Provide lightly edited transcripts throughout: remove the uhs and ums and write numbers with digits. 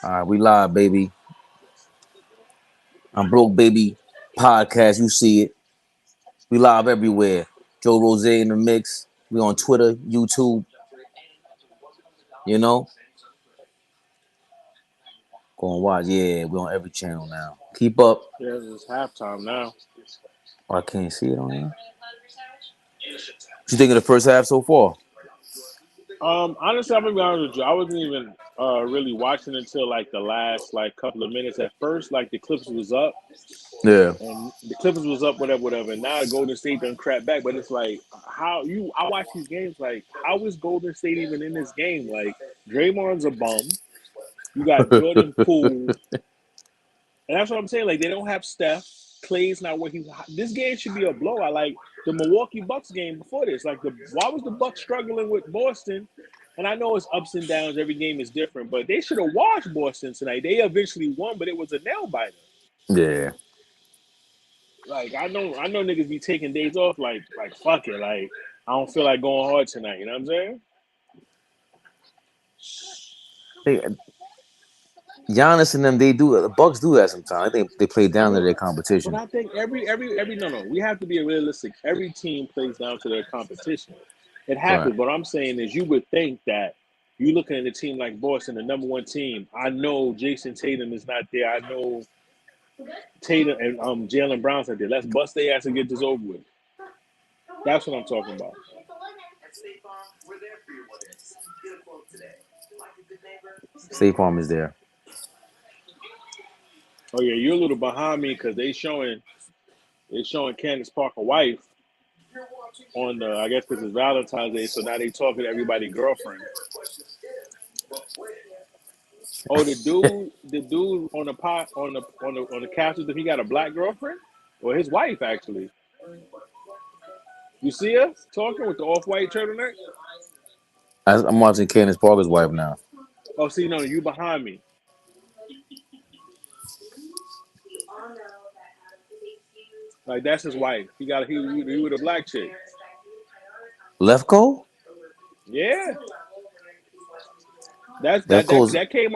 All right, we live, baby. I'm Broke Baby Podcast. You see it. We live everywhere. Joe ROZAY in the mix. We on Twitter, YouTube. You know, go and watch. Yeah, we on every channel now. Keep up. Yeah, it's halftime now. Oh, I can't see it on here. What you think of the first half so far? Honestly, I'm gonna be honest with you. I wasn't even really watching until like the last like couple of minutes. At first, like the Clippers was up, Yeah. and the Clippers was up, whatever, whatever. And now Golden State done crap back. But it's like how you I watch these games. Like how is Golden State even in this game? Like Draymond's a bum. You got Jordan Poole, and that's what I'm saying. Like they don't have Steph. Clay's not what he. This game should be a blowout. Like the Milwaukee Bucks game before this. Like why was the Bucks struggling with Boston? And I know it's ups and downs. Every game is different, but they should have washed Boston tonight. They eventually won, but it was a nail biter. Yeah. Like I know niggas be taking days off. Like fuck it. Like I don't feel like going hard tonight. You know what I'm saying? They, Giannis and them, they do. The Bucks do that sometimes. I think they play I down to mean, their but competition. I think every no. We have to be realistic. Every team plays down to their competition. It Right. happens. What I'm saying is, you would think that you looking at a team like Boston, the number one team. I know Jason Tatum is not there. I know Tatum and Jalen Brown's not there. Let's bust their ass and get this over with. That's what I'm talking about. State Farm is there. Oh yeah, you're a little behind me because they showing Candace Parker wife on the, I guess because it's Valentine's Day, so now they talking to everybody girlfriend. Oh, the dude on the pot on the castle, he got a black girlfriend, or his wife actually. You see her talking with the off-white turtleneck? I'm watching Candace Parker's wife now. Oh, see, no, you behind me. Like that's his wife. He with a black chick. Lefko? Yeah, that's that that Lefko's. that came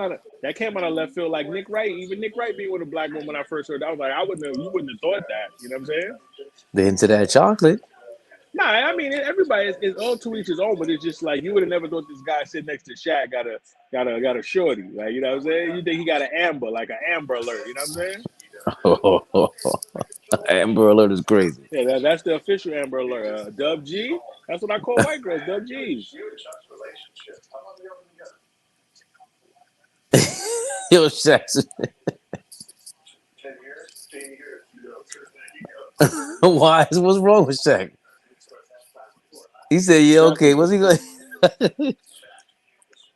out of left field. Like Nick Wright, even Nick Wright being with a black woman. When I first heard that, I was like, you wouldn't have thought that. You know what I'm saying? They into that chocolate. Nah, I mean everybody is all to each his own, but it's just like you would have never thought this guy sitting next to Shaq got a shorty. Like you know what I'm saying? You think he got an amber, like an Amber Alert. You know what I'm saying? Amber Alert is crazy. Yeah, that's the official Amber Alert. Dub G. That's what I call white girls, Dub G's. Yo, Shaq. Why? What's wrong with Shaq? He said, "Yeah, okay." What's he going?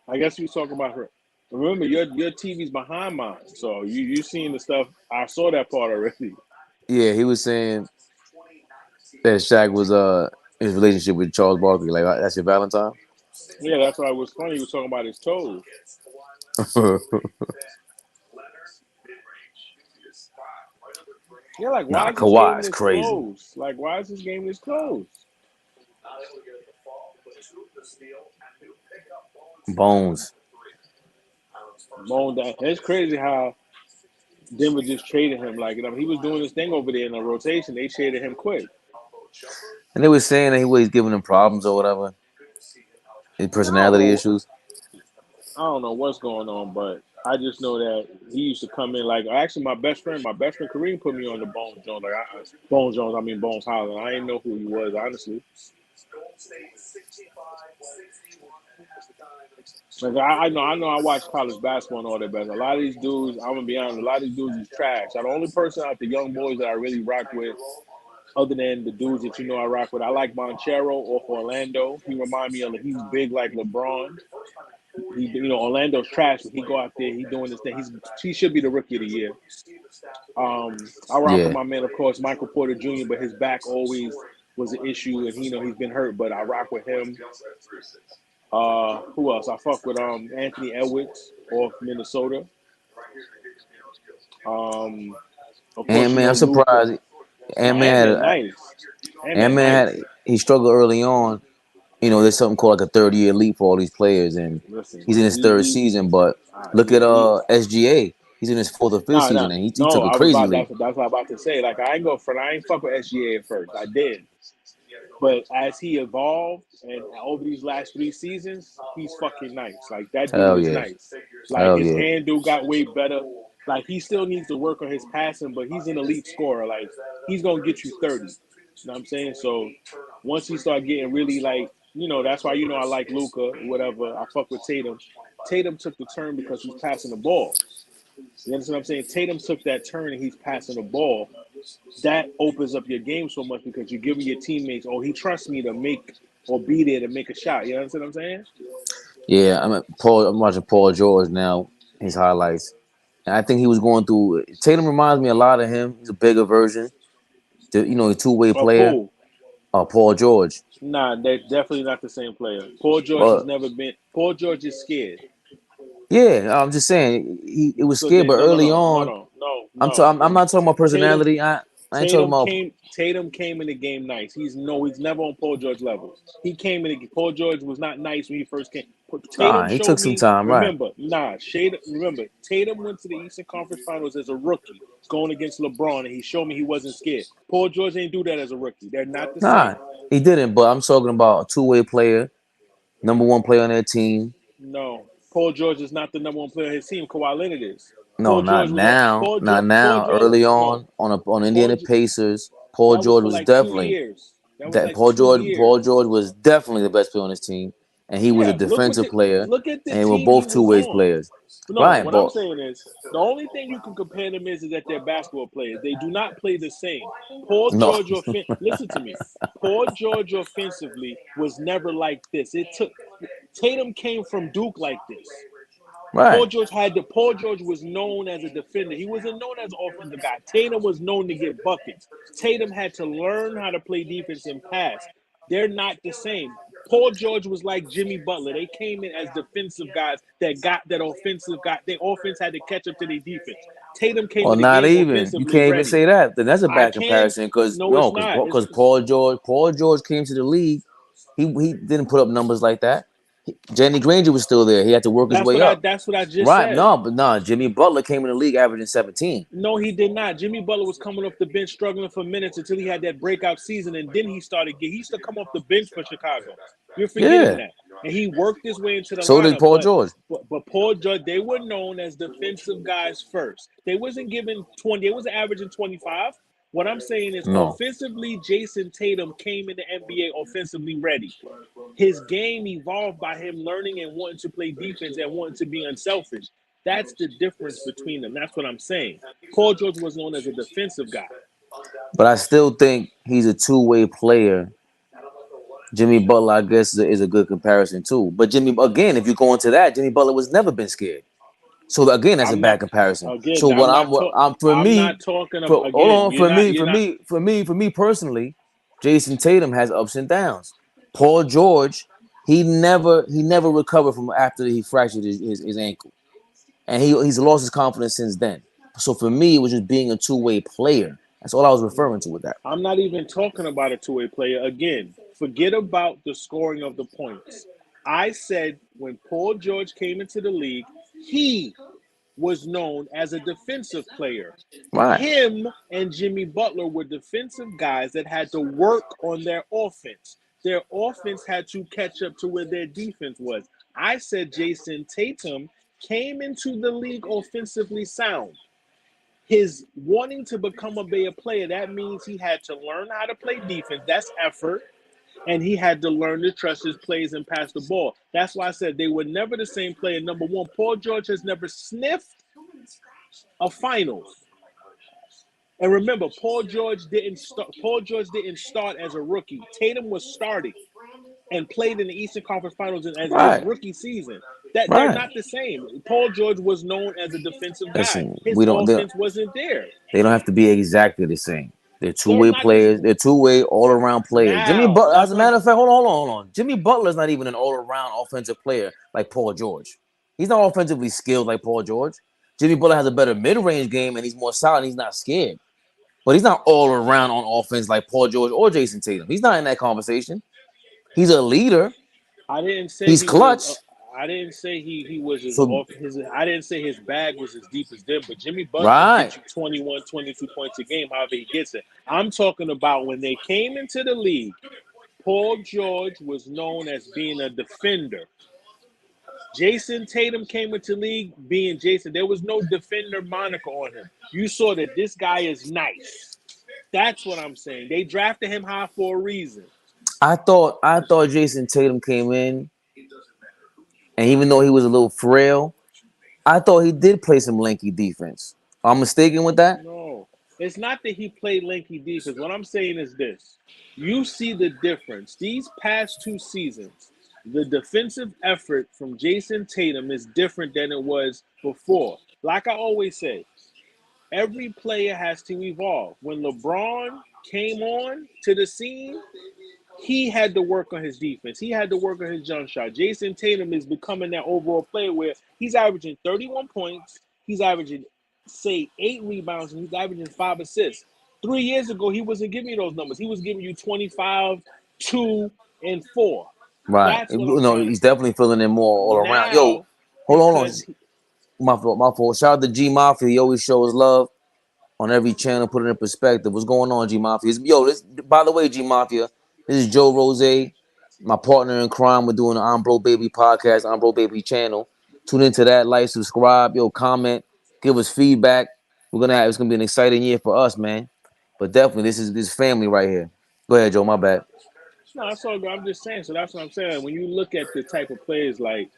I guess we was talking about her. Remember, your TV's behind mine, so you seen the stuff. I saw that part already. Yeah, he was saying that Shaq was his relationship with Charles Barkley. Like that's your Valentine. Yeah, that's why it was funny. He was talking about his toes. Yeah, like why Nah, is this game Kawhi is this crazy. close? Like why is this game this close? Bones. Bone down. It's crazy how Denver just traded him. Like he was doing this thing over there in the rotation. They traded him quick. And they were saying that he was giving them problems or whatever, his I don't personality know. issues. I don't know what's going on, but I just know that he used to come in like actually my best friend Kareem put me on the Bones Jones. Bones Jones, I mean Bones Holland. I didn't know who he was honestly. Like I know I watch college basketball and all that, but a lot of these dudes, I'm gonna be honest, a lot of these dudes is trash. The only person out the young boys that I really rock with, other than the dudes that you know I rock with, I like Monchero off Orlando. He remind me of he's big like LeBron. Orlando's trash, but he go out there, he doing this thing. He should be the rookie of the year. I rock with Yeah. my man, of course, Michael Porter Jr., but his back always was an issue, and he's been hurt, but I rock with him. Who else? I fuck with Anthony Edwards off Minnesota. Um, of course, Ant Man, I'm Luca. surprised. No, Ant Man Ant had Man, nice. Ant Ant Man, Man nice. had he struggled early on, there's something called like a 30-year leap for all these players, and Listen, he's in his third season. But look at he SGA. He's in his fourth or fifth no, season, no, and he no. took a I was crazy about leap. that's what I'm about to say. Like I ain't go front. I ain't fuck with SGA at first. I did, but as he evolved and over these last 3 seasons, he's fucking nice. Like that dude Hell is yeah, nice. Like hell his yeah, handle got way better. Like he still needs to work on his passing, but he's an elite scorer. Like he's gonna get you 30. You know what I'm saying? So once he start getting really like, that's why I like Luca, whatever. I fuck with Tatum. Tatum took the turn because he's passing the ball. You understand what I'm saying? Tatum took that turn and he's passing the ball. That opens up your game so much because you're giving your teammates, oh, he trusts me to make or be there to make a shot. You understand what I'm saying? yeah. I'm watching Paul George now. His highlights, and I think he was going through. Tatum reminds me a lot of him. He's a bigger version. A two-way Of player. who? Paul George. Nah, they're definitely not the same player. Paul George has Well, never been. Paul George is scared. yeah. I'm just saying it was So scared, then, but no, no, early no, no, on, no, no, no. I'm not talking about Tatum, personality. I ain't talking about. Tatum came in the game nice. He's never on Paul George level. He came in. Paul George was not nice when he first came. Tatum Nah, he took showed some me. time, right? Remember, Tatum went to the Eastern Conference Finals as a rookie, going against LeBron, and he showed me he wasn't scared. Paul George ain't do that as a rookie. They're not the Nah, same. he didn't. But I'm talking about a two-way player, number one player on their team. No, Paul George is not the number one player on his team. Kawhi Leonard is. No, not now. Not Paul now. George. Early No, on Paul. Indiana Pacers, Paul That was George for was like two definitely years. That was that like two Paul years. George was definitely the best player on his team, and he was a Yeah, defensive player, look at the and they were team he both two was ways on. players, No, right? what I'm But saying is the only thing you can compare them is that they're basketball players. They do not play the same. Paul no, George, listen to me. Paul George offensively was never like this. It took Tatum came from Duke like this. right. Paul George was known as a defender. He wasn't known as an offensive guy. Tatum was known to get buckets. Tatum had to learn how to play defense and pass. They're not the same. Paul George was like Jimmy Butler. They came in as defensive guys that got that offensive guy. Their offense had to catch up to their defense. Tatum came Or in the not game even. You offensively can't even ready. say that. Then that's a I bad can comparison because no, no, it's not. because Paul George came to the league. He didn't put up numbers like that. Jenny Granger was still there. He had to work his way up. That's what I just Right? said. No, but no. Jimmy Butler came in the league averaging 17. No, he did not. Jimmy Butler was coming off the bench, struggling for minutes until he had that breakout season, and then he used to come off the bench for Chicago. You're forgetting Yeah. that, and he worked his way into the So did lineup. Paul But George. but Paul George, they were known as defensive guys first. They wasn't given 20. They wasn't averaging 25. What I'm saying is, No. offensively, Jason Tatum came in the NBA offensively ready. His game evolved by him learning and wanting to play defense and wanting to be unselfish. That's the difference between them. That's what I'm saying. Paul George was known as a defensive guy. But I still think he's a two-way player. Jimmy Butler, I guess, is a good comparison too. But Jimmy, again, if you go into that, Jimmy Butler was never been scared. So again, that's a I'm bad not comparison. So again. what I'm for I'm me, not talking about for hold again. on, You're not. for me personally, Jason Tatum has ups and downs. Paul George, he never recovered from after he fractured his ankle, and he's lost his confidence since then. So for me, it was just being a two-way player. That's all I was referring to with that. I'm not even talking about a two-way player. Again, forget about the scoring of the points. I said when Paul George came into the league, he was known as a defensive player. Right, Him and Jimmy Butler were defensive guys that had to work on their offense. Their offense had to catch up to where their defense was. I said Jason Tatum came into the league offensively sound. His wanting to become a better player, that means he had to learn how to play defense. That's effort. And he had to learn to trust his plays and pass the ball. That's why I said they were never the same player. Number one, Paul George has never sniffed a finals. And remember, Paul George didn't start as a rookie. Tatum was starting and played in the Eastern Conference Finals as his right, rookie season. That they're right. not the same. Paul George was known as a defensive guy. Listen, His we don't. offense wasn't there. They don't have to be exactly the same. They're They're two-way not this players. They're two-way all-around players. Jimmy now. Butler, as That's a what I'm matter of fact, hold on. Jimmy Butler's not even an all-around offensive player like Paul George. He's not offensively skilled like Paul George. Jimmy Butler has a better mid-range game and he's more solid. And he's not scared, but he's not all around on offense like Paul George or Jason Tatum. He's not in that conversation. He's a leader. I didn't say He's he was. clutch. I didn't say he was as So off his. I didn't say his bag was as deep as them. But Jimmy Butler can right. get you 21, 22 points a game, however he gets it. I'm talking about when they came into the league. Paul George was known as being a defender. Jason Tatum came into the league being Jason. There was no defender moniker on him. You saw that this guy is nice. That's what I'm saying. They drafted him high for a reason. I thought Jason Tatum came in, and even though he was a little frail, I thought he did play some lanky defense. I'm mistaken with that? No, it's not that he played lanky defense. What I'm saying is this: you see the difference. These past 2 seasons, the defensive effort from Jason Tatum is different than it was before. Like I always say, every player has to evolve. When LeBron came on to the scene, he had to work on his defense. He had to work on his jump shot. Jason Tatum is becoming that overall player where he's averaging 31 points. He's averaging, say, 8 rebounds, and he's averaging 5 assists. 3 years ago, he wasn't giving you those numbers. He was giving you 25, 2, and 4. Right. That's what I'm No, trying to he's say. definitely filling in more all around. Yo, Now, hold on. because he, My fault. My fault. Shout out to G Mafia. He always shows love on every channel, put it in perspective. What's going on, G Mafia? Yo, this, by the way, G Mafia, this is Joe ROZAY, my partner in crime. We're doing the I'm Bro Baby podcast, I'm Bro Baby channel. Tune into that, like, subscribe, yo, comment, give us feedback. It's gonna be an exciting year for us, man. But definitely, this family right here. Go ahead, Joe. My bad. no, that's all good. I'm just saying. So that's what I'm saying. When you look at the type of players like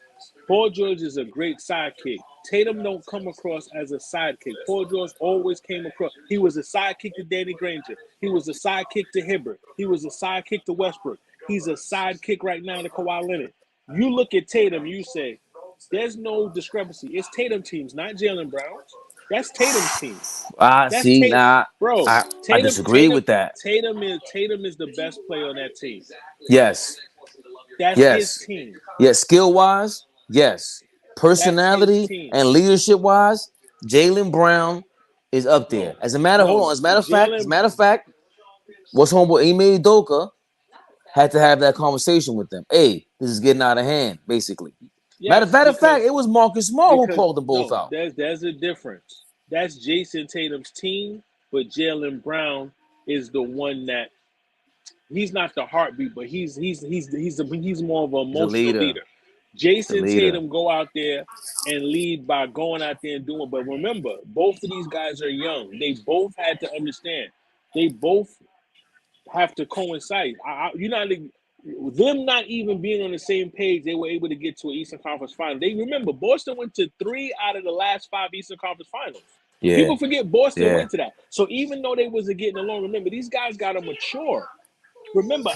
Paul George is a great sidekick. Tatum don't come across as a sidekick. Paul George always came across. He was a sidekick to Danny Granger. He was a sidekick to Hibbert. He was a sidekick to Westbrook. He's a sidekick right now to Kawhi Leonard. You look at Tatum, you say, there's no discrepancy. It's Tatum teams, not Jalen Brown's. That's Tatum's team. Ah, That's see, Tatum, nah, bro. I disagree with that. Tatum is the best player on that team. Yes, That's his yes, team. yes. Skill wise, yes. That's his Personality team. and leadership wise, Jalen Brown is up there. No, no. As a matter of fact, Jalen, what's homeboy Ime Doka had to have that conversation with them. Hey, this is getting out of hand, basically. yes, Matter of fact, it was Marcus Smart who because called them both no, out. there's a difference. That's Jason Tatum's team, but Jalen Brown is the one that he's not the heartbeat, but he's more of an He's a emotional leader. leader. The Jason leader. Tatum go out there and lead by going out there and doing. But remember, both of these guys are young. They both had to understand. They both have to coincide. You're not them not even being on the same page. They were able to get to an Eastern Conference final. They remember Boston went to 3 out of the last 5 Eastern Conference finals. Yeah, People forget Boston yeah. went to that. So even though they wasn't getting along, remember these guys got to mature. Remember,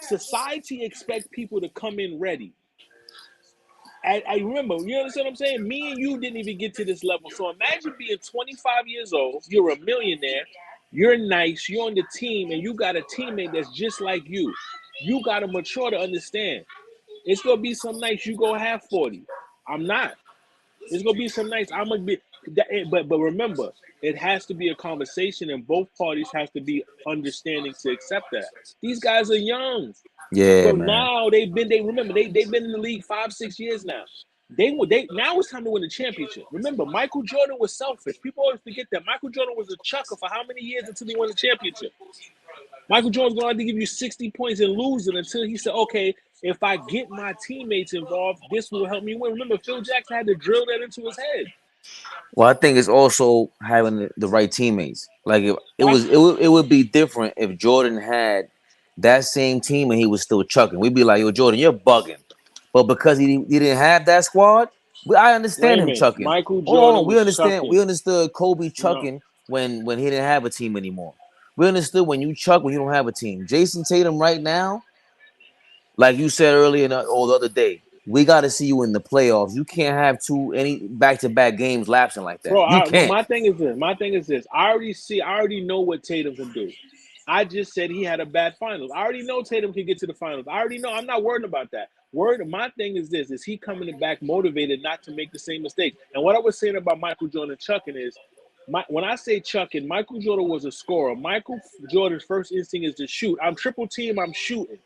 society expect people to come in ready. I remember, you understand what I'm saying? Me and you didn't even get to this level. So imagine being 25 years old, you're a millionaire, you're nice, you're on the team, and you got a teammate that's just like you. You got to mature to understand. It's going to be some nights you go have 40. I'm not. It's going to be some nights I'm going to be. But remember, it has to be a conversation, and both parties have to be understanding to accept that. These guys are young. Yeah, But man. now they've been in the league 5, 6 years now. They now it's time to win a championship. Remember, Michael Jordan was selfish. People always forget that Michael Jordan was a chucker for how many years until he won a championship. Michael Jordan's going to have to give you 60 points and lose it until he said, okay, if I get my teammates involved, this will help me win. Remember, Phil Jackson had to drill that into his head. Well, I think it's also having the right teammates. Like if That's it would be different if Jordan had that same team and he was still chucking. We'd be like, yo, Jordan, you're bugging. But because he didn't have that squad, I understand him Raymond. chucking. Michael Hold Jordan on. We was understand. We chucking. understood Kobe No, chucking when he didn't have a team anymore. We understood when you chuck when you don't have a team. Jason Tatum right now, like you said earlier or the other day, we got to see you in the playoffs. You can't have any back-to-back games lapsing like that. bro. You can't. My thing is this. My thing is this. I already know what Tatum can do. I just said he had a bad finals. I already know Tatum can get to the finals. I already know. I'm not worried about that. My thing is this: is he coming back motivated not to make the same mistake? And what I was saying about Michael Jordan chucking is, when I say chucking, Michael Jordan was a scorer. Michael Jordan's first instinct is to shoot. I'm triple team. I'm shooting.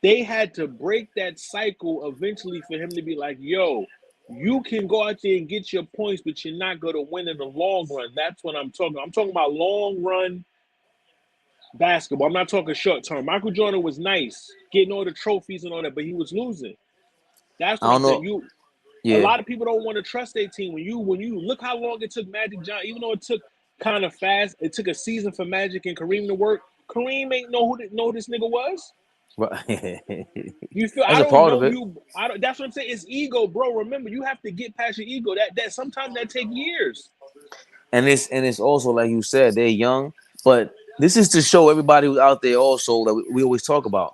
They had to break that cycle eventually for him to be like, yo, you can go out there and get your points, but you're not going to win in the long run. That's what I'm talking about. I'm talking about long run basketball. I'm not talking short term. Michael Jordan was nice, getting all the trophies and all that, but he was losing. That's I what I'm don't saying. know. A Yeah, lot of people don't want to trust their team. When you look how long it took Magic Johnson, even though it took kind of fast, it took a season for Magic and Kareem to work. Kareem ain't know who this nigga was. You feel? that's I a don't part of know it. you. I don't. That's what I'm saying. It's ego, bro. Remember, you have to get past your ego. That sometimes that take years. And it's also like you said, they're young, but this is to show everybody who's out there also that we always talk about.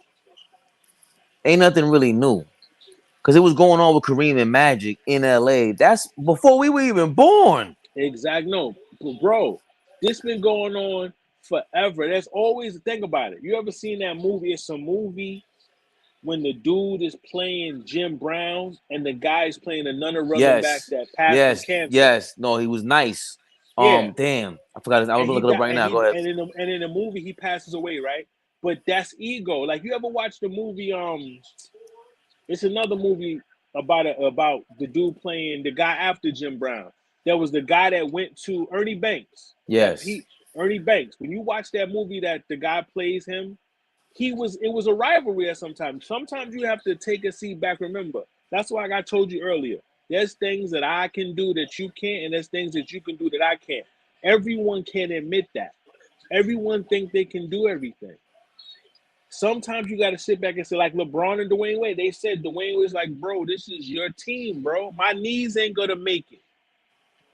Ain't nothing really new. Because it was going on with Kareem and Magic in LA. That's before we were even born. Exactly. No, bro. This been going on forever. There's always a thing about it. You ever seen that movie? It's a movie when the dude is playing Jim Brown and the guy is playing another running back Yes. that passed from Yes. cancer. Yes. No, he was nice. Yeah, Damn. I forgot his, I was and gonna he look it up died, right now. Go ahead. and in the movie he passes away, right? But that's ego. Like you ever watch the movie? It's another movie about the dude playing the guy after Jim Brown. There was the guy that went to Ernie Banks. Yes. Ernie Banks. When you watch that movie, that the guy plays him, it was a rivalry at sometimes. Sometimes you have to take a seat back. Remember, that's why I told you earlier. There's things that I can do that you can't, and there's things that you can do that I can't. Everyone can admit that. Everyone think they can do everything. Sometimes you got to sit back and say, like LeBron and Dwayne Wade. They said Dwayne was like, bro, this is your team, bro. My knees ain't gonna make it.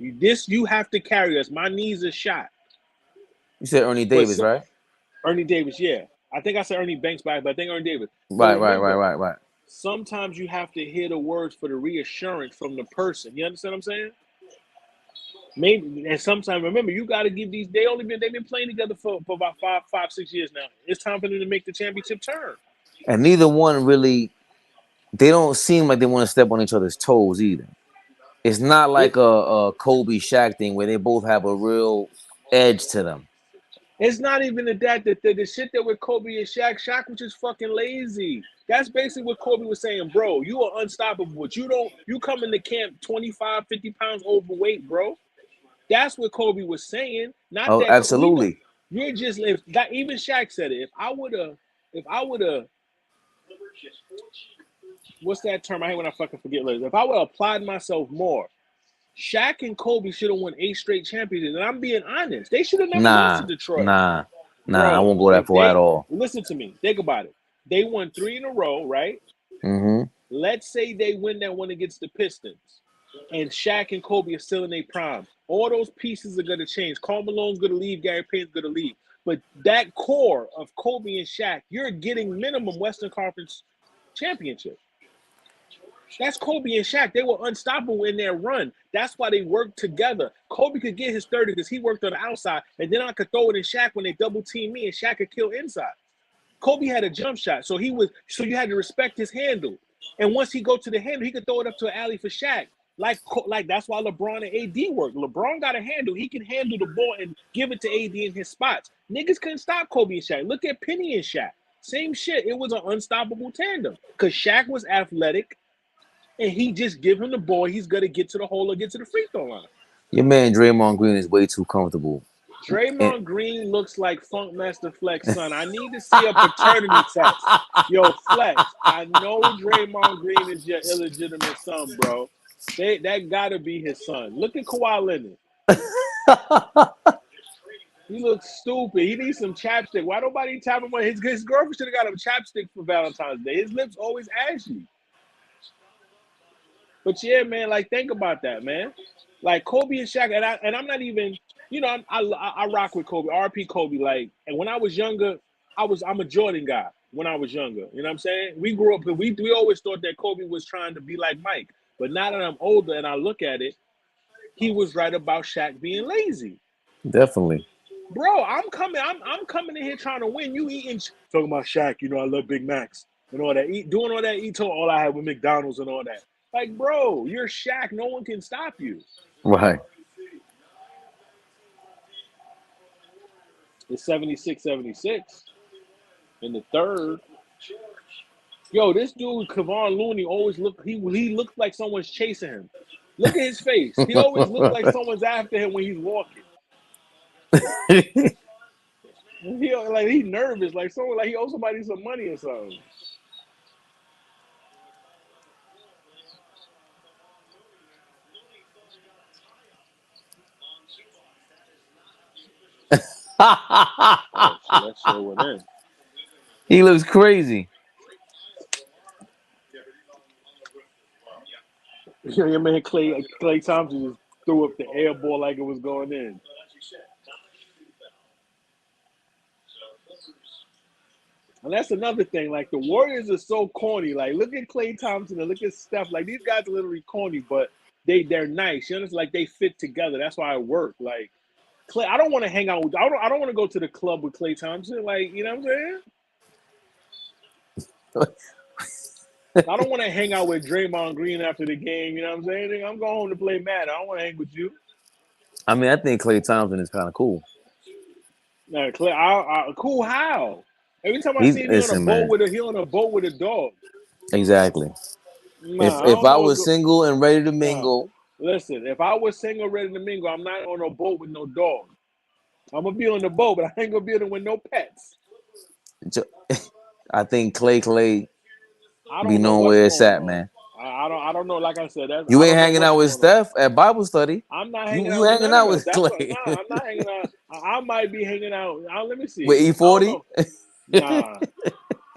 You have to carry us. My knees are shot. You said Ernie But Davis, right? Ernie Davis, yeah. I think I said Ernie Banks back, but I think Ernie Davis. But Right, right, right, remember, right, right. sometimes you have to hear the words for the reassurance from the person. You understand what I'm saying? Maybe, and sometimes remember you got to give these. They've been playing together for about 6 years now. It's time for them to make the championship turn. And neither one really, they don't seem like they want to step on each other's toes either. It's not like It a Kobe Shaq thing where they both have a real edge to them. it's not even the shit that with Kobe and Shaq was just fucking lazy. That's basically what Kobe was saying, bro. You are unstoppable, but you come into camp 25, 50 pounds overweight, bro. That's what Kobe was saying. Not Oh, that we know absolutely. you're just if that even Shaq said it. If I would have what's that term? I hate when I fucking forget letters. If I would have applied myself more, Shaq and Kobe should have won 8 straight championships. And I'm being honest. They should have never lost to Nah, Detroit. nah, nah. I Bro, won't go that if far at they all. listen to me, think about it. They won 3 in a row, right? Mm-hmm. Let's say they win that one against the Pistons, and Shaq and Kobe are still in their prime. All those pieces are going to change. Karl Malone's going to leave. Gary Payton's going to leave. But that core of Kobe and Shaq, you're getting minimum Western Conference championship. That's Kobe and Shaq. They were unstoppable in their run. That's why they worked together. Kobe could get his 30 because he worked on the outside, and then I could throw it in Shaq when they double team me, and Shaq could kill inside. Kobe had a jump shot, so you had to respect his handle. And once he go to the handle, he could throw it up to an alley for Shaq. Like that's why LeBron and AD work. LeBron got a handle; he can handle the ball and give it to AD in his spots. Niggas couldn't stop Kobe and Shaq. Look at Penny and Shaq. Same shit. It was an unstoppable tandem because Shaq was athletic, and he just give him the ball. He's gonna get to the hole or get to the free throw line. Your man Draymond Green is way too comfortable. And Draymond Green looks like Funkmaster Flex son. I need to see a paternity test. Yo, Flex, I know Draymond Green is your illegitimate son, bro. That gotta be his son. Look at Kawhi Leonard. He looks stupid. He needs some chapstick. Why nobody tap him on his girlfriend should have got him chapstick for Valentine's Day. His lips always ashy. But yeah, man, like think about that, man. Like Kobe and Shaq, and I'm not even, I rock with Kobe, RP Kobe. Like, and when I was younger, I'm a Jordan guy. When I was younger, you know what I'm saying? We grew up, we always thought that Kobe was trying to be like Mike. But now that I'm older and I look at it, he was right about Shaq being lazy. definitely. Bro, I'm coming in here trying to win. You eating talking about Shaq, I love Big Macs and all that. Doing all that, eating all I had with McDonald's and all that. Like, bro, you're Shaq. No one can stop you. Right. It's 76-76 in the third. Yo, this dude Kevon Looney always he looks like someone's chasing him. Look at his face. He always looks like someone's after him when he's walking. He's nervous, like someone like he owes somebody some money or something. Oh shit, that shit went in. He looks crazy. Your man Clay Thompson just threw up the air ball like it was going in. And that's another thing. Like the Warriors are so corny. Like look at Clay Thompson and look at Steph. Like these guys are literally corny, but they're nice. You understand? Like they fit together. That's why it worked. Like Clay, I don't want to hang out with. I don't want to go to the club with Clay Thompson. Like you know what I'm saying? I don't want to hang out with Draymond Green after the game. You know what I'm saying? I'm going home to play Madden. I don't want to hang with you. I mean, I think Klay Thompson is kind of cool. Nah, Clay, cool. How? Every time I He's see him, listen, man. he on a boat with a dog. Exactly. Nah, I If don't I know. was single and ready to Nah, mingle, listen. If I was single, ready to mingle, I'm not on a boat with no dog. I'm gonna be on the boat, but I ain't gonna be on it with no pets. I think Clay I be don't know knowing what's where it's going at, on. man. I don't know. Like I said, You I ain't don't know hanging what's out with going on. Steph at Bible study. I'm not hanging You out with hanging none of out them. with That's what. Clay Nah, I'm not hanging out. I might be hanging out. Let me with see. I don't E40 know. Nah,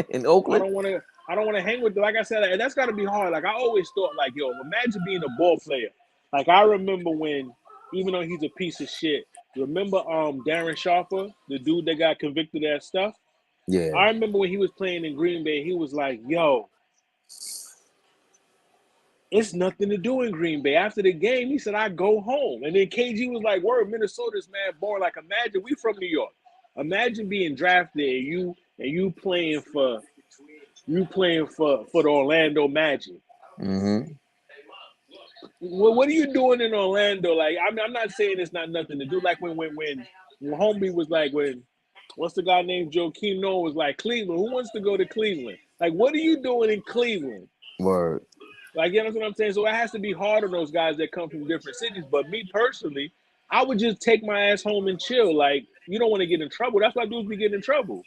in I Oakland. don't want to. I don't want to hang with. Like I said, and that's got to be hard. Like I always thought, like yo, imagine being a ball player. Like I remember when, even though he's a piece of shit, remember Darren Sharper, the dude that got convicted of that stuff. Yeah. I remember when he was playing in Green Bay, he was like, yo, it's nothing to do in Green Bay. After the game, he said, I go home. And then KG was like, word, Minnesota's man born. Like, imagine we from New York. Imagine being drafted and you playing for the Orlando Magic. Mm-hmm. Well, what are you doing in Orlando? Like, I'm not saying it's not nothing to do. Like when homie was like what's the guy named Joakim Noah was like Cleveland. Who wants to go to Cleveland? Like, what are you doing in Cleveland? Word. Like, you know what I'm saying? So it has to be hard on those guys that come from different cities. But me personally, I would just take my ass home and chill. Like, you don't want to get in trouble. That's why dudes be getting in trouble.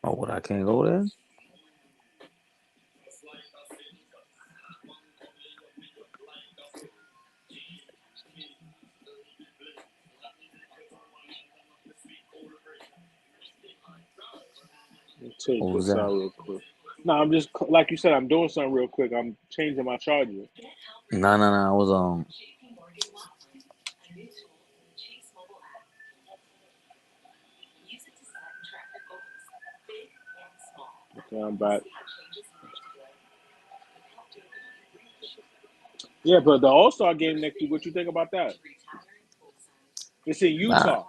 Oh, what? I can't go there. Let me take What was this that? out real quick. No, I'm just like you said. I'm doing something real quick. I'm changing my charger. No. I was Okay, I'm back. Yeah, but the All Star game next week. What you think about that? It's in nah. Utah.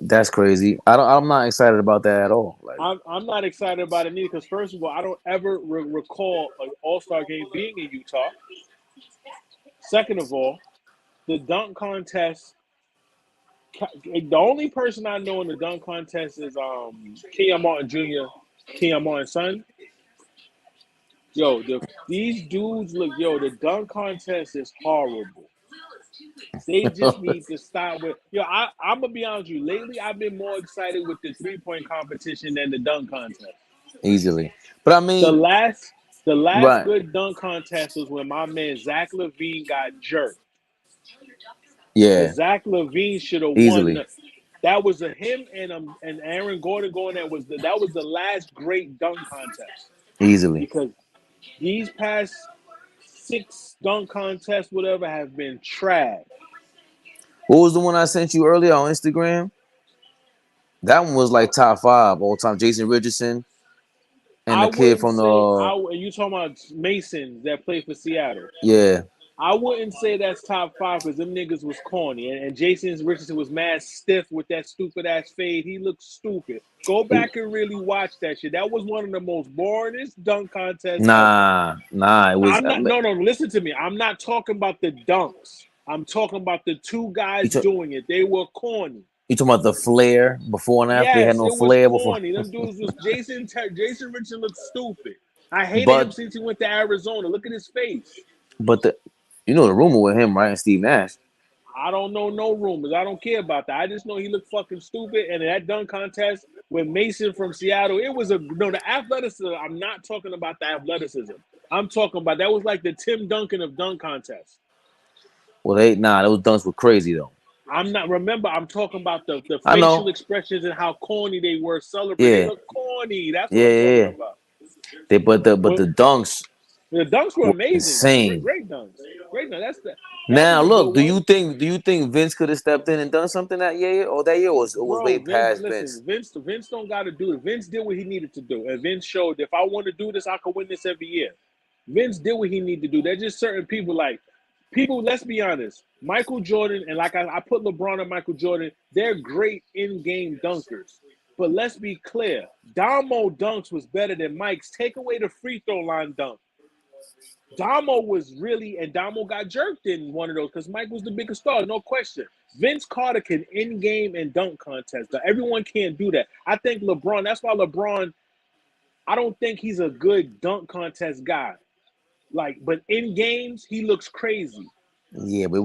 That's crazy. I'm not excited about that at all. Like, I'm not excited about it neither because first of all, I don't ever recall an All Star game being in Utah. Second of all, the dunk contest. The only person I know in the dunk contest is Kenyon Martin Jr., Kenyon Martin's son. Yo, these dudes look. Yo, the dunk contest is horrible. They just need to stop with. I'm gonna be honest with you. Lately, I've been more excited with the 3-point competition than the dunk contest. easily. But I The mean, last, the last right? good dunk contest was when my man Zach LaVine got jerked. Yeah, Because Zach LaVine should have won. easily, That was him and Aaron Gordon going. That was the last great dunk contest easily. because these past 6 dunk contests, whatever, have been trash. What was the one I sent you earlier on Instagram? That one was like top 5 all time. Jason Richardson and I the kid wouldn't from say the you talking about Masons that play for Seattle. yeah. I wouldn't say that's top five because them niggas was corny. And Jason Richardson was mad stiff with that stupid ass fade. He looked stupid. Go back and really watch that shit. That was one of the most boringest dunk contests ever. Nah. It was. I'm not, no, listen to me. I'm not talking about the dunks. I'm talking about the two You, guys talk, doing it. They were corny. you talking about the flare before and after? They had Yes, no it was flare before. corny. Them dudes was Jason Richardson looked stupid. I hated him But since he went to Arizona. Look at his face. the the rumor with him, right? And Steve Nash. I don't know no rumors. I don't care about that. I just know he looked fucking stupid. And that dunk contest with Mason from Seattle, it was the athleticism. I'm not talking about the athleticism. I'm talking about that was like the Tim Duncan of dunk contests. Well, those dunks were crazy though. I'm talking about the I facial know. expressions and how corny they were celebrating. They Yeah, look corny. That's what I'm talking yeah. about. But But the dunks the dunks were were amazing. Great, insane. great dunks. Great dunks. That was Now a good look, do one. you think Vince could have stepped in and done something that year or that year was way Bro, Vince, past listen, Vince? Vince don't got to do it. Vince did what he needed to do. And Vince showed if I want to do this, I can win this every year. Vince did what he needed to do. There's just certain people, let's be honest. Michael Jordan, and like I put LeBron and Michael Jordan, they're great in-game dunkers. But let's be clear. Damo dunks was better than Mike's. Take away the free throw line dunk. Damo and Damo got jerked in one of those because Mike was the biggest star, no question. Vince Carter can in-game and dunk contest. But everyone can't do that. I think LeBron, that's why LeBron, I don't think he's a good dunk contest guy. But in games, he looks crazy. Yeah, but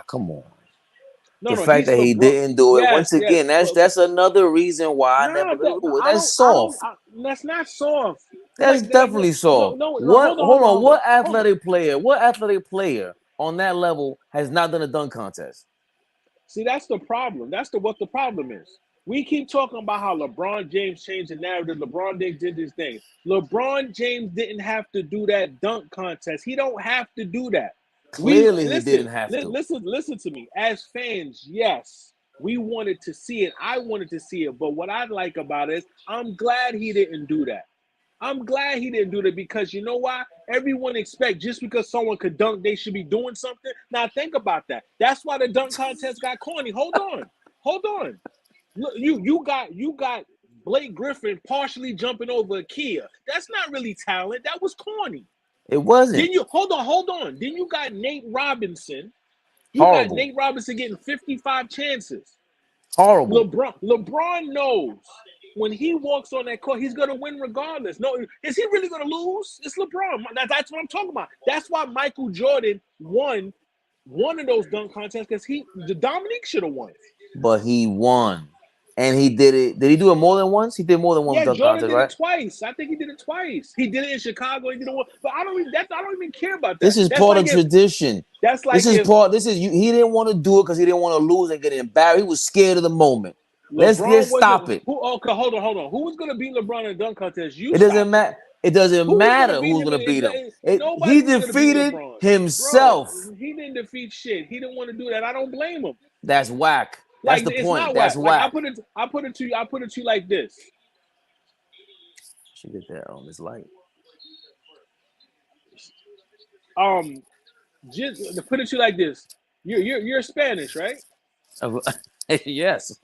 come on. The No, fact he's that he LeBron. didn't do it once Yes, yes. again, that's another reason why I never. Nah, Ooh, I that's don't, I don't, soft. that's not soft. That's definitely No, soft. no, What? Hold on. hold on, What hold on. athletic player? What athletic player on that level has not done a dunk contest? See, that's the problem. What the problem is. We keep talking about how LeBron James changed the narrative. LeBron James did this thing. LeBron James didn't have to do that dunk contest. He don't have to do that. We Clearly, he listen, didn't have to. listen to me. As fans, yes, we wanted to see it. I wanted to see it. But what I like about it is I'm glad he didn't do that. I'm glad he didn't do that because you know why? Everyone expects just because someone could dunk, they should be doing something. Now think about that. That's why the dunk contest got corny. Hold on. Look, you got Blake Griffin partially jumping over a Kia. That's not really talent. That was corny. It wasn't Then you hold on. Then you got Nate Robinson. You got horrible. Nate Robinson getting 55 chances. Horrible. LeBron knows when he walks on that court, he's gonna win regardless. No, is he really gonna lose? It's LeBron. That's what I'm talking about. That's why Michael Jordan won one of those dunk contests because Dominique should have won. But he won, and he did it. Did he do it more than once? He did more than one Yeah, dunk Jordan contest, did it right? twice. I think he did it twice. He did it in Chicago. He did it one, but I don't even care about that. This is That's part like of if tradition. that's This like is if part. This is you. He didn't want to do it because he didn't want to lose and get embarrassed. He was scared of the moment. LeBron Let's stop wasn't it. who. Okay, hold on. Who was gonna beat LeBron in a dunk contest? You It doesn't stop it. matter. It doesn't Who was gonna matter beat who's him? gonna beat him. Nobody He was gonna beat defeated LeBron, bro. himself. He didn't defeat shit. He didn't want to do that. I don't blame him. That's whack. That's Like the it's point. not That's whack. Like whack. I put it to you like this. Should get that on this light. Just to put it to you like this. You're Spanish, right? Yes.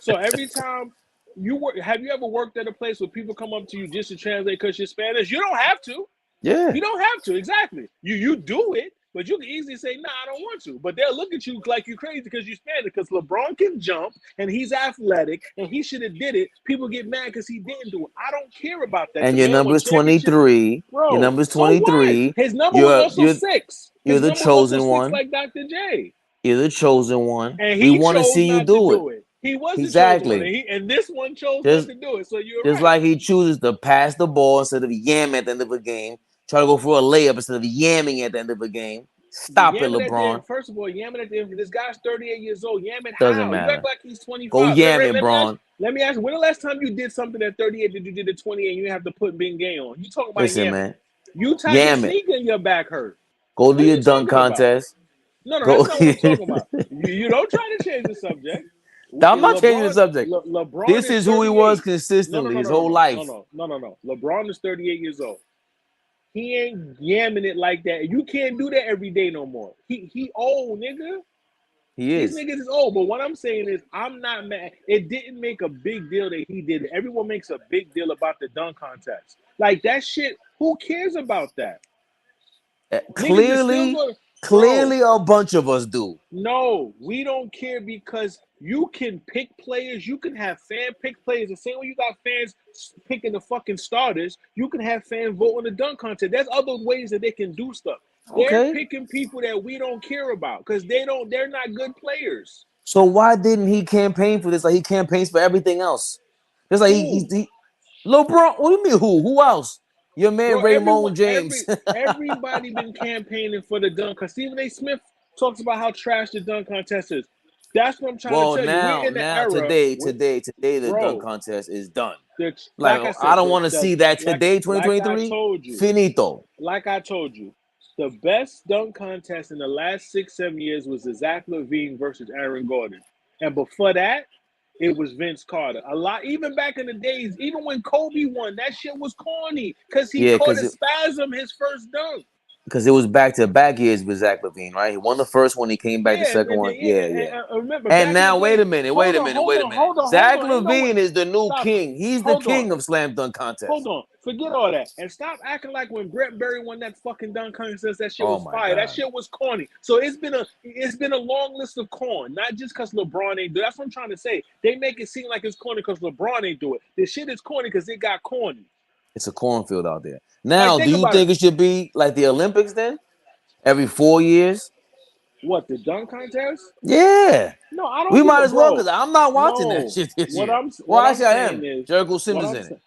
So every time you work, have you ever worked at a place where people come up to you just to translate because you're Spanish? You don't have to. Yeah. You don't have to. Exactly. You do it, but you can easily say, "Nah, I don't want to." But they'll look at you like you're crazy because you're Spanish. Because LeBron can jump and he's athletic and he should have did it. People get mad because he didn't do it. I don't care about that. And The your man number won is championships, 23. Your bro. number is So what? 23. His number was You're also you're 6. you're His the number was also chosen 6, one. like Dr. J. You're the chosen one. And We he want to chose see you not to do it. do it. He was the chosen one, Exactly. and this one chose not Just to do it. So you're just right. like he chooses to pass the ball instead of yamming at the end of a game. Try to go for a layup instead of yamming at the end of a game. Stop it, Yamming at the end, LeBron. first of all, yamming at the end. This guy's 38 years old. Yamming Doesn't how? You act matter. like he's Go 25. yam it, Bron. Let me ask you, when the last time you did something at 38 that you did at 28 and you didn't have to put Bing Gay on? You talking about Listen, yamming. man. You tie your Yam it. sneaker and your back hurt. Go What do are your you dunk talking about? contest. No, Go. that's not what I'm talking about. You don't try to change the subject. I'm not changing the subject. LeBron This is is who he was 38. consistently his whole life. No. LeBron is 38 years old. He ain't yamming it like that. You can't do that every day no more. He old, nigga. He These is. niggas is old. But what I'm saying is, I'm not mad. It didn't make a big deal that he did it. Everyone makes a big deal about the dunk contest. Like that shit. Who cares about that? Niggas is still Clearly, going, bro. clearly, a bunch of us do. No, we don't care because you can pick players. You can have fan pick players. The same way you got fans picking the fucking starters, you can have fans vote on the dunk contest. There's other ways that they can do stuff. They're Okay. picking people that we don't care about because they're not good players. So why didn't he campaign for this? Like he campaigns for everything else. Just like Who? he LeBron. What do you mean? Who? Who else? Your man Bro, everyone, Raymond James. everybody been campaigning for the dunk. Cause Stephen A. Smith talks about how trash the dunk contest is. That's what I'm trying to Well, tell you. We're in the now, era, today, the dunk bro. contest is done. Like Like I I said, don't want to see that today, like I 2023. told you, Finito. the best dunk contest in the last 6, 7 years was the Zach LaVine versus Aaron Gordon, and before that, it was Vince Carter. A lot, even back in the days, even when Kobe won, that shit was corny because he Yeah, caught a spasm his first dunk. because it was back to back years with Zach LaVine, right? He won the first one, he came back the Yeah, second one. Yeah, and, yeah. remember And back in the now, day. wait Hold a on, minute, hold wait a on, minute. hold on, hold Zach on. Ain't no way. LaVine is the new Stop. king. He's the Hold on. king of slam dunk Hold contests. on. Forget all that. And stop acting like when Brett Berry won that fucking dunk contest, that shit Oh was my fire. That God. shit was corny. So it's been a long list of corn. Not just because LeBron ain't do it. That's what I'm trying to say. They make it seem like it's corny because LeBron ain't do it. This shit is corny because it got corny. It's a cornfield out there. Like, Now, do think you about it. think it should be like the Olympics then? Every 4 years? What, the dunk contest? Yeah. No, I don't We give might a as well because bro. I'm not watching that No. shit this What year. I'm Well, what I'm actually, I saying am. is Jericho what Simmons I'm in it.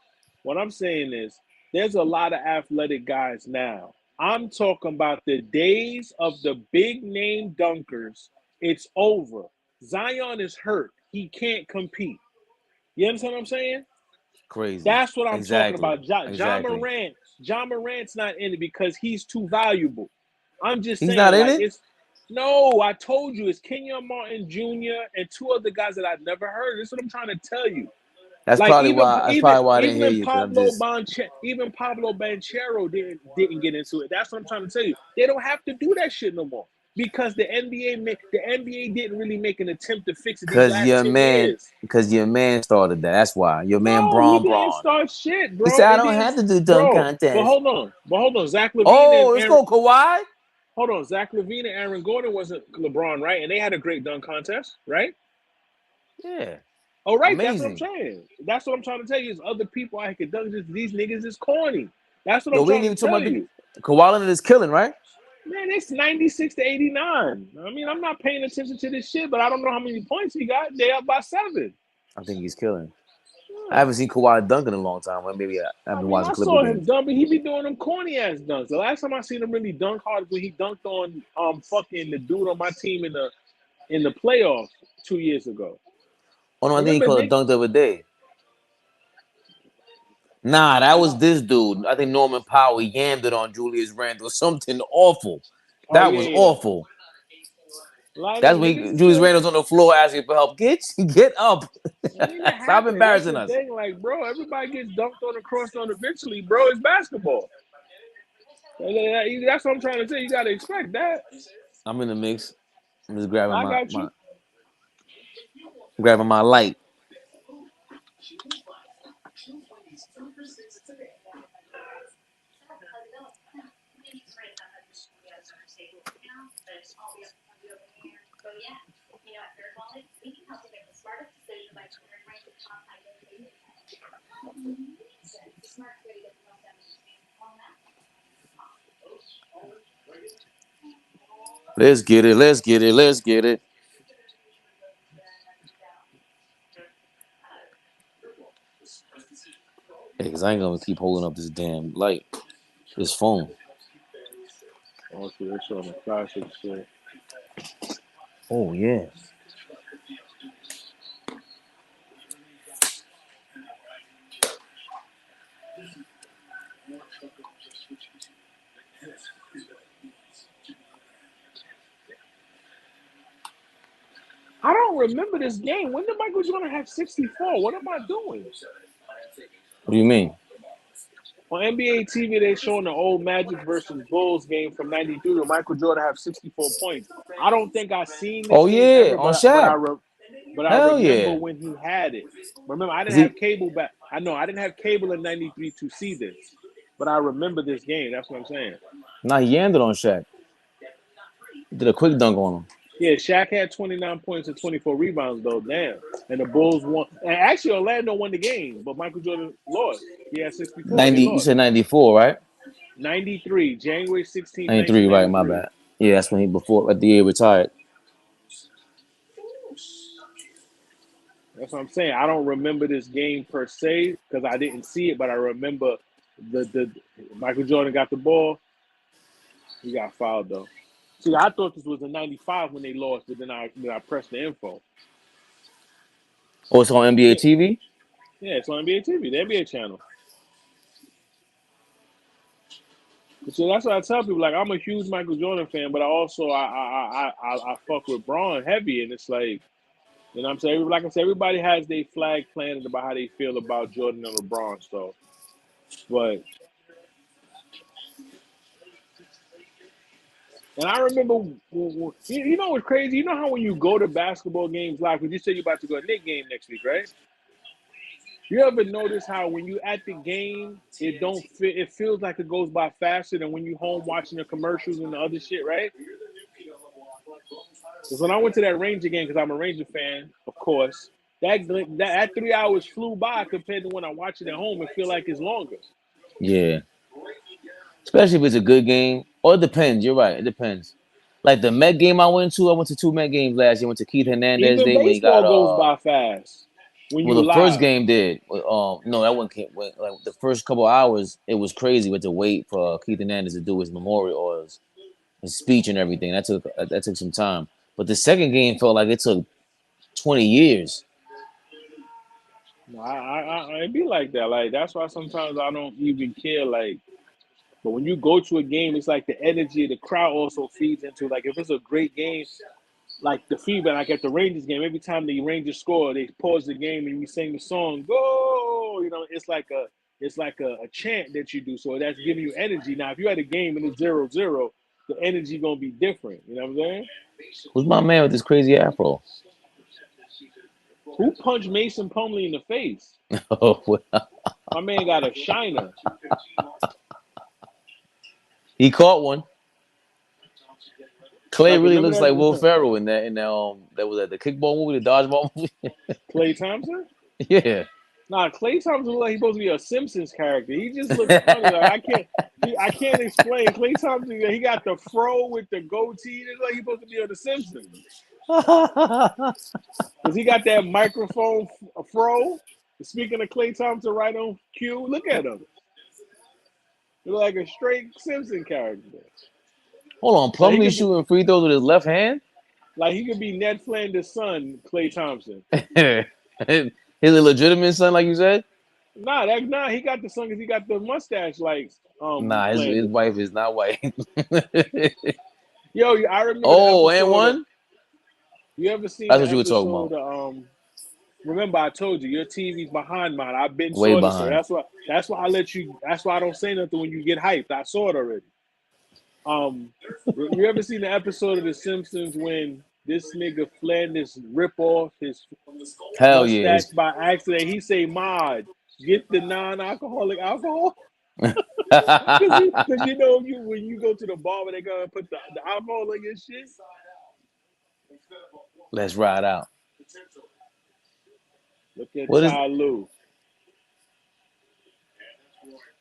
what I'm saying is there's a lot of athletic guys now. I'm talking about the days of the big name dunkers. It's over. Zion is hurt. He can't compete. You understand what I'm saying? Crazy. That's what I'm talking Exactly. about. John Exactly. Morant. John Morant's not in it because he's too valuable. I'm just He's not saying, in like, it? it's no, I told you it's Kenyon Martin Jr. and two other guys that I've never heard. This is what I'm trying to tell you. Like That's probably why I didn't hear you because I'm just Even Pablo Banchero didn't get into it. That's what I'm trying to tell you. They don't have to do that shit no more because the NBA didn't really make an attempt to fix it these last 10 years. because your man started that. That's why. Your man No, he Braun didn't Braun. start shit, He bro. said I It don't didn't, have to do dunk bro. But contest. hold on. Zach Levine and Oh, let's Aaron. go Kawhi. Hold on, Zach Levine and Aaron Gordon wasn't LeBron, right? And they had a great dunk contest, right? Yeah. Oh, right. That's what I'm Amazing. saying. That's what I'm trying to tell you. Is other people I could dunk. These niggas is corny. That's what Yo, I'm we ain't trying to even talking tell about the you. Kawhi Leonard is killing, right? Man, it's 96 to 89. I mean, I'm not paying attention to this shit, but I don't know how many points he got. They up by 7. I think he's killing. I Yeah. haven't seen Kawhi dunk in a long time. Well, maybe I've I been mean, watching I Clipper saw him games. dunk, but he be doing them corny ass dunks. The last time I seen him really dunk hard was when he dunked on fucking the dude on my team in the playoffs 2 years ago. Oh no, I think he Remember called a Nick? dunk the other day. Nah, that was No. this dude. I think Norman Powell yammed it on Julius Randle. Something awful. Oh That yeah, was yeah. awful. Like That's them when niggas is Julius still. Randle's on the floor asking for help. Get up. I mean, it Stop happened. That's embarrassing the us. thing. Like, bro, everybody gets dunked on and crossed on eventually, bro. It's basketball. That's what I'm trying to say. You got to expect that. I'm in the mix. I'm just grabbing I my, got my you. grabbing my light. Let's get it. Let's get it. Let's get it. Hey, because I ain't gonna keep holding up this damn light. This phone. Oh, see, they're showing the classic shit. Oh yeah. I don't remember this game. When did Michael Jordan have 64? What am I doing? What do you mean? On NBA TV, they showing the old Magic versus Bulls game from '93 where Michael Jordan have 64 points. I don't think I seen this Oh game yeah, ever, on but I Hell remember yeah. when he had it. Remember, I Cause didn't he have cable back. I know I didn't have cable in '93 to see this, but I remember this game. That's what I'm saying. he yammed it on Shaq. He did a quick dunk on him. Yeah, Shaq had 29 points and 24 rebounds though. Damn, and the Bulls won. And actually, Orlando won the game, but Michael Jordan lost. He had 64. They 90. You lost. said 94, right? '93, January 16th, 93, right? My 1993. bad. Yeah, that's when he before at the year retired. That's what I'm saying. I don't remember this game per se because I didn't see it, but I remember the Michael Jordan got the ball. He got fouled though. See, I thought this was in '95 when they lost, but then I pressed the info. Oh, it's on NBA Yeah, TV. yeah, it's on NBA TV, the NBA channel. So that's what I tell people. Like, I'm a huge Michael Jordan fan, but I also I fuck with Braun heavy, and it's like, you know what I'm saying? Like I said, everybody has their flag planted about how they feel about Jordan and LeBron. So, but and I remember, you know what's crazy? You know how when you go to basketball games live, because you said you're about to go to a Knicks game next week, right? You ever notice how when you at the game, it don't fit? It feels like it goes by faster than when you home watching the commercials and the other shit, right? Because when I went to that Ranger game, because I'm a Ranger fan, of course, that 3 hours flew by compared to when I watch it at home. It feel like it's longer. Yeah, especially if it's a good game. Or it depends. You're right. It depends. Like the Met game I went to two Met games last year. I went to Keith Hernandez Even Day when he got baseball goes by fast when well you the first live. game did. No, that one came like the first couple hours. It was crazy. We had to wait for Keith Hernandez to do his memorial or his speech and everything. That took some time. But the second game felt like it took 20 years. It be like that. Like that's why sometimes I don't even care. Like, but when you go to a game, it's like the energy of the crowd also feeds into. Like if it's a great game, like the feedback, like at the Rangers game, every time the Rangers score, they pause the game and we sing the song, "Go!" You know, it's like a chant that you do. So that's giving you energy. Now, if you had a game and it's 0-0, the energy gonna be different. You know what I'm saying? Who's my man with this crazy afro? Who punched Mason Plumlee in the face? Oh, well, My man got a shiner. he caught one. Clay Like, really remember looks like Will that Ferrell that was at the kickball movie, the dodgeball movie. Clay Thompson? Yeah. Nah, Clay Thompson look like he's supposed to be a Simpsons character. He just looks funny. Like I can't explain. Clay Thompson, he got the fro with the goatee. It's like he's supposed to be on the Simpsons. Cause he got that microphone fro. Speaking of Clay Thompson, right on cue. Look at him. He look like a straight Simpson character. Hold on, Like he Plumlee could be shooting free throws with his left hand. like he could be Ned Flanders' son, Clay Thompson. His illegitimate son, like you said. Nah, he got the son because he got the mustache like Nah, his Flanders. wife is not white. Yo, I remember the Oh, and episode of. one. You ever seen That's the what you were talking episode about. of remember I told you your TV's behind mine. I've been Way saw this, so behind. that's why I let you that's why I don't say nothing when you get hyped. I saw it already. Um you ever seen the episode of The Simpsons when this nigga Flanders rip off his Hell yeah. mustache by accident? He say, "Mod, get the non-alcoholic alcohol." Cause you know you when you go to the bar where they gonna put the alcohol in your shit. Let's ride out. Look at What is Ty Lue.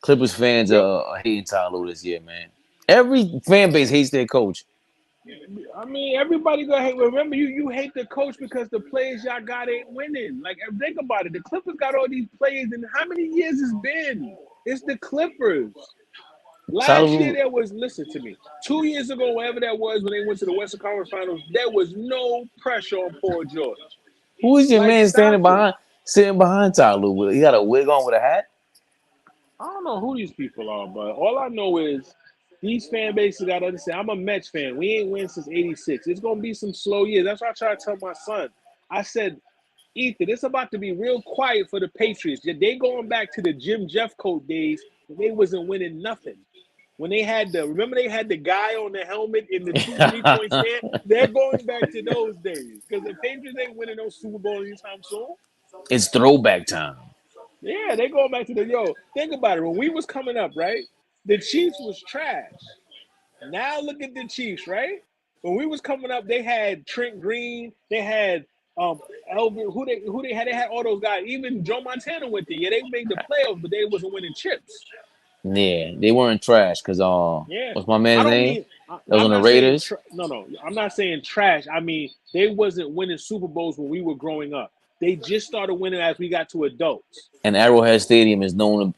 Clippers fans Yep. are hating Ty Lue this year, man. Every fan base hates their coach. I mean, everybody gonna hate. Remember, you hate the coach because the players y'all got ain't winning. Like, think about it. The Clippers got all these players, and how many years it's been? It's the Clippers. Ty Last year Lue, there was. Listen to me. 2 years ago, whatever that was, when they went to the Western Conference Finals, there was no pressure on Paul George. who is your Like, man stop it. sitting behind Ty Lue? He got a wig on with a hat. I don't know who these people are, but all I know is these fan bases got to understand. I'm a Mets fan. We ain't win since '86. It's gonna be some slow years. That's why I try to tell my son. I said Ethan, it's about to be real quiet for the Patriots. They going back to the Jim Jeffcoat days when they wasn't winning nothing. When they had remember they had the guy on the helmet in the 2-3 point stand? They're going back to those days because the Patriots ain't winning no Super Bowl anytime soon. It's throwback time. Yeah, they going back to think about it. When we was coming up, right? The Chiefs was trash. Now look at the Chiefs, right? When we was coming up, they had Trent Green, they had Elvin, who they had. They had all those guys. Even Joe Montana went there. Yeah, they made the playoffs, but they wasn't winning chips. Yeah, they weren't trash because Yeah, what's my I man's don't name? mean. That was I'm on the not saying Raiders. no. I'm not saying trash. I mean they wasn't winning Super Bowls when we were growing up. They just started winning as we got to adults. And Arrowhead Stadium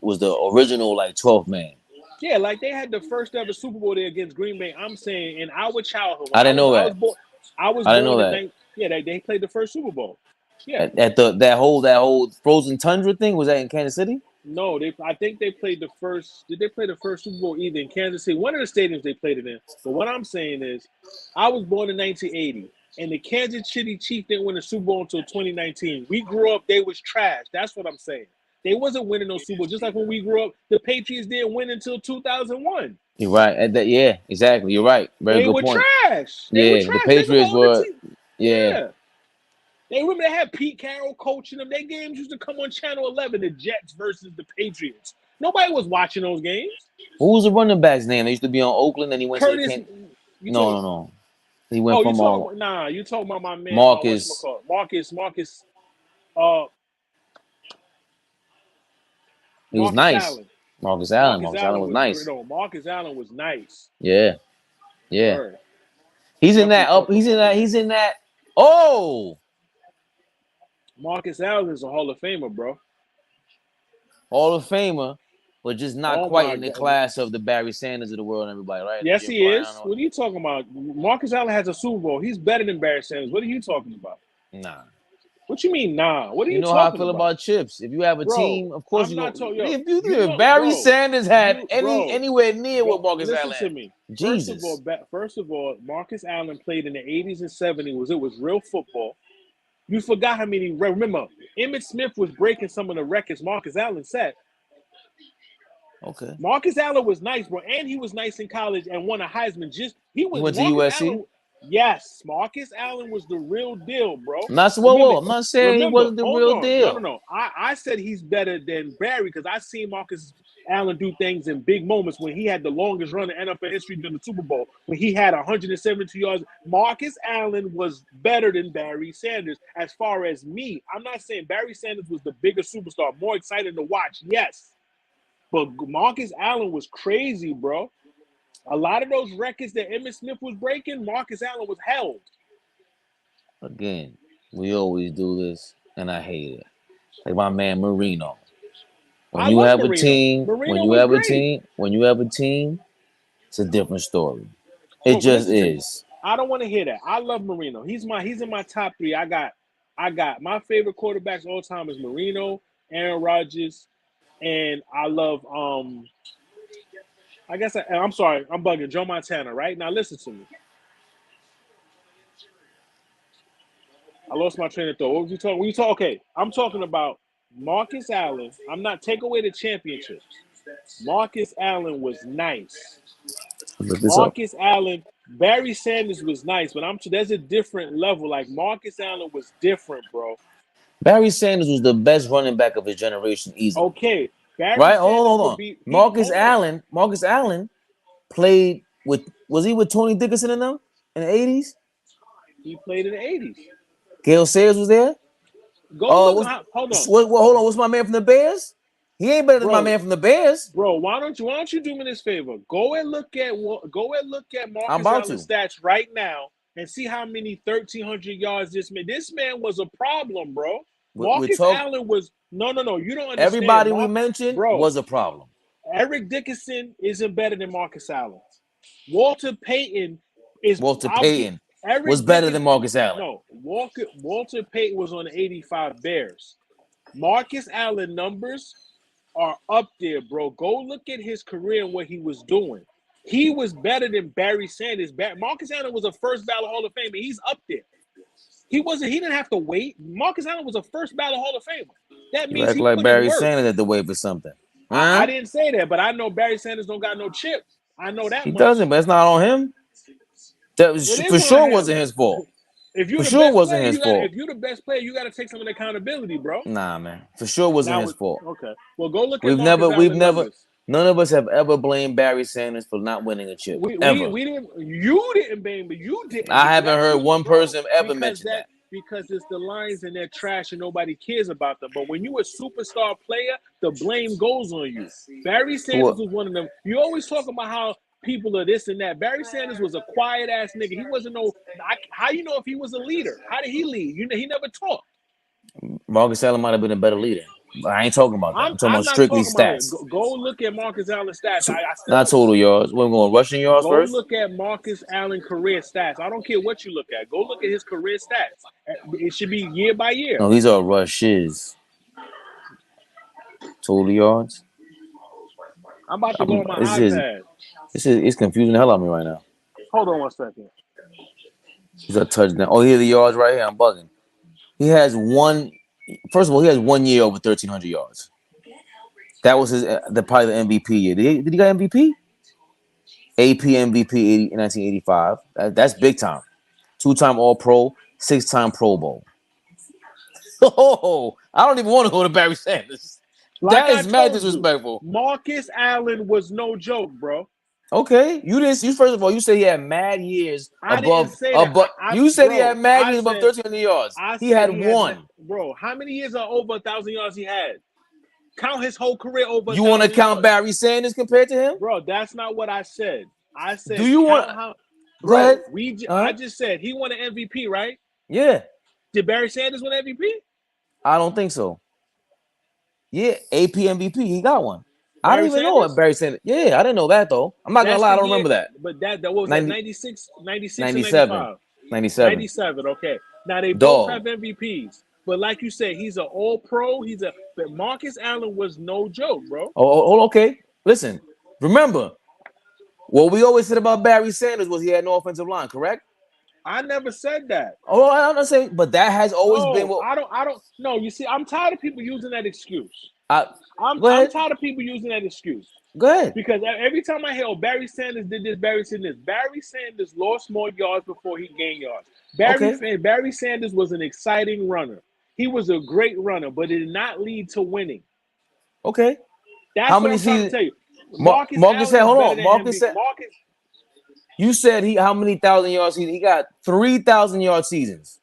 was the original like 12th man. Yeah, like they had the first ever Super Bowl there against Green Bay. I'm saying in our childhood I didn't know when that. I was I didn't born know in that. yeah, they played the first Super Bowl. Yeah. At that whole frozen tundra thing, was that in Kansas City? No, I think they played the first. Did they play the first Super Bowl either in Kansas City? One of the stadiums they played it in. But what I'm saying is, I was born in 1980, and the Kansas City Chiefs didn't win a Super Bowl until 2019. We grew up; they was trash. That's what I'm saying. They wasn't winning no Super Bowl. Just like when we grew up, the Patriots didn't win until 2001. You're right. Yeah, exactly. You're right. Very They good were point. trash. They were Yeah, the trash. Think about Patriots all the were. teams. Yeah. Yeah. They remember they had Pete Carroll coaching them. Their games used to come on Channel 11, the Jets versus the Patriots. Nobody was watching those games. Who was the running back's name? They used to be on Oakland, and he went to the Curtis, Kent. you No, talk. no, no. He went Oh, you from talk. Nah, you talking about my man. Marcus. Whatchamacallit? Marcus. Uh, He was Marcus nice. Allen. Marcus Allen. Marcus Marcus Allen Allen was was great. nice. No, Marcus Allen was nice. Yeah, yeah. Word. He's in Definitely that up. fuck with He's in Marcus that. Allen. He's in that. Oh, Marcus Allen is a Hall of Famer, bro. Hall of Famer, but just not Oh quite my in the God. class of the Barry Sanders of the world and everybody, right? The Yes, Jim he Brown. is. What are you talking about? Marcus Allen has a Super Bowl. He's better than Barry Sanders. What are you talking about? Nah. What you mean, nah? What are You you know how I talking feel about? about chips. If you have a Bro, team, of course I'm you not go. talking. Yo, If Barry bro, Sanders had bro, anywhere near what Marcus listen Allen to had, me. Jesus. First of all, Marcus Allen played in the 80s and 70s. It was real football. You forgot how many. Remember, Emmitt Smith was breaking some of the records Marcus Allen set. Okay. Marcus Allen was nice, bro, and he was nice in college and won a Heisman. He He was went to Marcus USC. Allen. Yes, Marcus Allen was the real deal, bro. I'm not Remember, I'm not saying he wasn't the hold real on. deal. No. I said he's better than Barry because I seen Marcus Allen do things in big moments when he had the longest run in NFL history during the Super Bowl, when he had 172 yards. Marcus Allen was better than Barry Sanders as far as me. I'm not saying Barry Sanders was the bigger superstar, more exciting to watch, yes. But Marcus Allen was crazy, bro. A lot of those records that Emmitt Smith was breaking, Marcus Allen was held. Again, we always do this, and I hate it. Like my man Marino. When I you love have a Marino. team, Marino was great. it's a different story. It Bro, but just listen to me. is. I don't want to hear that. I love Marino. He's in my top three. I got my favorite quarterbacks all time is Marino, Aaron Rodgers, and I love I'm sorry, I'm bugging Joe Montana, right? Now listen to me. I lost my train of thought. What was you talking? When you talk, okay, I'm talking about Marcus Allen. I'm not take away the championships. Marcus Allen was nice. Look this up. Marcus Allen, Barry Sanders was nice, but there's a different level. Like Marcus Allen was different, bro. Barry Sanders was the best running back of his generation, easily. Okay, Barry Right? Sanders Hold could on. be he. Marcus Hold on, Allen. Marcus Allen played with. Was he with Tony Dickinson in them in the 80s? he played in the '80s. Gail Sayers was there. Go look. What's Hold on, hold on? What's my man from the Bears? He ain't better than my bro. man from the Bears. Bro, why don't you do me this favor? Go and look at I'm Marcus about Allen's to. stats right now and see how many 1,300 yards this man. This man was a problem, bro. We Marcus talk. Allen was no. You don't understand, Everybody we Mark. mentioned Bro, was a problem. Eric Dickerson isn't better than Marcus Allen. Walter Payton is. Walter I'll get Payton was Eric better than Dickerson. Marcus Allen. No, Walter Payton was on the '85 Bears. Marcus Allen numbers are up there, bro. Go look at his career and what he was doing. He was better than Barry Sanders. Marcus Allen was a first ballot Hall of Famer. He's up there. He wasn't. He didn't have to wait. Marcus Allen was a first ballot Hall of Famer. That You means act he like put in Barry work. Sanders had to wait for something. I Huh? didn't say that, but I know Barry Sanders don't got no chip. I know that He much. doesn't, but it's not on him. That was, It is for on sure him. wasn't his fault. If you're For the sure best wasn't player, his you got. fault. If you're the best player, you got to take some accountability, bro. Nah, man. For sure wasn't Now, his fault. okay. Well, go look at We've Marcus never, Allen numbers. none of us have ever blamed Barry Sanders for not winning a chip. Ever. We didn't. You didn't blame, but you didn't I because haven't heard one bro, person ever mention that. because it's the Lions and they're trash and nobody cares about them. But when you a superstar player, the blame goes on you. Barry Sanders Who? was one of them. You always talk about how people are this and that. Barry Sanders was a quiet ass nigga. He wasn't no. How you know if he was a leader? How did he lead? You know, he never talked. Marcus Allen might have been a better leader. But I ain't talking about that. I'm talking I'm about not strictly talking about it. stats. Go look at Marcus Allen stats. I Not still total yards. We're going rushing yards go first. look at Marcus Allen career stats. I don't care what you look at. Go look at his career stats. It should be year by year. No, these are rushes. Total yards. I'm about to go on my This is iPad. it's confusing the hell out of me right now. Hold on one second. He's a touchdown. Oh, here are the yards right here. I'm bugging. He has one. First of all, he has 1 year over 1,300 yards. That was his probably the MVP year. Did he got MVP? AP MVP in 1985. That's big time. 2-time All Pro, 6-time Pro Bowl. Oh, I don't even want to go to Barry Sanders. Like That I is mad told you, disrespectful. Marcus Allen was no joke, bro. Okay, you didn't. You first of all, you said he had mad years I didn't above. say that. You said he had mad I years above said 1,300 yards. I He said had he had one. bro. How many years are over 1,000 yards he had? Count his whole career over You want to 1,000 count yards, Barry Sanders compared to him? bro. That's not what I said. I Do said you want? count how, Go ahead. bro. I just said he won an MVP, right? Yeah. Did Barry Sanders win MVP? I don't think so. Yeah, AP MVP, he got one. I didn't Barry even know what Sanders? Barry Sanders. Yeah, I didn't know that though. I'm not gonna That's lie, I the don't year. remember that. But that what was that 90, 96, 96 or 97. 95? 97. 97. Okay. Now they both Dog. have MVPs. But like you said, he's an all pro. But Marcus Allen was no joke, bro. Oh, okay. Listen, remember what we always said about Barry Sanders was he had no offensive line, correct? I never said that. Oh, I'm not saying, but that has always been No, what I don't no, you see, I'm tired of people using that excuse. I I'm go ahead. tired of people using that excuse. Go ahead. Because every time I hear, oh, Barry Sanders did this, Barry Sanders lost more yards before he gained yards. Okay. Barry Sanders was an exciting runner. He was a great runner, but it did not lead to winning. Okay. How That's what many I'm trying to seasons? tell you. Marcus Allen said, is hold better on. than him. Marcus said Marcus, you said how many thousand yards he got 3,000 yard seasons.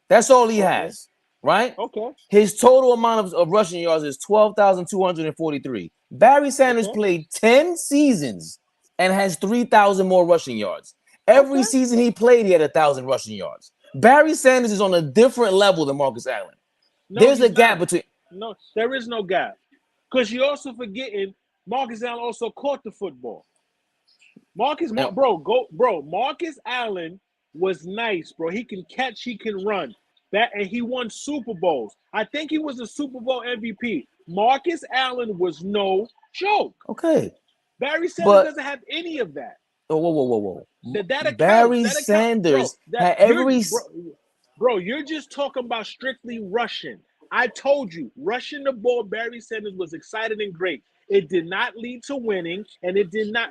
That's all he okay, has, right? okay, His total amount of rushing yards is 12,243. Barry Sanders okay, played 10 seasons and has 3,000 more rushing yards. Every okay. season he played, he had 1,000 rushing yards. Barry Sanders is on a different level than Marcus Allen. No, There's a he's gap not. between. No, there is no gap. Because you're also forgetting Marcus Allen also caught the football. Marcus Allen was nice, bro. He can catch, he can run. And he won Super Bowls. I think he was a Super Bowl MVP. Marcus Allen was no joke. Okay, Barry Sanders but doesn't have any of that. whoa. That accounts. Barry That accounts, bro. Sanders That had you're every. bro. You're just talking about strictly rushing. I told you, rushing the ball. Barry Sanders was excited and great. It did not lead to winning, and it did not.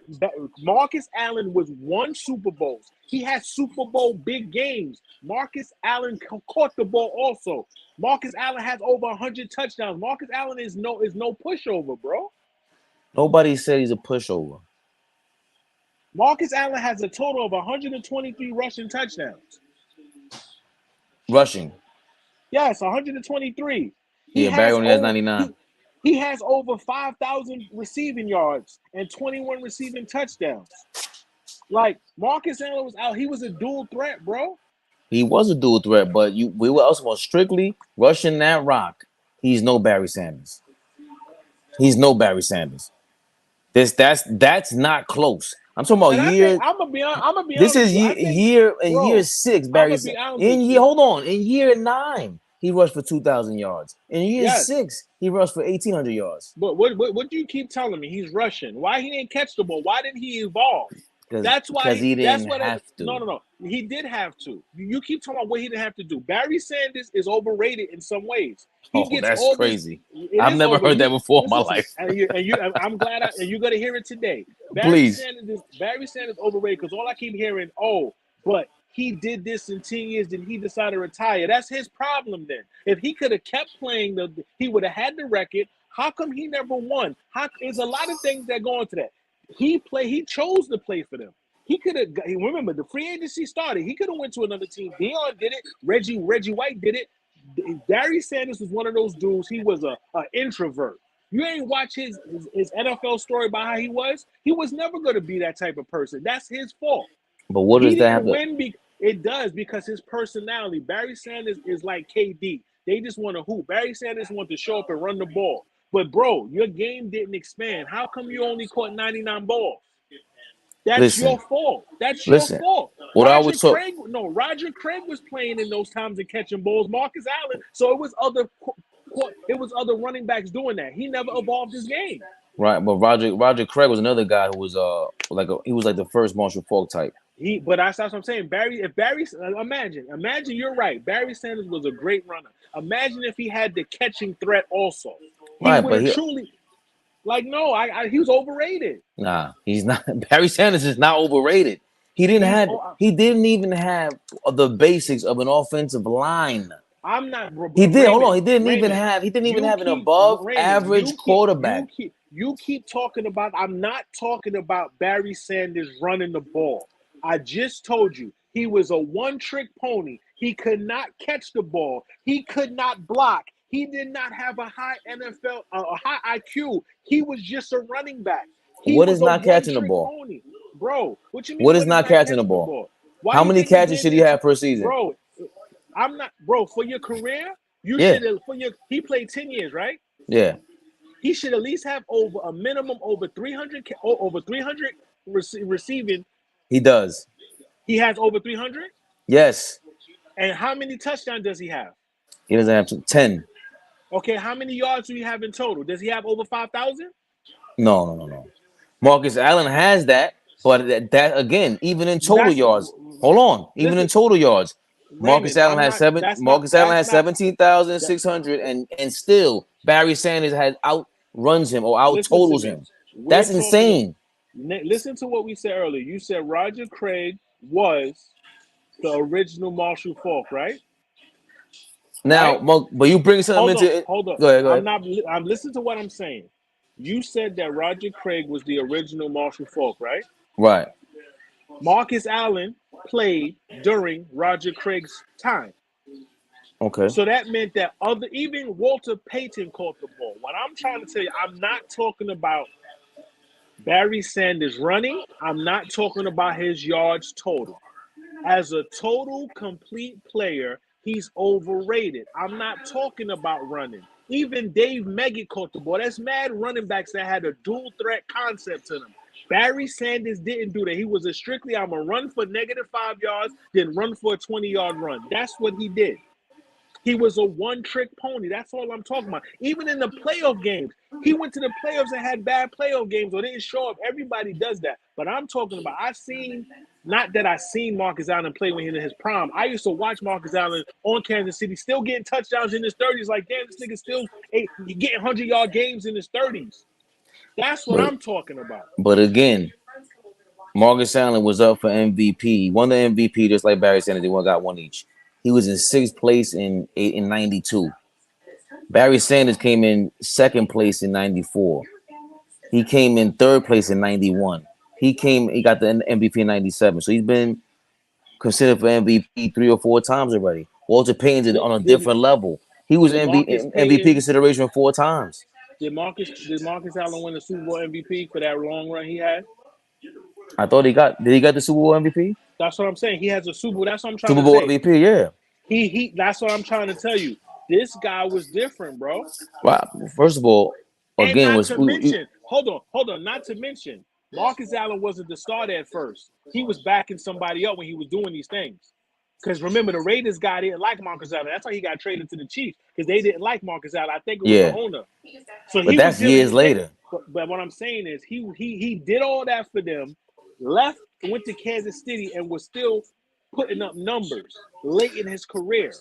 Marcus Allen was won Super Bowls. He had Super Bowl big games. Marcus Allen caught the ball also. Marcus Allen has over 100 touchdowns. Marcus Allen is no pushover, bro. Nobody said he's a pushover. Marcus Allen has a total of 123 rushing touchdowns. Rushing. Yes, 123. He Yeah, Barry has only has over 99. he has over 5,000 receiving yards and 21 receiving touchdowns. Like Marcus Allen was out. He was a dual threat, bro. He was a dual threat, but we were also strictly rushing that rock. He's no Barry Sanders. He's no Barry Sanders. That's not close. I'm talking about And I think year. I'm gonna be This honest with is you. I think, year bro, 6. I'm Barry gonna be honest in with year. you. Hold on, in year 9 he rushed for 2,000 yards. In year Yes, 6 he rushed for 1,800 yards. but what do you keep telling me? He's rushing. Why he didn't catch the ball? Why didn't he evolve? That's because why. he That's didn't what. have No, to. no, no. He did have to. You keep talking about what he didn't have to do. Barry Sanders is overrated in some ways. He Oh, gets that's all this. crazy. It I've is never over. heard that You before in my listen to me, life. and you. I'm glad. And you're gonna hear it today. Please. Barry Sanders overrated because all I keep hearing, oh, but he did this in 10 years, then he decided to retire. That's his problem then. If he could have kept playing, he would have had the record. How come he never won? There's a lot of things that go into that. He chose to play for them. He could have. Remember, the free agency started. He could have went to another team. Dion did it. Reggie White did it. Barry Sanders was one of those dudes. He was a introvert. You ain't watch his NFL story about how he was. He was never going to be that type of person. That's his fault. But what He does that have didn't to? win. It does because his personality. Barry Sanders is like KD. They just want to hoop. Barry Sanders wants to show up and run the ball. But bro, your game didn't expand. How come you only caught 99 balls? That's Listen, your fault. That's your listen. fault. What I would talk. Roger Craig was playing in those times and catching balls. Marcus Allen. So it was other running backs doing that. He never evolved his game. Right, but Roger Craig was another guy who was he was like the first Marshall Faulk type. But that's what I'm saying. Imagine you're right. Barry Sanders was a great runner. Imagine if he had the catching threat also. He Right, would but have truly no, he was overrated. he's not. Barry Sanders is not overrated. He didn't He's have. He didn't even have the basics of an offensive line. I'm not He did. Hold on. Raymond. He didn't even Raymond, have. He didn't even you have an keep above Raymond. average quarterback. You keep talking about. I'm not talking about Barry Sanders running the ball. I just told you he was a one-trick pony. He could not catch the ball. He could not block. He did not have a high NFL, a high IQ. He was just a running back. He What is was a not catching the one-trick ball? pony, bro. What you mean? What is What is not not catching the catching the ball? ball? Why How you many think his catches name should he is, have per season? bro? I'm not, bro. For your career, you Yeah, should have. He played 10 years, right? yeah. He should at least have over a minimum over 300 receiving. He does. He has over 300. Yes. And how many touchdowns does he have? He doesn't have 10. Okay, how many yards do he have in total? Does he have over 5,000? No. Marcus Allen has that, but that again, even in total That's yards. Hold on, even in listen, total yards, Marcus Raymond. Allen I'm has not. seven. Marcus Allen has That. 17,600, and still Barry Sanders has outruns him or out Listen to totals me. him. We're That's talking. insane. Listen to what we said earlier. You said Roger Craig was the original Marshall Faulk, right? Now, Right? but you bring something Hold on, into it. hold on. Go ahead, go I'm ahead. not. I'm listening to what I'm saying. You said that Roger Craig was the original Marshall Faulk, right? Right. Marcus Allen played during Roger Craig's time. Okay. So that meant that even Walter Payton caught the ball. What I'm trying to tell you, I'm not talking about Barry Sanders running. I'm not talking about his yards total. As a total complete player, he's overrated. I'm not talking about running. Even Dave Meggett caught the ball. That's mad running backs that had a dual threat concept to them. Barry Sanders didn't do that. He was strictly, I'm going to run for -5 yards, then run for a 20-yard run. That's what he did. He was a one-trick pony. That's all I'm talking about. Even in the playoff games, he went to the playoffs and had bad playoff games or didn't show up. Everybody does that. But I'm talking about, not that I seen Marcus Allen play when he was in his prime. I used to watch Marcus Allen on Kansas City, still getting touchdowns in his 30s. Like, damn, this nigga still getting 100-yard games in his 30s. That's what But I'm talking about. but again, Marcus Allen was up for MVP. He won the MVP just like Barry Sanders. They got one each. He was in sixth place in 92. Barry Sanders came in second place in 94. He came in third place in 91. He got the MVP in 97. So he's been considered for MVP 3 or 4 times already. Walter Payton's on a Did, different level. He was did Marcus MVP Payton consideration 4 times. Did Marcus Allen win the Super Bowl MVP for that long run he had? I thought did he got the Super Bowl MVP? That's what I'm saying. He has a Super Bowl. That's what I'm trying Super to Bowl say. MVP, yeah. That's what I'm trying to tell you. This guy was different, bro. Well, first of all, And again, not to mention, hold on. Not to mention, Marcus Allen wasn't the starter at first. He was backing somebody up when he was doing these things. Because remember, the Raiders guy didn't like Marcus Allen. That's why he got traded to the Chiefs, because they didn't like Marcus Allen. I think it was the yeah, owner. So but he was that's dealing years with him. later. But what I'm saying is he did all that for them. left, went to Kansas City, and was still putting up numbers late in his career.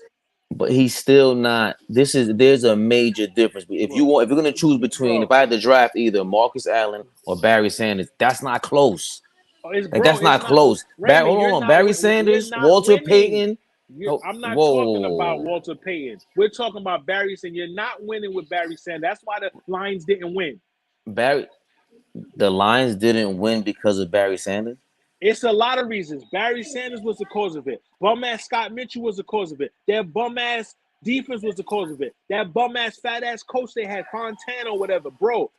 But he's still not. There's a major difference. Bro, If you're gonna choose between, if bro, I had to draft either Marcus Allen or Barry Sanders, that's not close. Like that's it's not not. close. Raymond, Hold you're on, not. Barry You're Sanders, not Walter winning. Payton. Oh, I'm not talking about whoa, Walter Payton. We're talking about Barry Sanders. You're not winning with Barry Sanders. That's why the Lions didn't win. Barry. The Lions didn't win because of Barry Sanders. It's a lot of reasons. Barry Sanders was the cause of it. Bum ass Scott Mitchell was the cause of it. Their bum ass defense was the cause of it. That bum ass fat ass coach they had, Fontana or whatever, bro.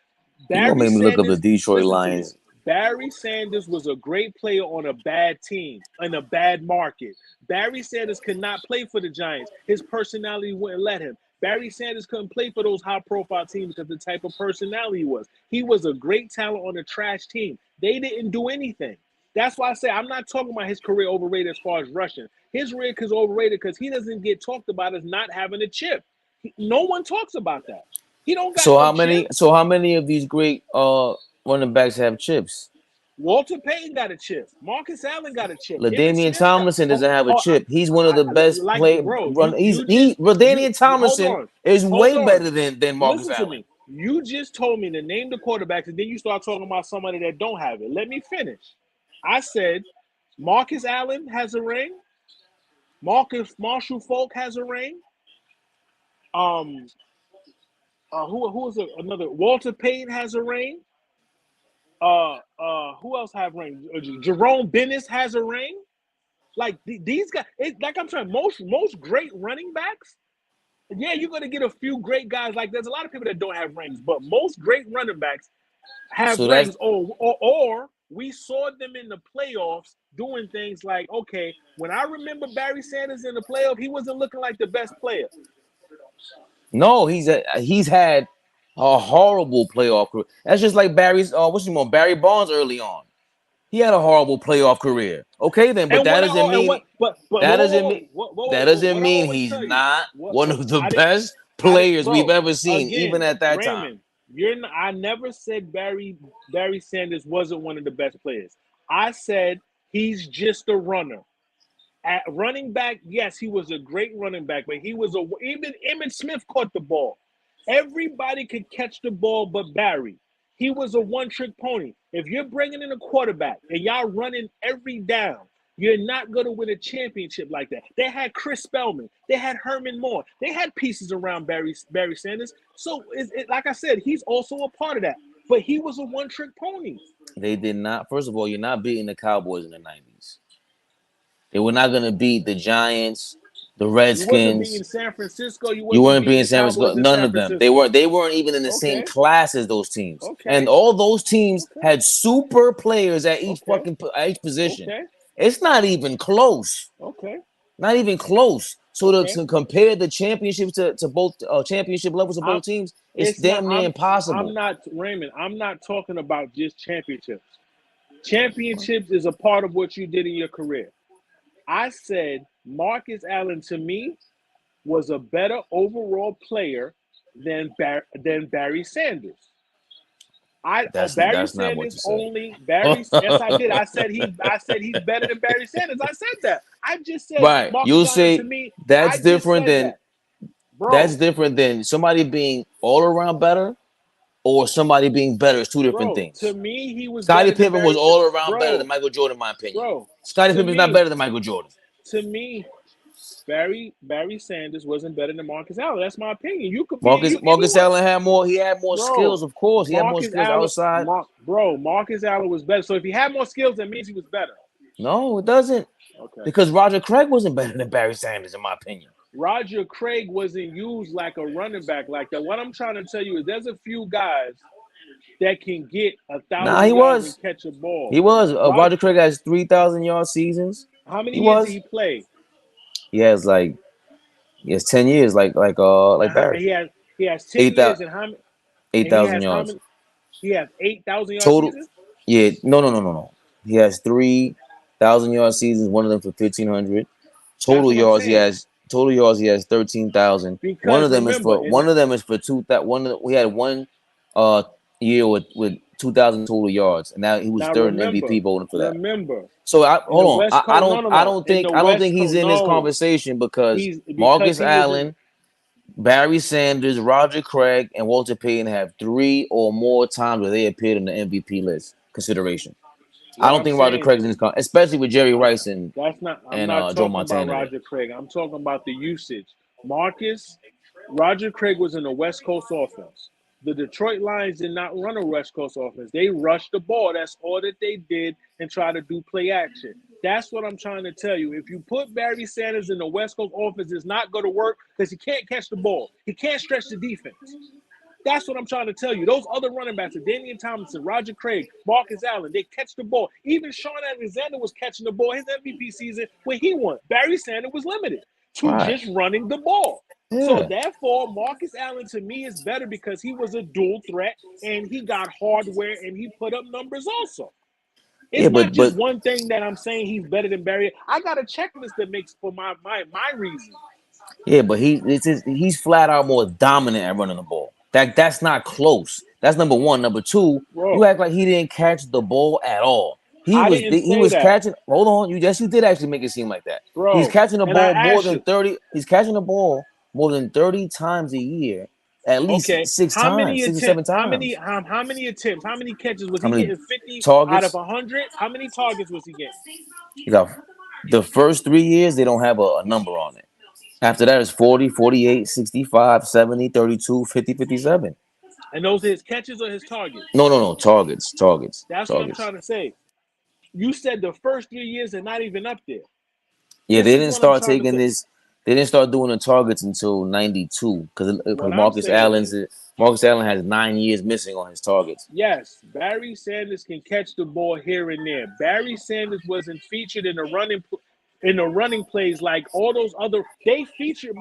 You gonna Barry make me look up the Sanders, Detroit listen to me. Lions? Barry Sanders was a great player on a bad team, in a bad market. Barry Sanders could not play for the Giants. His personality wouldn't let him. Barry Sanders couldn't play for those high-profile teams because of the type of personality he was. He was a great talent on a trash team. They didn't do anything. That's why I say I'm not talking about his career overrated as far as rushing. His career is overrated because he doesn't get talked about as not having a chip. No one talks about that. He don't got So no how many? chip. So how many of these great running backs have chips? Walter Payton got a chip. Marcus Allen got a chip. Emmitt LaDainian Smith got. Tomlinson doesn't have a chip. He's one of the best Like, play bro, run. you LaDainian hold Tomlinson on, is hold way on. better than Marcus Listen to Allen. me. You just told me to name the quarterbacks, and then you start talking about somebody that don't have it. Let me finish. I said Marcus Allen has a ring. Marshall Falk has a ring. Um, who is another? Walter Payton has a ring. Who else have rings? Jerome Bennis has a ring. Like these guys, like I'm saying, most great running backs. Yeah, you're gonna get a few great guys. Like there's a lot of people that don't have rings, but most great running backs have So that's rings. Or we saw them in the playoffs doing things like, okay, when I remember Barry Sanders in the playoff, he wasn't looking like the best player. no. He's had a horrible playoff career. That's just like Barry's. What's his name? Barry Bonds early on. He had a horrible playoff career. Okay, then, but And that what I doesn't and mean what but that doesn't mean that doesn't what I mean always he's tell you, not one what of the I didn't best I didn't players we've bro, ever seen, even again, at that time. Raymond, I never said Barry Sanders wasn't one of the best players. I said he's just a runner. At running back, yes, he was a great running back, but he was even Emmitt Smith caught the ball. Everybody could catch the ball but Barry. He was a one-trick pony. If you're bringing in a quarterback and y'all running every down, you're not going to win a championship like that. They had Chris Spellman. They had Herman Moore. They had pieces around Barry Sanders. So, like I said, he's also a part of that. But he was a one-trick pony. They did not. First of all, you're not beating the Cowboys in the '90s. They were not going to beat the Giants, the You wasn't beating Redskins. San Francisco. You You wasn't weren't beating beating the San Francisco. Cowboys in None San of them. They weren't. Francisco. They weren't even in the same Okay. class as those teams. And Okay. all those teams Okay. had super players at Okay. at each position. Okay. It's not even close. Okay. Not even close. So Okay. to compare the championships to both championship levels of I'm both teams, it's it's not damn near I'm impossible. not Raymond, I'm not talking about just championships. Championships is a part of what you did in your career. I said Marcus Allen to me was a better overall player than Barry Sanders. Barry That's not what Sanders you said. only Barry. Yes, I did. I said he's better than Barry Sanders. I said that. I just said Right. Marcus You'll Allen to say me. I that's just different said than that, bro. somebody being all around better or somebody being better is two different Bro, to things. me, he was Scottie better than Pippen was Barry. all around better than Bro, Michael Jordan, in my opinion. bro. Scottie To Pippen's not me, better than Michael Jordan. to me, Barry Sanders wasn't better than Marcus Allen. That's my opinion. You could be Marcus you Marcus anyone, Allen had more. He had more bro. skills, of course. He had more Marcus skills Allen, outside. Marcus Allen was better. So if he had more skills, that means he was better. No, it doesn't. Okay. Because Roger Craig wasn't better than Barry Sanders, in my opinion. Roger Craig wasn't used like a running back like that. What I'm trying to tell you is there's a few guys that can get a Nah, thousand he yards and was. catch a ball. He was. Rod, Roger Craig has 3,000 yard seasons. how many He years did was. he play? He has like 10 years, like Barry. He has 10 Eight years thousand and how many? eight And he thousand has how yards many? He has 8,000 yard total. seasons. Yeah, no. He has 3,000 yard seasons. One of them for 1,500 That's total what I'm yards. saying. Total yards. He has 13,000. One Because of them is remember, for in the, two. That one we had one uh year with 2,000 total yards, and now he was Now third in MVP voting for that. remember, So in the hold on, West Coast, no, no, I no. don't In the think West he's Coast, in this no. conversation because He's because Marcus he was in. Allen, Barry Sanders, Roger Craig, and Walter Payton have 3 or more times where they appeared on the MVP list consideration. I What don't I'm think Roger saying Craig is in this especially with Jerry I'm, Rice and that's not. I'm not Joe talking about Montana there. Roger Craig. I'm talking about the usage. Roger Craig was in the West Coast offense. The Detroit Lions did not run a West Coast offense. They rushed the ball. That's all that they did and try to do play action. That's what I'm trying to tell you. If you put Barry Sanders in the West Coast offense, it's not going to work because he can't catch the ball. He can't stretch the defense. That's what I'm trying to tell you. Those other running backs, Damian Thompson, Roger Craig, Marcus Allen, they catch the ball. Even Sean Alexander was catching the ball his MVP season when he won. Barry Sanders was limited to Right. just running the ball. So Yeah. therefore, Marcus Allen to me is better because he was a dual threat and he got hardware and he put up numbers also. It's Yeah, not but just one thing that I'm saying he's better than Barry. I got a checklist that makes for my reason. yeah, but he's flat out more dominant at running the ball. That's not close. That's number one. Number two, you Bro, act like he didn't catch the ball at all. I didn't He say was that, catching. Hold on, you did actually make it seem like that. He's bro. catching the And I ball more asked than you, 30. He's catching the ball more than 30 times a year, at least okay, 6 how many times, 6 or 7 attempts? times. How many attempts? How many catches was How he many getting? 50 out of targets? 100? How many targets was he getting? You got the first 3 years they don't have a number on it. After that is 40, 48, 65, 70, 32, 50, 57. And those are his catches or his targets? No. That's what I'm Targets. trying to say. You said the first 3 years are not even up there. Yeah, This is what I'm trying to say. They didn't start doing the targets until '92 because What I'm saying is, Marcus Allen has 9 years missing on his targets. yes, Barry Sanders can catch the ball here and there. Barry Sanders wasn't featured in the running plays like all those other. They featured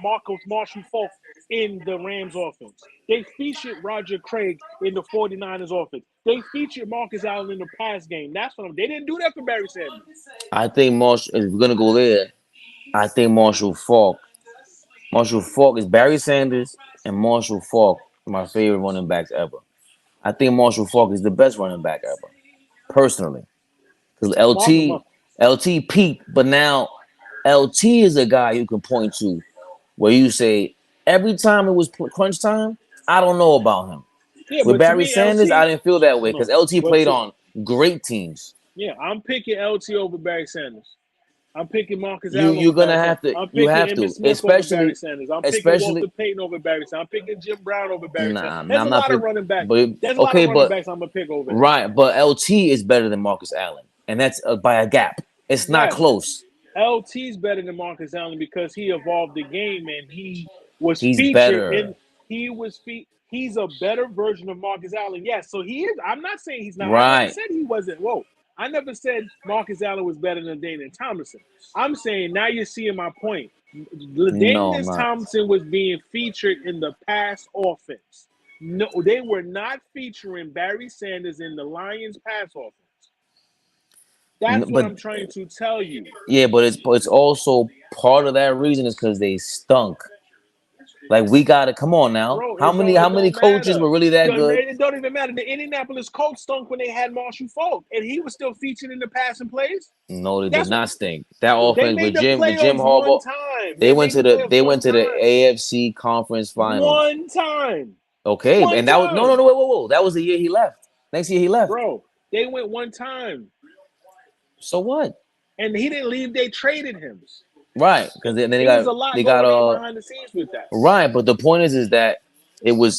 Marcus Marshall Falk in the Rams offense. They featured Roger Craig in the 49ers offense. They featured Marcus Allen in the pass game. They didn't do that for Barry Sanders. I think Marshall, if we're gonna go there, I think Marshall Falk is Barry Sanders and Marshall Falk, my favorite running backs ever. I think Marshall Falk is the best running back ever, personally. Because Mark, LT peaked, but now LT is a guy you can point to where you say every time it was crunch time, I don't know about him. yeah, With but to Barry me, Sanders, I LT, didn't feel that way because no, LT but played on great teams. yeah, I'm picking LT over Barry Sanders. I'm picking Marcus You Allen over you're Barry gonna Sanders. have to I'm you picking have Emmitt to, Smith over Barry Sanders. I'm picking especially Walter Payton over Barry Sanders. I'm picking Jim Brown over Barry Sanders. nah, There's I'm a not lot of pick, running backs. but There's a lot of okay, running but backs I'm gonna pick over him. right, but LT is better than Marcus Allen, and that's by a gap. It's not Yes, close. LT's better than Marcus Allen because he evolved the game and he was He's featured in. better, He's a better version of Marcus Allen. Yes, so he is. I'm not saying he's not. I never right? said he wasn't. Whoa, I never said Marcus Allen was better than Damian Thompson. I'm saying now you're seeing my point. No, I'm Damian not. Thompson was being featured in the pass offense. No, they were not featuring Barry Sanders in the Lions pass offense. That's what But I'm trying to tell you. yeah, but it's also part of that reason is because they stunk. Like we gotta come on now. Bro, How it many don't coaches matter. were really that good? It don't even matter. The Indianapolis Colts stunk when they had Marshall Falk, and he was still featured in the passing plays. No, they did That's what not stink. That they offense made the with Jim playoffs one Harbaugh, time. They made the playoffs they one went to the time. AFC conference finals. One time. Okay, One and that was time. no. Whoa. That was the year he left. Next year he left. Bro, they went one time. So what? And he didn't leave, they traded him. Right, because then It was a lot they got going on behind the scenes with that. right. But the point is that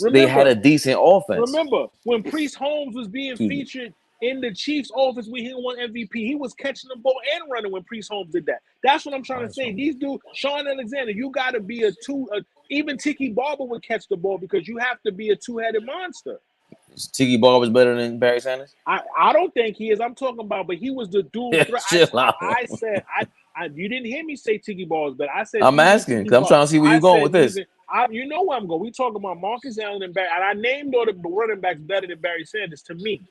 they had Remember, a decent offense. Remember when Priest Holmes was being Excuse me. featured in the Chiefs' office when he won MVP, he was catching the ball and running when Priest Holmes did that. That's what I'm trying to say. These dudes, Sean Alexander, you got to be even Tiki Barber would catch the ball because you have to be a two-headed monster. Tiki Ball was better than Barry Sanders. I don't think he is. I'm talking about, but he was the dual Yeah, threat. chill out. I said you didn't hear me say Tiki Balls, but I said I'm even asking Tiki because I'm Ball. trying to see where I you're going said with this. even you know where I'm going. We talking about Marcus Allen and Barry, and I named all the running backs better than Barry Sanders to me.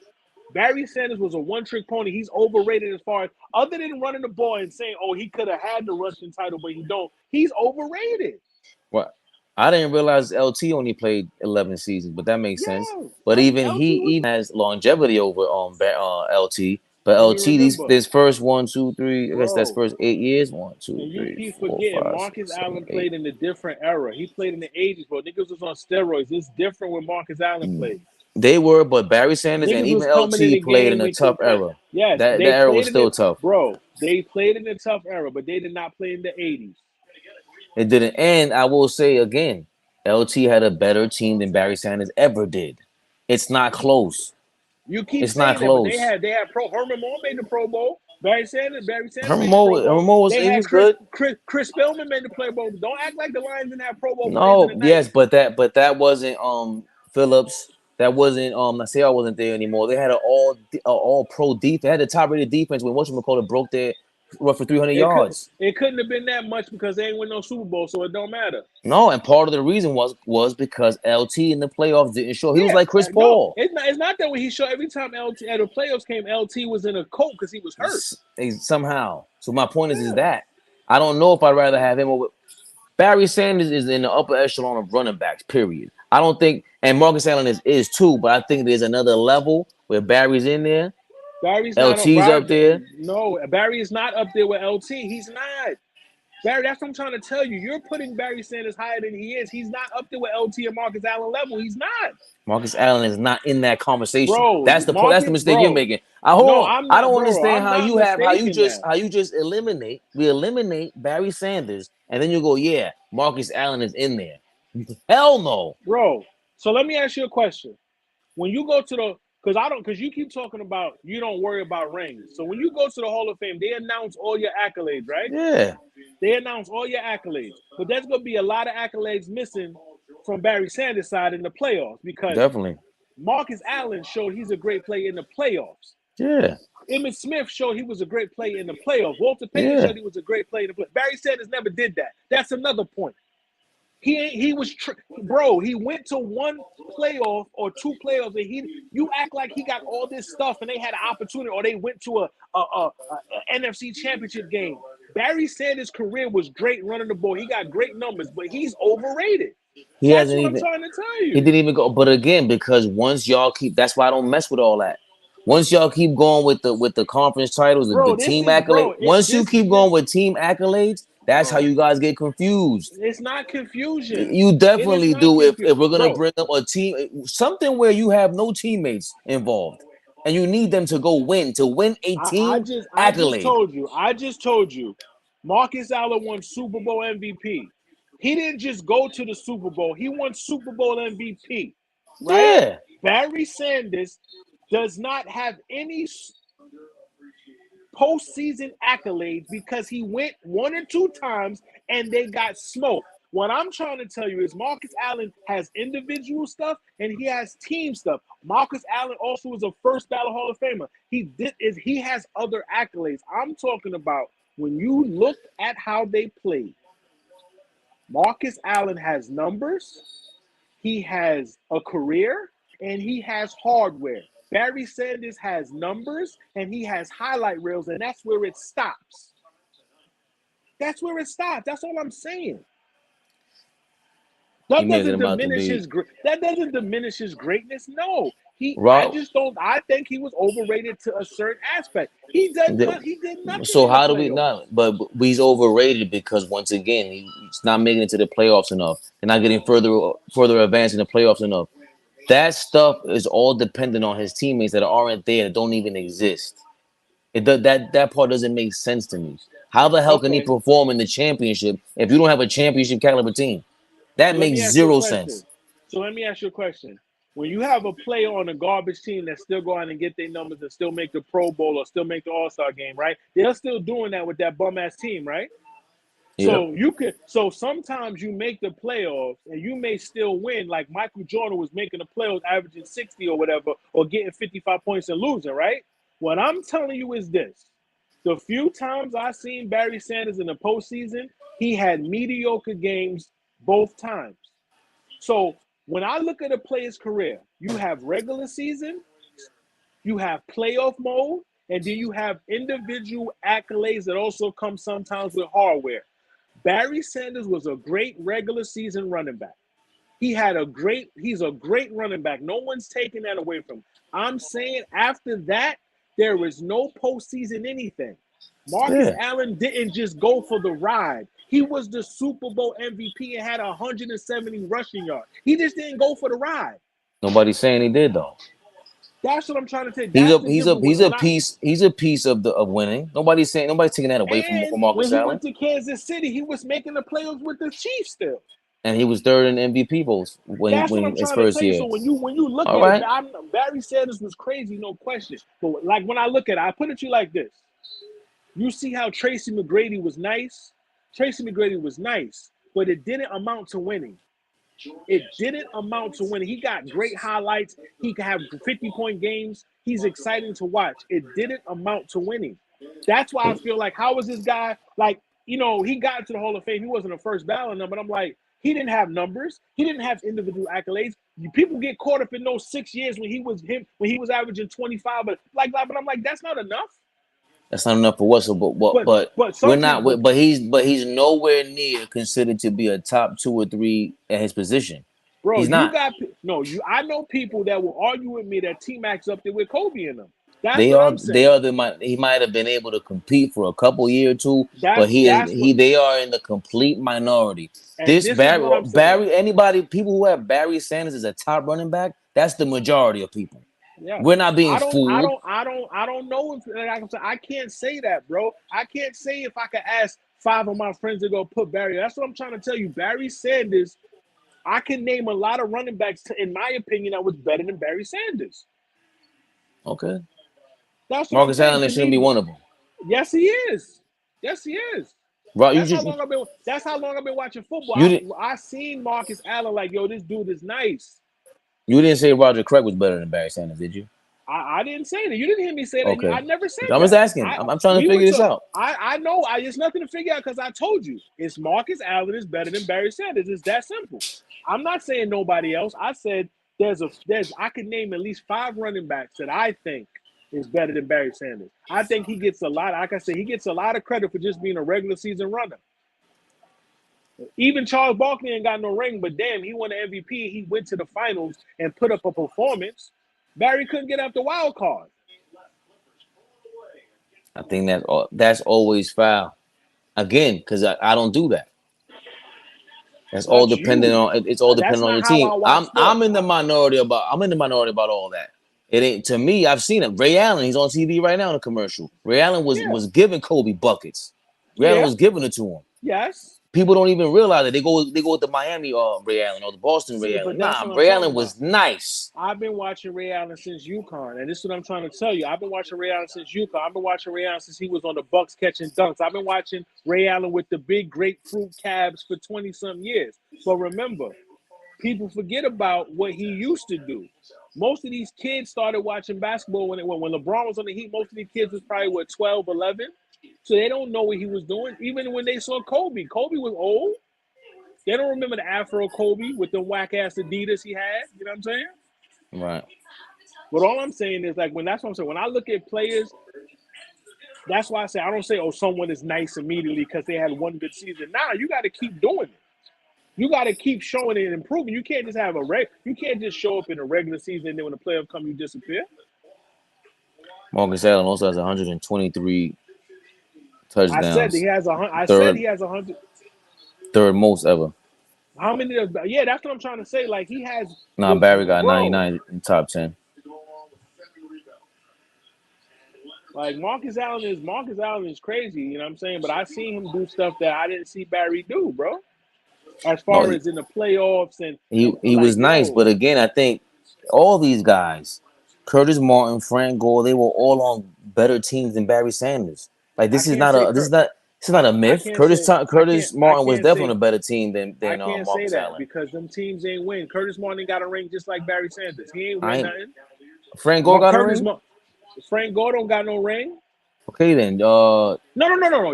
Barry Sanders was a one-trick pony. He's overrated as far as other than running the ball and saying, "Oh, he could have had the rushing title, but he don't." He's overrated. What? I didn't realize LT only played 11 seasons, but that makes sense. Yo, But even he LT was. even has longevity over LT. But Let me LT, remember, this first one, two, three, I guess that's bro. first 8 years. One, two, And you three, keep four, forgetting five, Marcus six, seven, Allen eight. played in a different era. He played in the 80s, bro. Niggas was on steroids. It's different when Marcus Allen played. They were, but Barry Sanders and Niggas was even coming in LT the played in game a with tough era. yes, That they era was played in still it, tough. bro. They played in a tough era, but they did not play in the 80s. It didn't. And I will say again, LT had a better team than Barry Sanders ever did. It's not close. You keep It's not saying that, but close. they had pro Herman Moore made the Pro Bowl. Barry Sanders made the Pro Bowl. Hermo was They he had was good. Chris Spillman made the Pro Bowl. Don't act like the Lions didn't have Pro Bowl players in the No, yes, 90s. but that wasn't Phillips. That wasn't I say I wasn't there anymore. They had an all pro defense. They had the top rated defense when whatchamacallit broke their run for 300 yards. It couldn't have been that much because they ain't win no Super Bowl, so it don't matter. No, and part of the reason was because LT in the playoffs didn't show. He was Yeah, like Chris no, Paul. it's not that way. He showed every time LT at the playoffs came, LT was in a coat because he was hurt. Somehow. So my point is Yeah, that I don't know if I'd rather have him over. Barry Sanders is in the upper echelon of running backs, period. I don't think, and Marcus Allen is too, but I think there's another level where Barry's in there, Barry's not on LT's Barry. up there. No, Barry is not up there with LT. He's not. Barry, that's what I'm trying to tell you. You're putting Barry Sanders higher than he is. He's not up there with LT and Marcus Allen level. He's not. Marcus Allen is not in that conversation. Bro, That's the mistake you're bro. making. I hold No, on. I'm I not, don't bro. understand I'm how not you have mistaken that. how you just eliminate Barry Sanders and then you go, yeah, Marcus Allen is in there. Hell no. Bro, so let me ask you a question. When you go to the because you keep talking about you don't worry about rings. So when you go to the Hall of Fame, they announce all your accolades, right? Yeah, They announce all your accolades. But there's gonna be a lot of accolades missing from Barry Sanders' side in the playoffs because definitely. Marcus Allen showed he's a great player in the playoffs. Yeah, Emmitt Smith showed he was a great player in the playoffs. Walter Payton yeah. showed he was a great player in the playoffs. Barry Sanders never did that. That's another point. He was bro. He went to one playoff or two playoffs, and you act like he got all this stuff, and they had an opportunity, or they went to a NFC Championship game. Barry Sanders' career was great running the ball. He got great numbers, but he's overrated. He That's hasn't what I'm even trying to tell he you, didn't even go. But again, because once y'all keep that's why I don't mess with all that. Once y'all keep going with the conference titles, the bro. team accolade. Once you keep going with team accolades, that's how bro. you guys get confused. It's not confusion. You It is definitely not do confusion, if we're gonna bro. bring up a team something where you have no teammates involved and you need them to win a team I just accolade. told you. I just told you. Marcus Allen won Super Bowl MVP. He didn't just go to the Super Bowl. He won Super Bowl MVP, right? Yeah. Barry Sanders does not have any postseason accolades because he went one or two times and they got smoked. What I'm trying to tell you is Marcus Allen has individual stuff and he has team stuff. Marcus Allen also is a first ballot Hall of Famer. He has other accolades. I'm talking about when you look at how they played. Marcus Allen has numbers, he has a career, and he has hardware. Barry Sanders has numbers and he has highlight reels, and that's where it stops. That's where it stops. That's all I'm saying. He That making doesn't him out to diminish be his greatness. No, I Rob. just don't. I think he was overrated to a certain aspect. He did nothing So in the how do we playoffs. not? But he's overrated because once again he's not making it to the playoffs enough. They're not getting further advanced in the playoffs enough. That stuff is all dependent on his teammates that aren't there, that don't even exist. That part doesn't make sense to me. How the hell can he Okay, perform in the championship if you don't have a championship caliber team? That so let makes me ask you a zero question. sense. When you have a player on a garbage team that still go out and get their numbers and still make the Pro Bowl or still make the All-Star game, right? They're still doing that with that bum ass team, right? Yep. So sometimes you make the playoffs and you may still win, like Michael Jordan was making the playoffs, averaging 60 or whatever, or getting 55 points and losing, right? What I'm telling you is this: the few times I seen Barry Sanders in the postseason, he had mediocre games both times. So when I look at a player's career, you have regular season, you have playoff mode, and then you have individual accolades that also come sometimes with hardware. Barry Sanders was a great regular season running back. He's a great running back. No one's taking that away from him. I'm saying after that, there was no postseason anything. Marcus Yeah. Allen didn't just go for the ride. He was the Super Bowl MVP and had 170 rushing yards. He just didn't go for the ride. Nobody's saying he did though. That's what I'm trying to say. That's the difference. He's a piece of winning. Nobody's taking that away from And when Marcus he Allen. went to Kansas City, he was making the playoffs with the Chiefs still. And he was third in MVP votes That's what I'm when his trying to first tell you. year. So when you look All at it, right. Barry Sanders was crazy, no question. But like when I look at it, I put it to you like this. You see how Tracy McGrady was nice? Tracy McGrady was nice, but it didn't amount to winning. It didn't amount to winning. He got great highlights. He could have 50-point games. He's exciting to watch. It didn't amount to winning. That's why I feel like, how was this guy, like, he got into the Hall of Fame. He wasn't a first ballot number, but I'm like, he didn't have numbers. He didn't have individual accolades. People get caught up in those 6 years when he was averaging 25. But I'm like, that's not enough. That's not enough for Russell, But we're some not. people, But he's nowhere near considered to be a top 2 or 3 at his position. bro, He's not. I know people that will argue with me that T-Mac's up there with Kobe in them. That's They what are. I'm saying. He might have been able to compete for a couple year or two, but That's what, they are in the complete minority. and This this is what I'm saying. people who have Barry Sanders as a top running back, that's the majority of people. Yeah, We're not being fooled. I don't know if I can't say that, bro. I can't say if I could ask 5 of my friends to go put Barry. That's what I'm trying to tell you. Barry Sanders, I can name a lot of running backs, in my opinion, that was better than Barry Sanders. Okay. That's what I'm Marcus saying. Allen To shouldn't be me, one of them. yes, he is. Yes, he is. Bro, That's how long I've been watching you football. didn't I seen Marcus Allen like, yo, this dude is nice. you didn't say Roger Craig was better than Barry Sanders, did you? I didn't say that. You didn't hear me say that. Okay. I never said I'm just that. asking. I'm trying to figure this out. I know. It's nothing to figure out because I told you. It's Marcus Allen is better than Barry Sanders. It's that simple. I'm not saying nobody else. I said I could name at least 5 running backs that I think is better than Barry Sanders. I think he gets a lot. Like I said, he gets a lot of credit for just being a regular season runner. Even Charles Barkley ain't got no ring, but damn, he won the MVP. He went to the finals and put up a performance. Barry couldn't get out the wild card. I think that's always foul. Again, because I don't do that. That's all That's dependent you. on it's all That's dependent on not the how team. I watch I'm sports. in the minority about all that. It ain't to me. I've seen it. Ray Allen, he's on TV right now in a commercial. Ray Allen Yeah. was giving Kobe buckets. Ray Allen Yeah. was giving it to him. Yes. People don't even realize it. They go with the Miami Ray Allen or the Boston Ray See, but Allen. that's Nah, what I'm Ray talking Allen about. was nice. I've been watching Ray Allen since UConn, and this is what I'm trying to tell you. I've been watching Ray Allen since UConn. I've been watching Ray Allen since he was on the Bucks catching dunks. I've been watching Ray Allen with the big grapefruit calves for 20-some years. But remember, people forget about what he used to do. Most of these kids started watching basketball when LeBron was on the Heat. Most of these kids was probably 12, 11. So they don't know what he was doing. Even when they saw Kobe, Kobe was old. They don't remember the Afro Kobe with the whack ass Adidas he had. You know what I'm saying? Right. But all I'm saying is that's what I'm saying. When I look at players, that's why I say I don't say, oh, someone is nice immediately because they had one good season. Nah, you got to keep doing it. You got to keep showing it and improving. You can't just you can't just show up in a regular season and then when the playoff come, you disappear. Marcus Allen also has 123 I said touchdowns. he has I said Third he has 100. third most ever. How many? Yeah, that's what I'm trying to say. Like he has, Nah, Barry got bro. 99 in top 10. Like Marcus Allen is crazy. You know what I'm saying? But I seen him do stuff that I didn't see Barry do, bro. As No, far as in the playoffs and he like, was nice, yo, but again, I think all these guys, Curtis Martin, Frank Gore, they were all on better teams than Barry Sanders. Like I can't say Kurt. this is not a I myth. can't say Curtis I Martin was can't definitely say a better team I than can't say Marcus that Allen. because them teams ain't win. Curtis Martin got a ring just like Barry Sanders. He ain't I win ain't nothing. Frank Gore got a Curtis ring. Frank Gore don't got no ring. Okay then. No.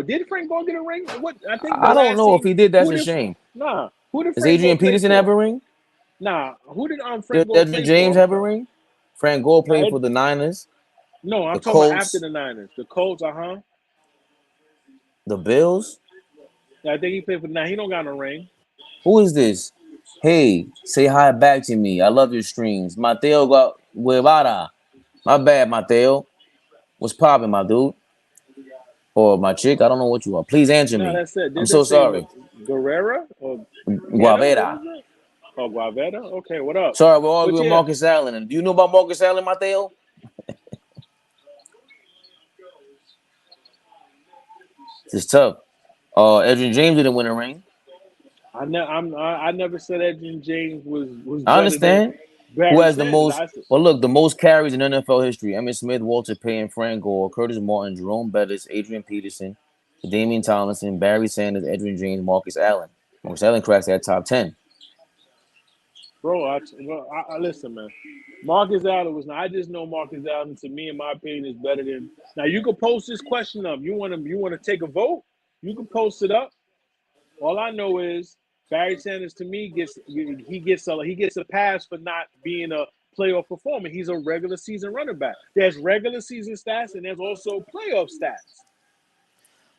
Did Frank Gore get a ring? What I think the I don't last know if team. he did. That's Who a did shame. Nah? Who did Does Frank Gore Adrian play Peterson have for? a ring? Nah. Who did Frank Did Gore Edgerrin play James for? have a ring? Frank Gore Nah, played for the Niners, no, I'm the talking about after Colts, the Niners. The Colts, the Bills. I think he played for. Nah, he don't got no ring. Who is this? Hey, say hi back to me. I love your streams. Mateo got huevada. My bad, Mateo. What's poppin', my dude? Or my chick? I don't know what you are. Please answer No, me. that's it. I'm Did they so say sorry. Guerrera or Guetta? What Guavera. is it? Oh, Guavera. Okay, what up? Sorry, we're But arguing with yeah, Marcus Allen. And do you know about Marcus Allen, Mateo? It's tough. Edwin James didn't win a ring. I never said Edwin James was I better than understand. Who Barry has the Sanders. most? Well, look, the most carries in NFL history: Emmitt Smith, Walter Payton, Frank Gore, Curtis Martin, Jerome Bettis, Adrian Peterson, Damian Tomlinson, Barry Sanders, Edwin James, Marcus Allen. Marcus Allen cracks that top 10. Bro, I listen, man. Marcus Allen was. I just know Marcus Allen. To me, in my opinion, is better than. Now you can post this question up. You want to take a vote? You can post it up. All I know is Barry Sanders to me gets a pass for not being a playoff performer. He's a regular season running back. There's regular season stats and there's also playoff stats.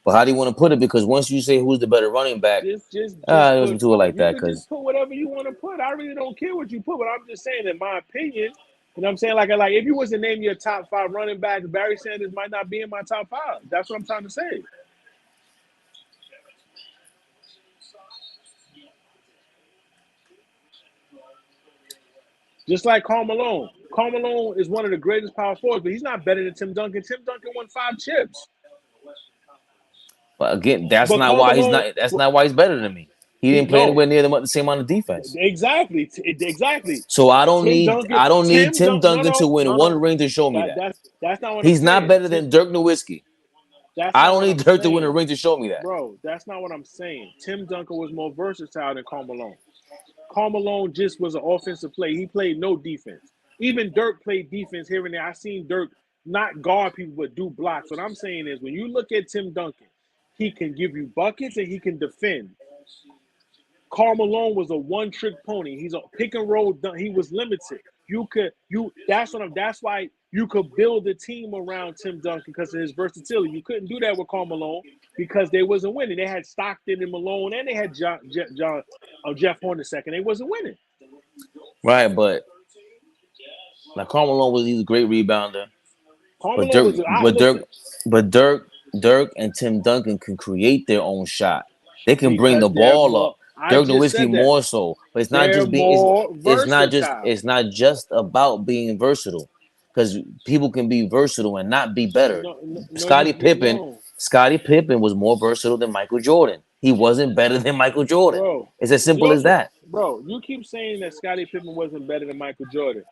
But how do you want to put it? Because once you say who's the better running back, Just it put doesn't do it like you that. could just Because put whatever you want to put. I really don't care what you put, but I'm just saying, in my opinion, you know what I'm saying? Like if you was to name your top five running backs, Barry Sanders might not be in my top five. That's what I'm trying to say. Just like Karl Malone. Karl Malone is one of the greatest power forwards, but he's not better than Tim Duncan. Tim Duncan won 5 chips. but again, that's But not Karl why he's Malone, not. That's not why he's better than me. He he didn't play no, anywhere near the same amount of defense. exactly. So I don't Tim need. Duncan, I don't need Tim Tim Duncan. No, Duncan to no, win no, one no. ring to show me That that that's not what I'm he's not saying. better than Dirk Nowitzki. That's I not don't what need I'm Dirk to win a saying, ring to show me that. bro. That's not what I'm saying. Tim Duncan was more versatile than Karl Malone. Karl Malone just was an offensive play. He played no defense. Even Dirk played defense here and there. I seen Dirk not guard people but do blocks. What I'm saying is when you look at Tim Duncan, he can give you buckets and he can defend. Karl Malone was a one-trick pony. He's a pick and roll. He was limited. That's why you could build a team around Tim Duncan because of his versatility. You couldn't do that with Karl Malone because they wasn't winning. They had Stockton and Malone, and they had Jeff Hornacek, and they wasn't winning. Right, but like Karl Malone was he's a great rebounder, Karl but Malone Dirk, was. I but Dirk, listen but Dirk, Dirk and Tim Duncan can create their own shot. They can bring the because they're ball up. more. I Dirk just Nowitzki said that more so, but it's not they're just being more versatile. it's not just about being versatile because people can be versatile and not be better. No, no, no, Scottie Pippen, no, Scottie Pippen was more versatile than Michael Jordan. He wasn't better than Michael Jordan. bro. It's as You simple as also, that. bro, you keep saying that Scottie Pippen wasn't better than Michael Jordan.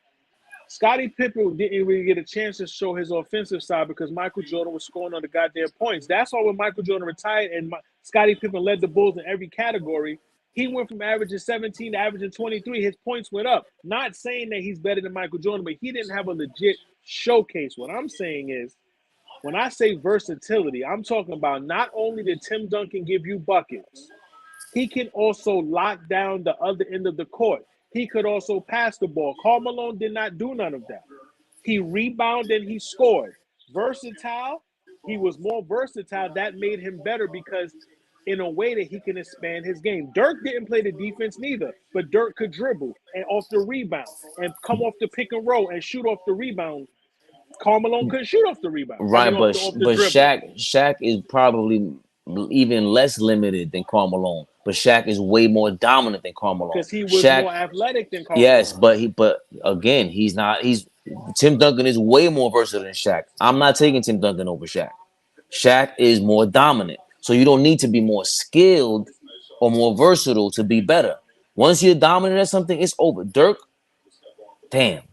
Scottie Pippen didn't really get a chance to show his offensive side because Michael Jordan was scoring on the goddamn points. That's why when Michael Jordan retired and Scottie Pippen led the Bulls in every category, he went from averaging 17 to averaging 23. His points went up. Not saying that he's better than Michael Jordan, but he didn't have a legit showcase. What I'm saying is, when I say versatility, I'm talking about not only did Tim Duncan give you buckets, he can also lock down the other end of the court. He could also pass the ball. Karl Malone did not do none of that. He rebounded and he scored. Versatile, he was more versatile. That made him better because in a way that he can expand his game. Dirk didn't play the defense neither, but Dirk could dribble and off the rebound and come off the pick and roll and shoot off the rebound. Karl Malone couldn't shoot off the rebound. I Right, mean off the but dribble. Shaq is probably even less limited than Karl Malone. But Shaq is way more dominant than Karl Malone. Because he was Shaq, more athletic than Karl yes, Malone. but again, he's not. He's Tim Duncan is way more versatile than Shaq. I'm not taking Tim Duncan over Shaq. Shaq is more dominant, so you don't need to be more skilled or more versatile to be better. Once you're dominant at something, it's over. Dirk, damn,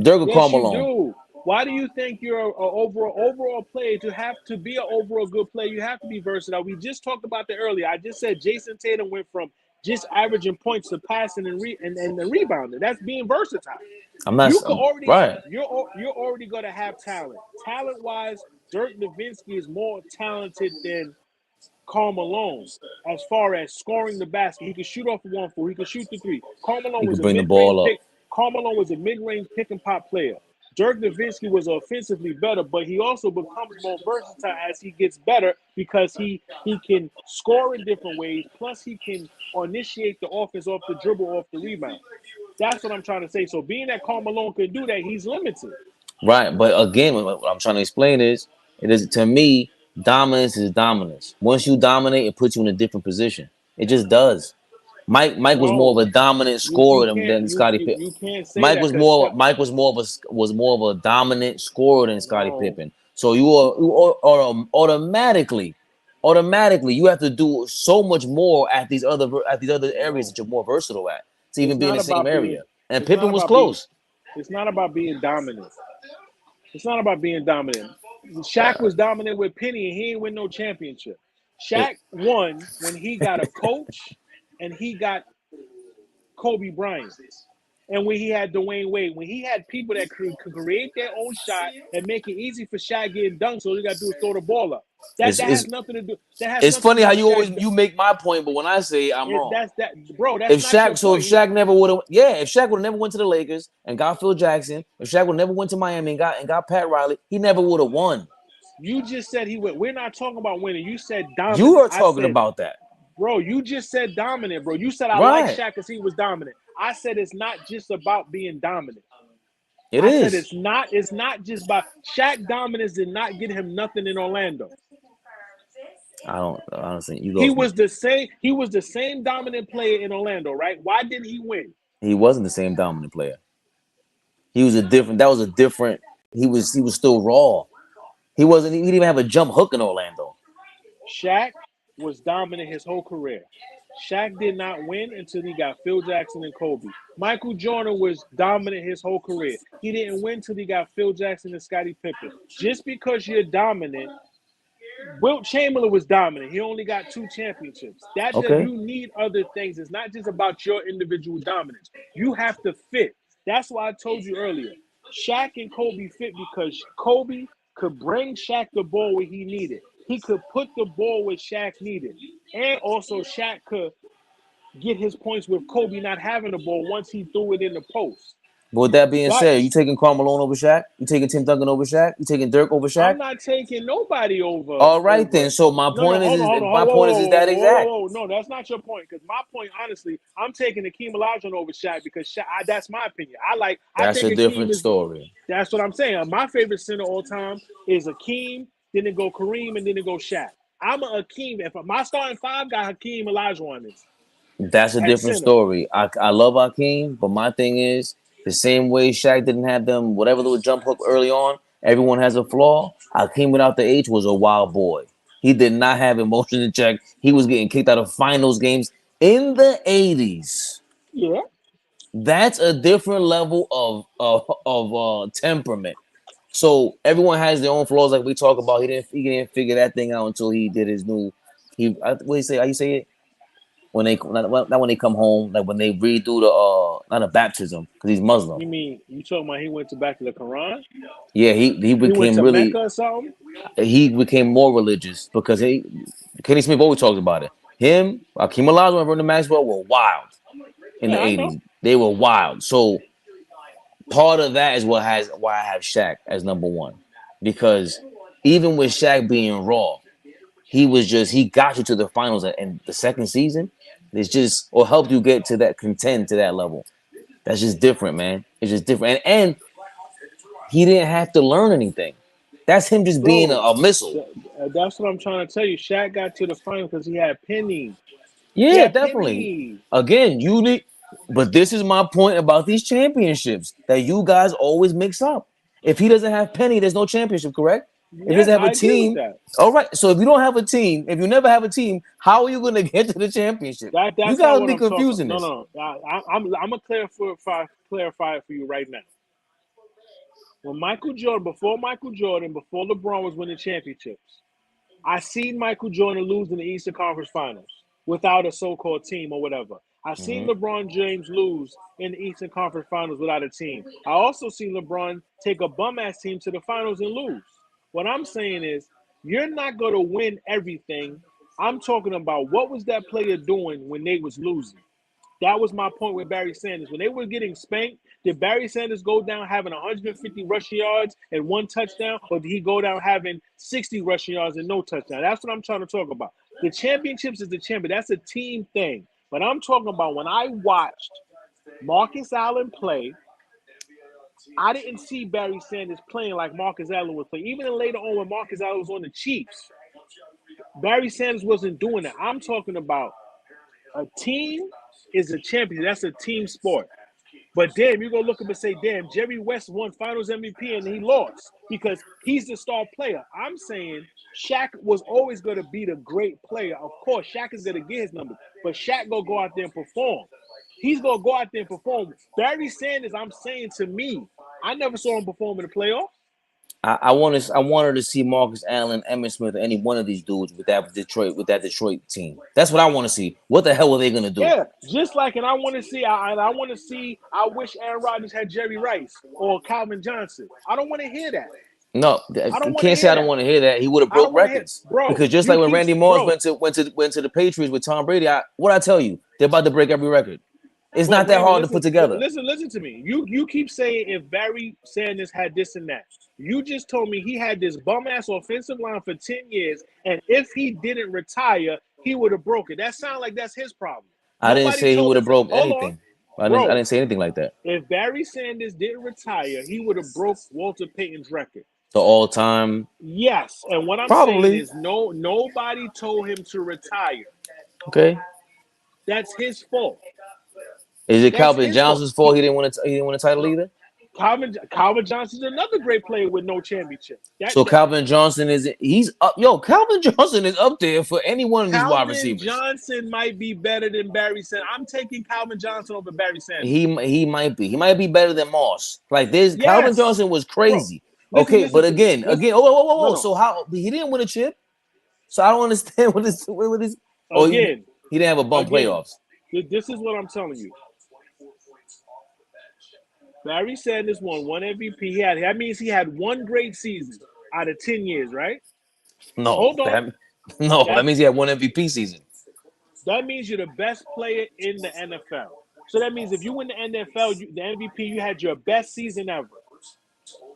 Dirk or Karl Yes, you Malone. do. Why do you think you're an overall player? To have to be an overall good player, you have to be versatile. We just talked about that earlier. I just said Jason Tatum went from just averaging points to passing and the rebounding. That's being versatile. I'm not You could already right. you're already going to have talent. Talent wise, Dirk Nowitzki is more talented than Karl Malone as far as scoring the basket. He could shoot off the 1-4. He could shoot the three. Karl He Malone was could a bring the mid range ball up. pick. Karl Malone was a mid range pick and pop player. Dirk Nowitzki was offensively better, but he also becomes more versatile as he gets better because he can score in different ways. Plus, he can initiate the offense off the dribble, off the rebound. That's what I'm trying to say. So, being that Karl Malone can do that, he's limited. Right, but again, what I'm trying to explain is, it is to me, dominance is dominance. Once you dominate, it puts you in a different position. It just does. Mike was more No, of a dominant you scorer can't than Scottie Pippen. you can't say that because Mike was more of a dominant scorer than Scottie no, Pippen. So you are automatically you have to do so much more at these other areas no. that you're more versatile at to It's even be in not the same about being. area. And It's not Pippen was about being. close. It's not about being dominant. It's not about being dominant. Shaq was dominant with Penny, and he ain't win no championship. It, Shaq won when he got a coach, and he got Kobe Bryant. And when he had Dwayne Wade, when he had people that could create their own shot and make it easy for Shaq getting dunked, so all you got to do is throw the ball up. That it's, that it's has nothing to do. That has it's nothing to funny do how with Shaq. you make my point, but when I say it, I'm It, wrong. that's that, bro. That's not your If point. Shaq never would have, yeah, if Shaq would have never went to the Lakers and got Phil Jackson, if Shaq would never went to Miami and got Pat Riley, he never would have won. You just said he went. We're not talking about winning. You said You dominant. are I talking said, about that, bro, you just said dominant, bro. You said I like right? Shaq because he was dominant. I said it's not just about being dominant. It I said is. it's not just about Shaq dominance did not get him nothing in Orlando. I don't honestly. You He lost me. was the same. He was the same dominant player in Orlando, right? Why didn't he win? He wasn't the same dominant player. He was a different. That was a different. He was still raw. He wasn't. He didn't even have a jump hook in Orlando. Shaq was dominant his whole career. Shaq did not win until he got Phil Jackson and Kobe. Michael Jordan was dominant his whole career. He didn't win until he got Phil Jackson and Scottie Pippen. Just because you're dominant, Wilt Chamberlain was dominant. He only got 2 championships. That Okay, you need other things. It's not just about your individual dominance. You have to fit. That's why I told you earlier. Shaq and Kobe fit because Kobe could bring Shaq the ball where he needed. He could put the ball where Shaq needed. And also Shaq could get his points with Kobe not having the ball once he threw it in the post. but with that being said, you That's taking Karl Malone over Shaq? You taking Tim Duncan over Shaq? You taking Dirk over Shaq? I'm not taking nobody All right then. over. So my No, no, point hold on, hold on, my whoa, point whoa, is whoa, that whoa, whoa, exact. whoa. No, that's not your point. Because my point, honestly, I'm taking Akeem Olajuwon over Shaq because that's my opinion. I That's think a Akeem different is. story. That's what I'm saying. My favorite center all time is Akeem. Then it go Kareem, and then it go Shaq. I'm a Akeem. If my starting five got Hakeem Olajuwon is That's a at different center. story. I love Hakeem, but my thing is the same way Shaq didn't have them whatever little jump hook early on. Everyone has a flaw. Hakeem without the H was a wild boy. He did not have emotion in check. He was getting kicked out of finals games in the 80s. Yeah, That's a different level of temperament. So everyone has their own flaws, like we talk about. He didn't figure that thing out until he did his new. What do you say? How you say it? When they not when they come home, like when they redo the not a baptism because he's Muslim. you mean you talking about he went to back to the Quran? Yeah, he He went became to really Mecca or something? he became more religious because Kenny Smith always talks about it. Him, Akeem Olajuwon, and Vernon Maxwell were wild in the Yeah, I know. '80s. They were wild. So part of that is why I have Shaq as number one because even with Shaq being raw, he got you to the finals and the second season. It's just or helped you get to that contend to that level. That's just different, man. It's just different. And he didn't have to learn anything. That's him just being Bro, a missile. that's what I'm trying to tell you. Shaq got to the final because he had Penny. He Yeah, had definitely. Penny. Again, you need, but this is my point about these championships that you guys always mix up. If he doesn't have Penny, there's no championship, correct? If he Yes, doesn't have a I agree with team, that. all right. So if you don't have a team, if you never have a team, how are you going to get to the championship? You That's not guys what be I'm talking. confusing No, this. no. I'm gonna clarify it for you right now. When Michael Jordan, before Michael Jordan, before LeBron was winning championships, I seen Michael Jordan lose in the Eastern Conference Finals without a so-called team or whatever. I seen Hmm. LeBron James lose in the Eastern Conference Finals without a team. I also seen LeBron take a bum-ass team to the finals and lose. What I'm saying is, you're not going to win everything. I'm talking about what was that player doing when they was losing. That was my point with Barry Sanders. When they were getting spanked, did Barry Sanders go down having 150 rushing yards and 1 touchdown, or did he go down having 60 rushing yards and no touchdown? That's what I'm trying to talk about. The championships is the champion. That's a team thing. But I'm talking about when I watched Marcus Allen play, I didn't see Barry Sanders playing like Marcus Allen was playing. Even later on when Marcus Allen was on the Chiefs, Barry Sanders wasn't doing that. I'm talking about a team is a champion. That's a team sport. But damn, you're going to look up and say, damn, Jerry West won Finals MVP and he lost because he's the star player. I'm saying Shaq was always going to be the great player. Of course, Shaq is going to get his numbers, but Shaq going to go out there and perform. He's going to go out there and perform. Barry Sanders, I'm saying to me, I never saw him perform in the playoffs. I wanted to see Marcus Allen, Emmitt Smith, or any one of these dudes with that Detroit team. That's what I want to see. What the hell were they gonna do? Yeah, just like, and I want to see. I wish Aaron Rodgers had Jerry Rice or Calvin Johnson. I don't want to hear that. No, I don't you want to can't say hear I don't that. want to hear that. He would have I don't broke want to hear, records, bro. because just like when Randy Moss went to the Patriots with Tom Brady, what I tell you, they're about to break every record. It's not that hard to put together. Listen to me. You keep saying if Barry Sanders had this and that. You just told me he had this bum ass offensive line for 10 years, and if he didn't retire, he would have broke it. That sounds like that's his problem. I didn't say he would have broke anything. I didn't say anything like that. If Barry Sanders didn't retire, he would have broke Walter Payton's record. The all-time. Yes, and what I'm saying is nobody told him to retire. Okay. That's his fault. Is it Calvin Johnson's fault he didn't win a title either? Calvin Johnson's another great player with no championship. Calvin Johnson he's up. Yo, Calvin Johnson is up there for any one of these wide receivers. Calvin Johnson might be better than Barry Sanders. I'm taking Calvin Johnson over Barry Sanders. He might be. He might be better than Moss. Like this, yes. Calvin Johnson was crazy. Bro, listen, but again. Whoa. So how he didn't win a chip? So I don't understand what is. Oh, again, he didn't have a bum playoffs. This is what I'm telling you. Barry Sanders won 1 MVP. That means he had 1 great season out of 10 years, right? No. Hold on. That means he had 1 MVP season. That means you're the best player in the NFL. So that means if you win the NFL, the MVP, you had your best season ever.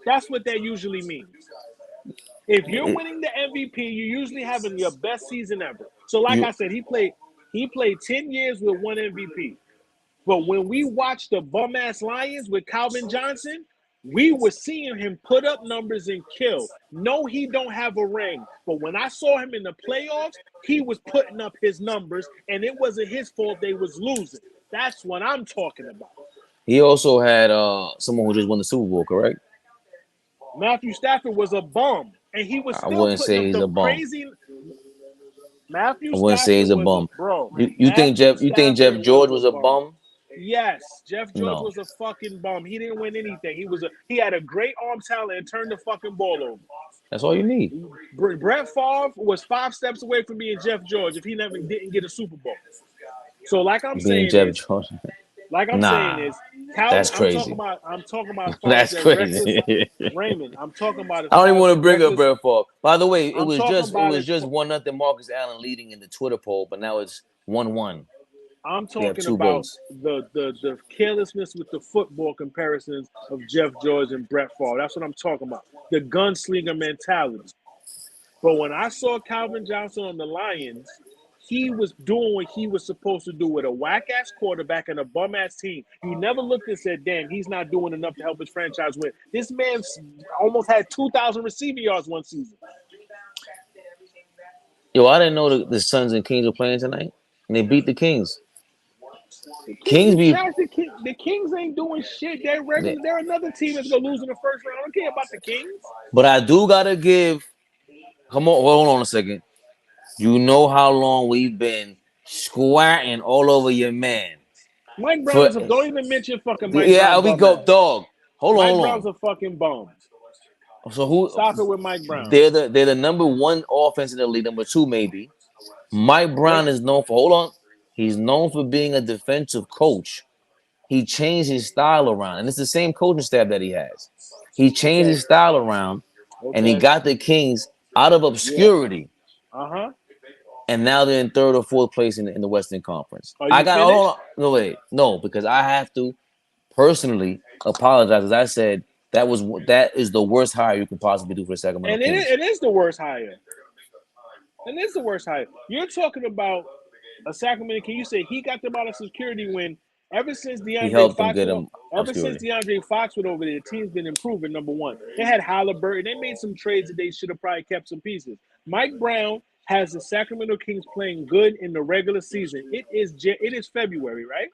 That's what that usually means. If you're winning the MVP, you're usually having your best season ever. So like I said, he played 10 years with 1 MVP. But when we watched the bum-ass Lions with Calvin Johnson, we were seeing him put up numbers and kill. No, he don't have a ring. But when I saw him in the playoffs, he was putting up his numbers, and it wasn't his fault they was losing. That's what I'm talking about. He also had someone who just won the Super Bowl, correct? Matthew Stafford was a bum, and he was still putting up the crazy. Matthew Stafford wouldn't say he's a bum. Bro, you think Jeff George was a bum? Yes, Jeff George was a fucking bum. He didn't win anything. He had a great arm talent and turned the fucking ball over. That's all you need. Brett Favre was 5 steps away from being Jeff George if he didn't get a Super Bowl. So like I'm saying, saying is, that's crazy. I'm talking about that's crazy. Raymond, I'm talking about. I don't even want to bring up Brett Favre. By the way, it was just 1-0 Marcus Allen leading in the Twitter poll, but now it's 1-1. I'm talking about the carelessness with the football comparisons of Jeff George and Brett Favre. That's what I'm talking about. The gunslinger mentality. But when I saw Calvin Johnson on the Lions, he was doing what he was supposed to do with a whack-ass quarterback and a bum-ass team. You never looked and said, damn, he's not doing enough to help his franchise win. This man almost had 2,000 receiving yards one season. Yo, I didn't know the Suns and Kings were playing tonight. And they beat the Kings. The Kings ain't doing shit. They're another team that's gonna lose in the first round. I don't care about the Kings. But I do gotta give. Come on, hold on a second. You know how long we've been squatting all over your man. Mike Brown's don't even mention fucking Mike Brown. Yeah, we go, dog. Hold on. Mike Brown's a fucking bum. So who? Stop it with Mike Brown. They're the number 1 offense in the league, number 2 maybe. Mike Brown is known for. Hold on. He's known for being a defensive coach. He changed his style around, and it's the same coaching staff that he has. He changed his style around, and he got the Kings out of obscurity. Yeah. and now they're in third or fourth place in the Western Conference. Are I you got finished? no wait, no, because I have to personally apologize. As I said, that is the worst hire you can possibly do for the Sacramento And Kings. it is the worst hire. And it's the worst hire. You're talking about a Sacramento King. You say he got them out of security when ever since He DeAndre helped them Fox get went him ever since obscurity. DeAndre Fox went over there, the team's been improving. Number one, they had Halliburton. They made some trades that they should have probably kept some pieces. Mike Brown has the Sacramento Kings playing good in the regular season. It is February, right?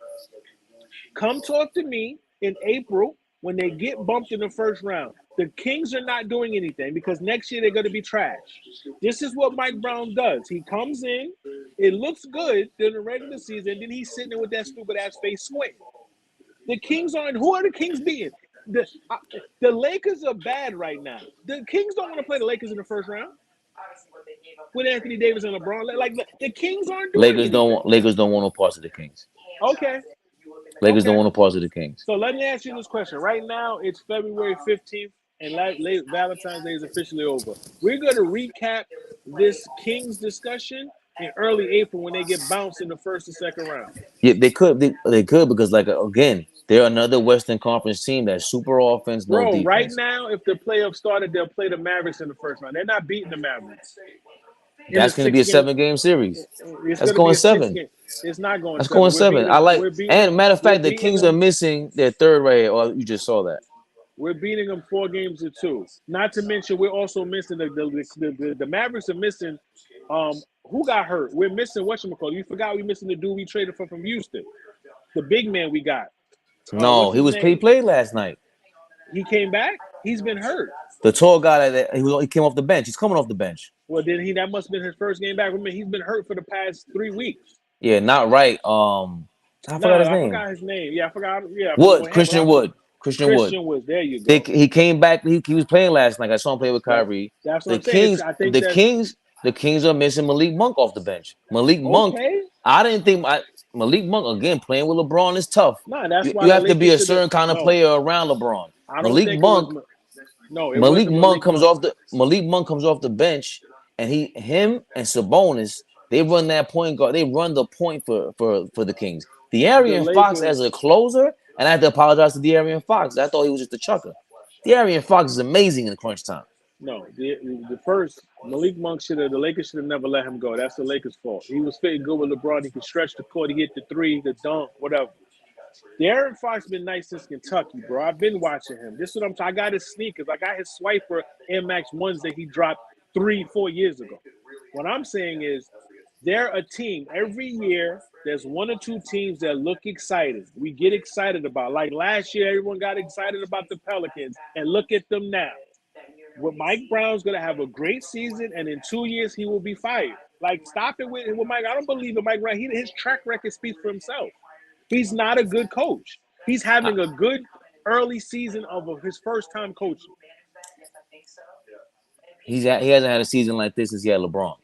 Come talk to me in April when they get bumped in the first round. The Kings are not doing anything because next year they're going to be trash. This is what Mike Brown does. He comes in, it looks good during the regular season, then he's sitting there with that stupid ass face square. The Kings aren't. Who are the Kings beating? The Lakers are bad right now. The Kings don't want to play the Lakers in the first round with Anthony Davis and LeBron. Like the Kings aren't doing anything. Lakers don't want no parts of the Kings. Okay, Lakers don't okay. want no parts of the Kings. So let me ask you this question. Right now, it's February 15th, and Valentine's Day is officially over. We're going to recap this Kings discussion in early April when they get bounced in the first and second round. Yeah, they could because like again, they're another Western Conference team that's super offense, no Bro, right defense. now, if the playoffs started, they'll play the Mavericks in the first round. They're not beating the Mavericks in the That's going to be a 6 game. 7 game series. It's That's going to be going a six 7. game. It's not going That's going seven. We're beating 7. I them. like. We're beating And them. matter of We're fact, the beating Kings are them. missing their third right here. Oh, you just saw that. We're beating them 4 games to 2. Not to mention, we're also missing the Mavericks are missing. Who got hurt? We're missing whatchamacallit. You forgot we missing the dude we traded from Houston, the big man we got. No, What's he his was he name? played last night. He came back. He's been hurt. The tall guy he came off the bench. He's coming off the bench. Well, then that must have been his first game back. I mean, he's been hurt for the past 3 weeks. Yeah, not right. I forgot his I name. forgot his name. Yeah, I forgot. Yeah, I forgot Wood, what happened. Christian Wood. Christian Wood. Christian was there. You go. He came back. He was playing last night. I saw him play with That Kyrie. that's what The I'm saying. Kings, I think the that's Kings, the Kings are missing Malik Monk off the bench. Malik Monk, okay. I didn't think Malik Monk again playing with LeBron is tough. No, that's You, why you the have to be Lakers a should have. certain kind of No, player around LeBron. I don't Malik think it was. Monk, No, it Malik wasn't Monk Malik comes Monk. off the Malik Monk comes off the bench, and him and Sabonis they run that point guard. They run the point for the Kings. The De'Aaron Fox Lakers. as a closer, and I have to apologize to De'Aaron Fox. I thought he was just a chucker. De'Aaron Fox is amazing in the crunch time. No, the first Malik Monk should have. The Lakers should have never let him go. That's the Lakers' fault. He was fitting good with LeBron. He could stretch the court. He hit the three, the dunk, whatever. De'Aaron Fox been nice since Kentucky, bro. I've been watching him. This is what I'm talking. I got his sneakers. I got his Swiper Air Max ones that he dropped 3-4 years ago. What I'm saying is, they're a team. Every year, there's one or two teams that look excited. We get excited about. Like last year, everyone got excited about the Pelicans, and look at them now. Well, Mike Brown's going to have a great season, and in 2 years, he will be fired. Like, stop it with Mike. I don't believe in Mike Brown. His track record speaks for himself. He's not a good coach. He's I, having a good early season of his first time coaching. he hasn't had a season like this since he had LeBron.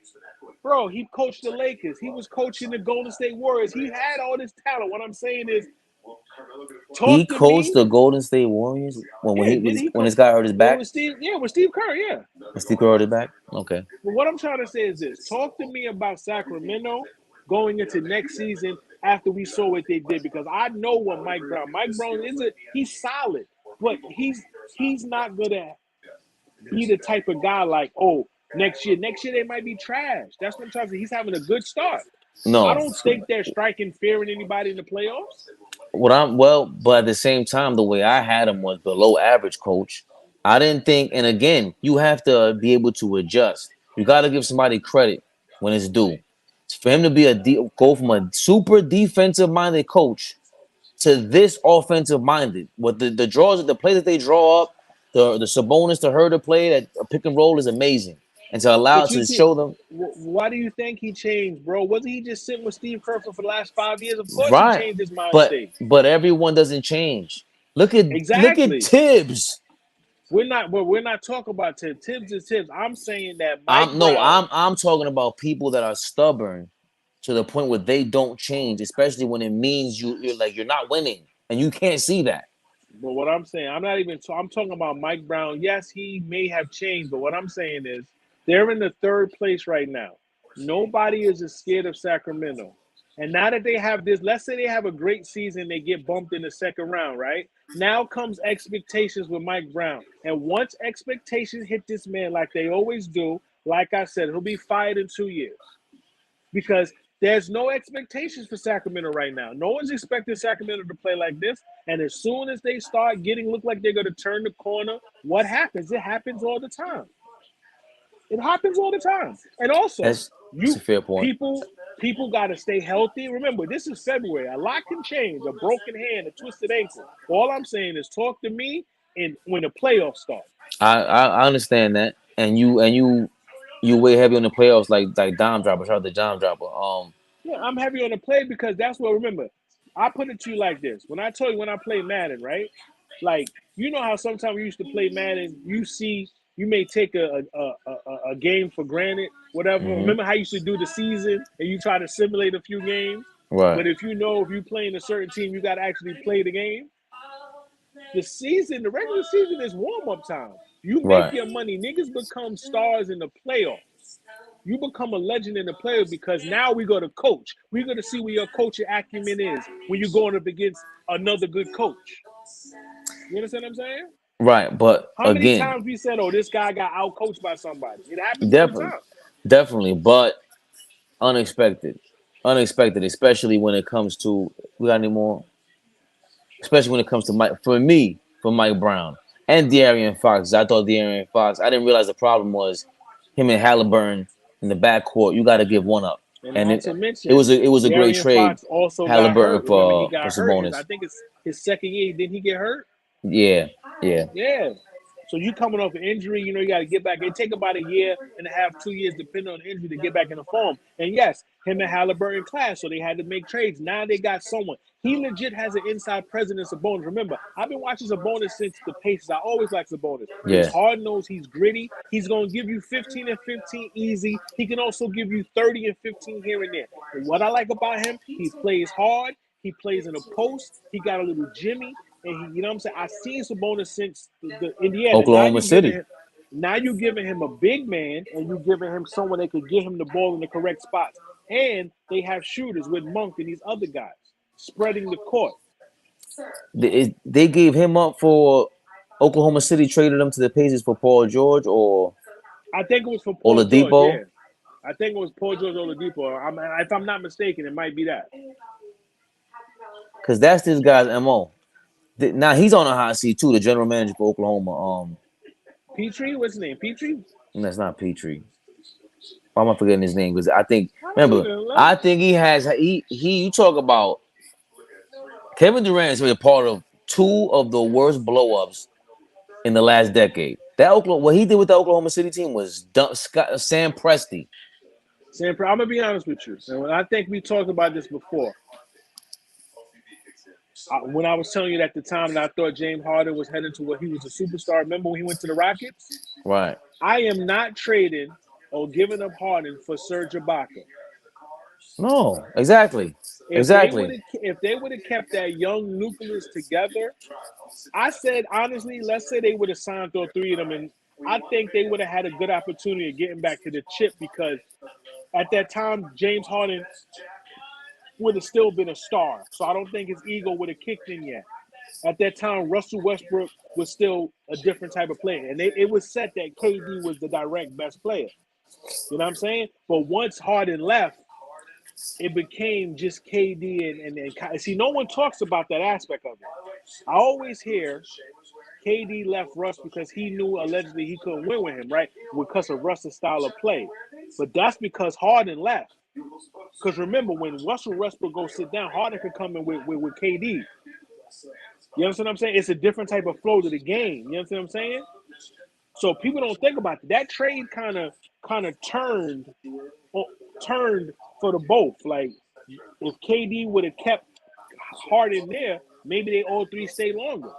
Bro, he coached the Lakers. He was coaching the Golden State Warriors. He had all this talent. What I'm saying is, He talk to coached me. the Golden State Warriors Yeah, did he when coach? this guy hurt his Yeah, back. with Steve Kerr, yeah. When Steve Kerr hurt his back. Okay. But what I'm trying to say is this: talk to me about Sacramento going into next season after we saw what they did, because I know what Mike Brown. Mike Brown he's solid, but he's not gonna be the type of guy like, oh, next year they might be trash. That's what I'm trying to say. He's having a good start. I No. don't think they're striking fear in anybody in the playoffs. But at the same time, the way I had him was below average, coach. I didn't think, and again, you have to be able to adjust. You got to give somebody credit when it's due. For him to go from a super defensive minded coach to this offensive minded, what the draws, the plays that they draw up, the Sabonis to her to play that a pick and roll is amazing, and to allow But to show them why do you think he changed, bro? Wasn't he just sitting with Steve Kerr for the last 5 years? Of course, he right, changed his mind but state. everyone doesn't change. Look at Exactly. Tibbs. We're not talking about Tibbs. Tibbs is Tibbs. I'm saying that Mike Brown. I'm talking about people that are stubborn to the point where they don't change, especially when it means you're not winning and you can't see that. But what I'm saying, I'm not even. I'm talking about Mike Brown. Yes, he may have changed, but what I'm saying is they're in the third place right now. Nobody is as scared of Sacramento. And now that they have this, let's say they have a great season, they get bumped in the second round, right? Now comes expectations with Mike Brown. And once expectations hit this man like they always do, like I said, he'll be fired in 2 years. Because there's no expectations for Sacramento right now. No one's expecting Sacramento to play like this. And as soon as they start getting look like they're going to turn the corner, what happens? It happens all the time. It happens all the time. And also, That's a fair point. people got to stay healthy. Remember, this is February. A lot can change. A broken hand, a twisted ankle. All I'm saying is talk to me and when the playoffs start. I understand that, and you weigh heavy on the playoffs like Dime Dropper. Shout out to Dime Dropper. Yeah, I'm heavy on the play because that's what, remember, I put it to you like this. When I told you when I play Madden, right? Like, you know how sometimes we used to play Madden, you may take a game for granted, whatever. Mm-hmm. Remember how you used to do the season and you try to simulate a few games? Right. But if you know if you're playing a certain team, you got to actually play the game. The regular season is warm-up time. You make Right. your money. Niggas become stars in the playoffs. You become a legend in the playoffs because now we go to coach. We're going to see where your coaching acumen is when you're going up against another good coach. You understand what I'm saying? Right. But How many again, times we said, oh, this guy got out-coached by somebody? It happens all the definitely, time. definitely, but unexpected, especially when it comes to we got any more, especially when it comes to Mike. For Mike Brown and De'Aaron Fox. I thought De'Aaron Fox. I didn't realize the problem was him and Halliburton in the backcourt. You got to give one up, And and not it to it mention, was a great Darian trade. Fox also got Halliburton hurt. Remember, he for got hurt. Sabonis. I think it's his second year. Didn't he get hurt? Yeah, yeah. Yeah. So you coming off an injury, you got to get back. It take about a year and a half, 2 years, depending on the injury, to get back in the form. And yes, him and Halliburton clash, so they had to make trades. Now they got someone. He legit has an inside presence of Sabonis. Remember, I've been watching Sabonis since the Pacers. I always like Sabonis. He's Yeah. hard nosed. He's gritty. He's going to give you 15 and 15 easy. He can also give you 30 and 15 here and there. And what I like about him, he plays hard. He plays in a post. He got a little Jimmy. And he, you know what I'm saying? I've seen Sabonis since the Indiana. Oklahoma City. Now you giving him a big man, and you giving him someone that could get him the ball in the correct spots. And they have shooters with Monk and these other guys spreading the court. They gave him up for Oklahoma City. Traded him to the Pacers for Paul George or I think it was for Paul George. Oladipo. Yeah, I think it was Paul George Oladipo. If I'm not mistaken, it might be that. Because that's this guy's MO. Now he's on a hot seat too. The general manager for Oklahoma. Petrie, what's his name? Petrie? That's not Petrie. Why am I forgetting his name? Because I think I think he has he. You talk about Kevin Durant is really part of two of the worst blow-ups in the last decade. That what he did with the Oklahoma City team was Sam Presti. I'm gonna be honest with you, and I think we talked about this before. When I was telling you at the time that I thought James Harden was heading to what he was a superstar. Remember when he went to the Rockets? Right. I am not trading or giving up Harden for Serge Ibaka. No, exactly. If they would have kept that young nucleus together, I said honestly, let's say they would have signed all three of them, and I think they would have had a good opportunity of getting back to the chip because at that time James Harden would have still been a star. So I don't think his ego would have kicked in yet. At that time, Russell Westbrook was still a different type of player. And it was set that KD was the direct best player. You know what I'm saying? But once Harden left, it became just KD and see, no one talks about that aspect of it. I always hear KD left Russ because he knew allegedly he couldn't win with him, right? Because of Russ's style of play. But that's because Harden left. Because remember, when Russell Westbrook goes sit down, Harden could come in with KD. You understand what I'm saying? It's a different type of flow to the game. You understand what I'm saying? So people don't think about it. That trade kind of turned for the both. Like if KD would have kept Harden there, maybe they all three stay longer.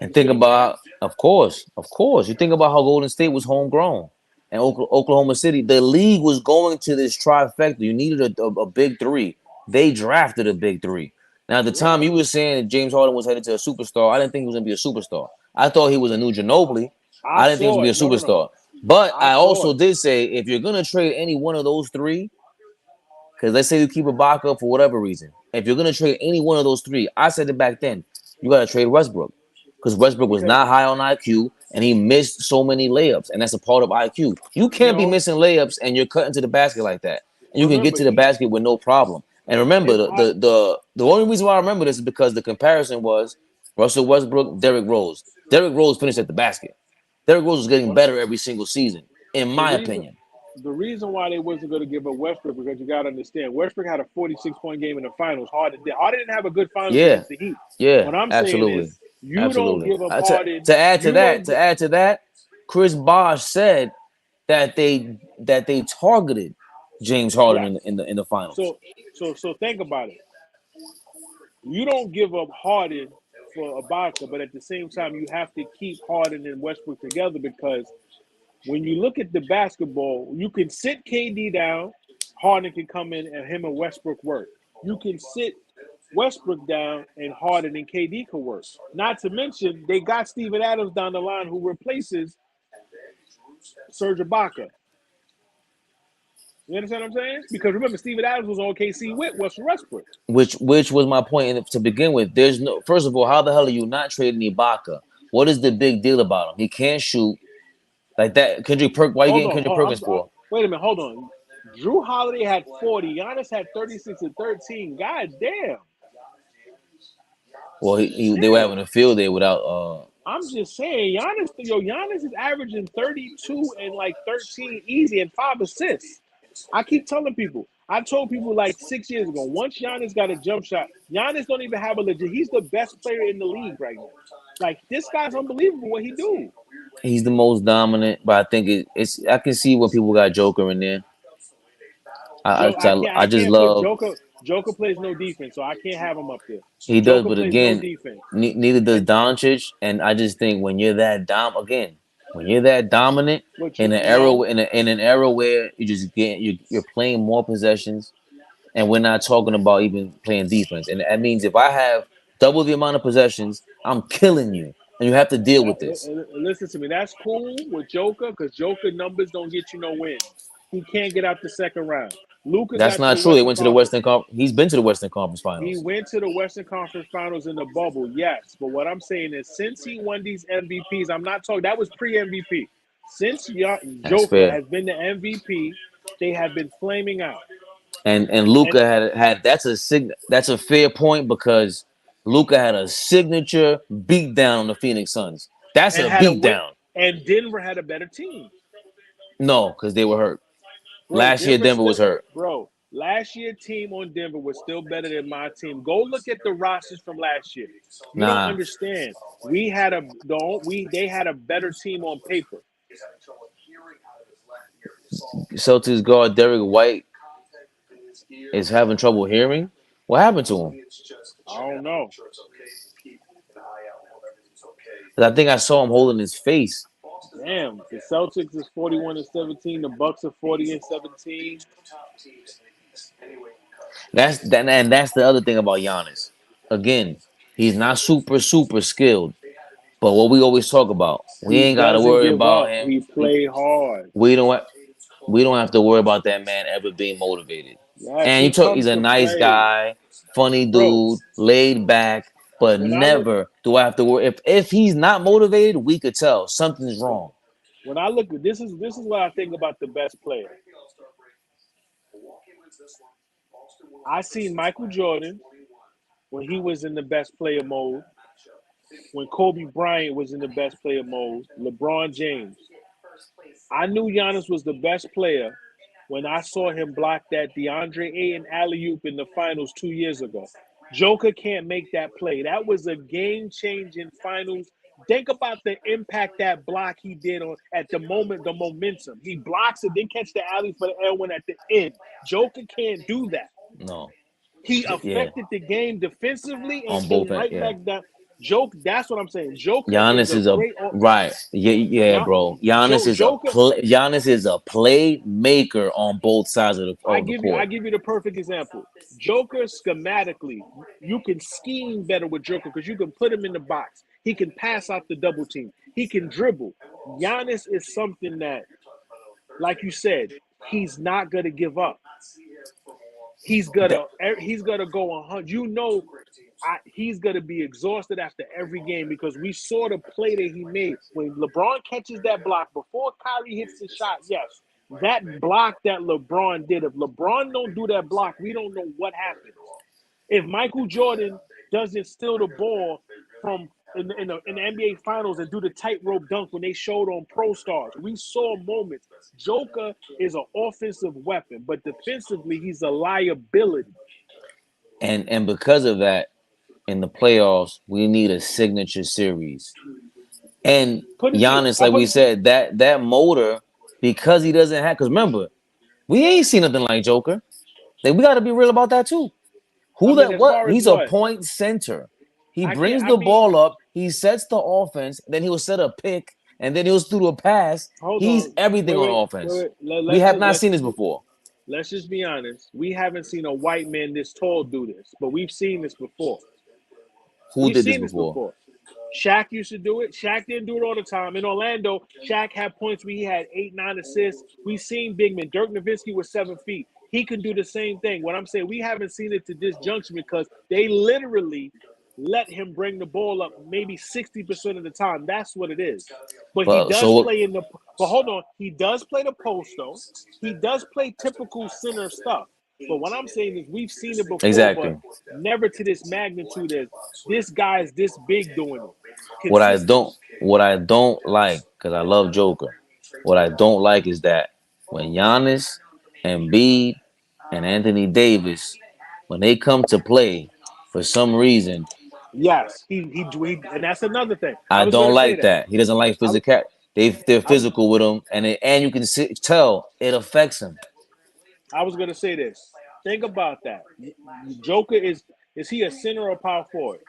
And think about, of course, you think about how Golden State was homegrown. And Oklahoma City, the league was going to this trifecta. You needed a big three. They drafted a big three. Now, at the time, you were saying that James Harden was headed to a superstar. I didn't think he was going to be a superstar. I thought he was a new Ginobili. I didn't think he was going to be a superstar. But I I also thought, did say if you're gonna trade any one of those three, because let's say you keep Ibaka for whatever reason, if you're gonna trade any one of those three, I said it back then, you gotta trade Westbrook because Westbrook was because not high on IQ and he missed so many layups, and that's a part of IQ. You can't be no, missing layups and you're cutting to the basket like that, and you can get remember to the he basket with no problem. And remember, his the only reason why I remember this is because the comparison was Russell Westbrook, Derrick Rose. Derrick Rose finished at the basket. Derrick Rose was getting what better every single season, in the my reason opinion. the reason why they wasn't going to give up Westbrook because you got to understand Westbrook had a 46-point game in the finals. Harden didn't have a good finals Yeah, against the Heat. yeah, What I'm saying is absolutely, you don't absolutely. give up To Harden. to add to You that, don't to get add to that, Chris Bosh said that they targeted James Harden yes. in the finals, So think about it. You don't give up Harden for Ibaka, but at the same time you have to keep Harden and Westbrook together because when you look at the basketball, you can sit KD down, Harden can come in and him and Westbrook work. You can sit Westbrook down and Harden and KD can work. Not to mention they got Steven Adams down the line who replaces Serge Ibaka. You understand what I'm saying? Because remember, Steven Adams was on KC with Westbrook. which was my point to begin with. There's no first of all, how the hell are you not trading Ibaka? What is the big deal about him? He can't shoot like that. Kendrick Perk, why are you Hold getting on. Kendrick Perkins for? Wait a minute. Hold on. Drew Holiday had 40. Giannis had 36 and 13. God damn. Well, they were Damn. having a field day without. I'm just saying, Giannis is averaging 32 and like 13 easy and 5 assists. I keep telling people. I told people like 6 years ago, once Giannis got a jump shot, Giannis don't even have a legit. He's the best player in the league right now. Like this guy's unbelievable what he do. He's the most dominant, but I think it's. I can see what people got Joker in there. Joe, I I just can't put love Joker. Joker plays no defense, so I can't have him up there. he does, Joker but plays no again, defense. neither does And Doncic. And I just think when you're that when you're that dominant what in you an era no, in an era where you just get you're playing more possessions, and we're not talking about even playing defense, and that means if I have double the amount of possessions, I'm killing you, and you have to deal with this. listen to me. That's cool with Joker because Joker numbers don't get you no wins. He can't get out the second round. Luca That's got to not the true. They Western went to the Conference. Western Conference. He's been to the Western Conference He Finals. went to the Western Conference Finals in the bubble, yes. But what I'm saying is, since he won these MVPs, I'm not talking. That was pre-MVP. Since That's Joker fair. has been the MVP, they have been flaming out. And And Luca had that's a fair point because Luca had a signature beatdown on the Phoenix Suns. That's and a had a win. beatdown. And Denver had a better team, No, because they were hurt. bro. Last year Denver Denver was still, hurt. bro. Last year team on Denver was still better than my team. Go look at the rosters from last year. You don't Nah. understand. We had a we they had a better team on paper. Celtics guard Derek White is having trouble hearing. What happened to him? I don't know. 'Cause I think I saw him holding his face. Damn, the Celtics is 41 and 17. The Bucks are 40 and 17. And that's the other thing about Giannis. Again, he's not super skilled. But what we always talk about, we He ain't got to doesn't worry give about up. him. He play hard. We don't we don't have to worry about that man ever being motivated. Yes, And he he's comes a to nice play, guy, funny bro. dude, laid back, but When I look, never do I have to worry if he's not motivated, we could tell something's when, wrong. when I look, this is what I think about the best player. I seen Michael Jordan when he was in the best player mode. When Kobe Bryant was in the best player mode. LeBron James. I knew Giannis was the best player when I saw him block that DeAndre Ayton alley oop in the finals 2 years ago. Joker can't make that play. That was a game changing finals. Think about the impact that block he did on at the moment, the momentum. He blocks it, then catch the alley for the L one at the end. Joker can't do that. No. He Yeah. affected the game defensively and On both came ends. right Yeah. back down. Joke, that's what I'm saying. Joker is Giannis a is a great right. Yeah, yeah, bro. Joker. Giannis is a playmaker on both sides of the I court. give you the perfect example. Joker schematically, you can scheme better with Joker because you can put him in the box. He can pass out the double team. He can dribble. Giannis is something that like you said, he's not gonna give up. That, He's gonna go 100. He's gonna be exhausted after every game because we saw the play that he made when LeBron catches that block before Kyrie hits the shot. Yes, that block that LeBron did. If LeBron don't do that block, we don't know what happens. If Michael Jordan doesn't steal the ball from in the NBA Finals and do the tightrope dunk when they showed on Pro Stars, we saw moments. Joker is an offensive weapon, but defensively he's a liability. and because of that, in the playoffs, we need a signature series. And Put it to you. Giannis, like we said, that motor, because he doesn't have. Because remember, we ain't seen nothing like Joker. Like, we got to be real about that too. I Who mean, that? as What? far as He's a what point center. He I can't. brings I the mean, ball up. He sets the offense. Then he'll set a pick, and then he'll do a pass. hold He's on. everything on Wait, offense. wait. We have not seen this before. Let's just be honest. We haven't seen a white man this tall do this, but we've seen this before. Who We've did this seen this before? before. Shaq used to do it. Shaq didn't do it all the time. In Orlando, Shaq had points where he had 8, 9 assists. We've seen big men. Dirk Nowitzki was 7 feet. He can do the same thing. What I'm saying, we haven't seen it to this junction because they literally let him bring the ball up maybe 60% of the time. That's what it is. But he But does so play in the. But hold on, he does play the post though. He does play typical center stuff. But what I'm saying is we've seen it before, but exactly never to this magnitude as this guy is this big doing it what I consistently. don't what I don't like, because I love Joker. What I don't like is that when Giannis, Embiid, and Anthony Davis, when they come to play, for some reason, Yes, and that's another thing. I I was don't gonna say like that. that. He doesn't like I, physical. They're I, physical with him, and you can tell it affects him. I was gonna say this. Think about that. Joker is he a center or a power forward?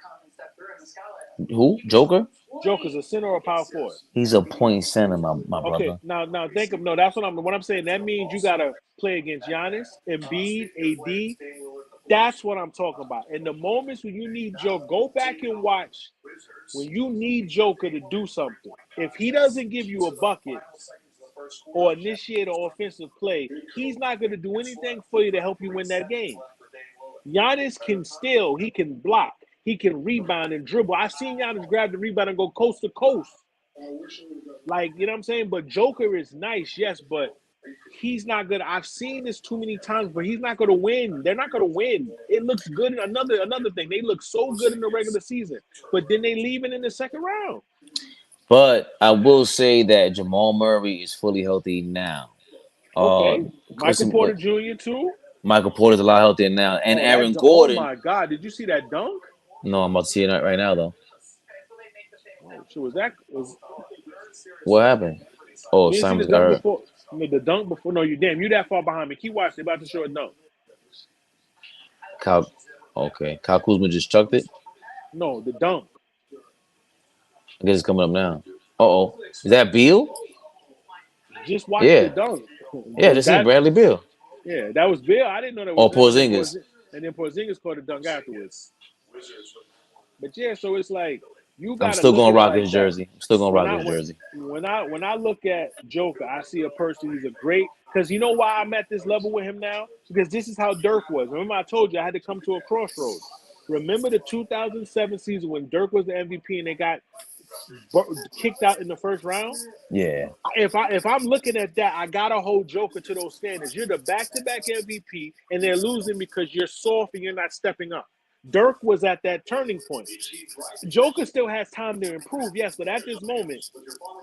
Who? Joker? Joker's a center or a power forward. He's a point center, my Okay, brother. now think of no. That's what I'm saying. That means you gotta play against Giannis, Embiid, AD. That's what I'm talking about. In the moments when you need Joe, go back and watch when you need Joker to do something. If he doesn't give you a bucket or initiate an offensive play, he's not going to do anything for you to help you win that game. Giannis can steal, he can block, he can rebound and dribble. I've seen Giannis grab the rebound and go coast to coast. Like, you know what I'm saying? But Joker is nice, yes, but he's not good. I've seen this too many times, but he's not going to win. They're not going to win. It looks good. Another thing, they look so good in the regular season, but then they leave it in the second round. But I will say that Jamal Murray is fully healthy now. Uh, Okay, Michael Porter Jr. too. Michael Porter's a lot healthier now, and Oh, Aaron oh Gordon. my God! Did you see that dunk? No, I'm about to see it right now though. Oh, shit, was What happened? Oh, you didn't see the Simons got dunk hurt. before? I mean, the dunk before? No, you that far behind me. Keep watching. They about to show a dunk. Kyle, okay. Kyle Kuzma just chucked it. No, the dunk. I guess it's coming up now. Oh, is that Beal? Just watch the Yeah, dunk. yeah. Just seen That Bradley Beal yeah, that was Bill. I didn't know that or was him. Porzingis. And then Porzingis caught a dunk afterwards. But yeah, so it's like you I'm got to still look gonna at it rock like his that. jersey. I'm still gonna When rock I his when jersey. when I look at Joker, I see a person. He's a great because you know why I'm at this level with him now because this is how Dirk was. Remember I told you I had to come to a crossroads. Remember the 2007 season when Dirk was the MVP and they got kicked out in the first round? Yeah, If I'm looking at that, I gotta hold Joker to those standards. You're the back-to-back MVP, and they're losing because you're soft and you're not stepping up. Dirk was at that turning point. Joker still has time to improve, yes, but at this moment,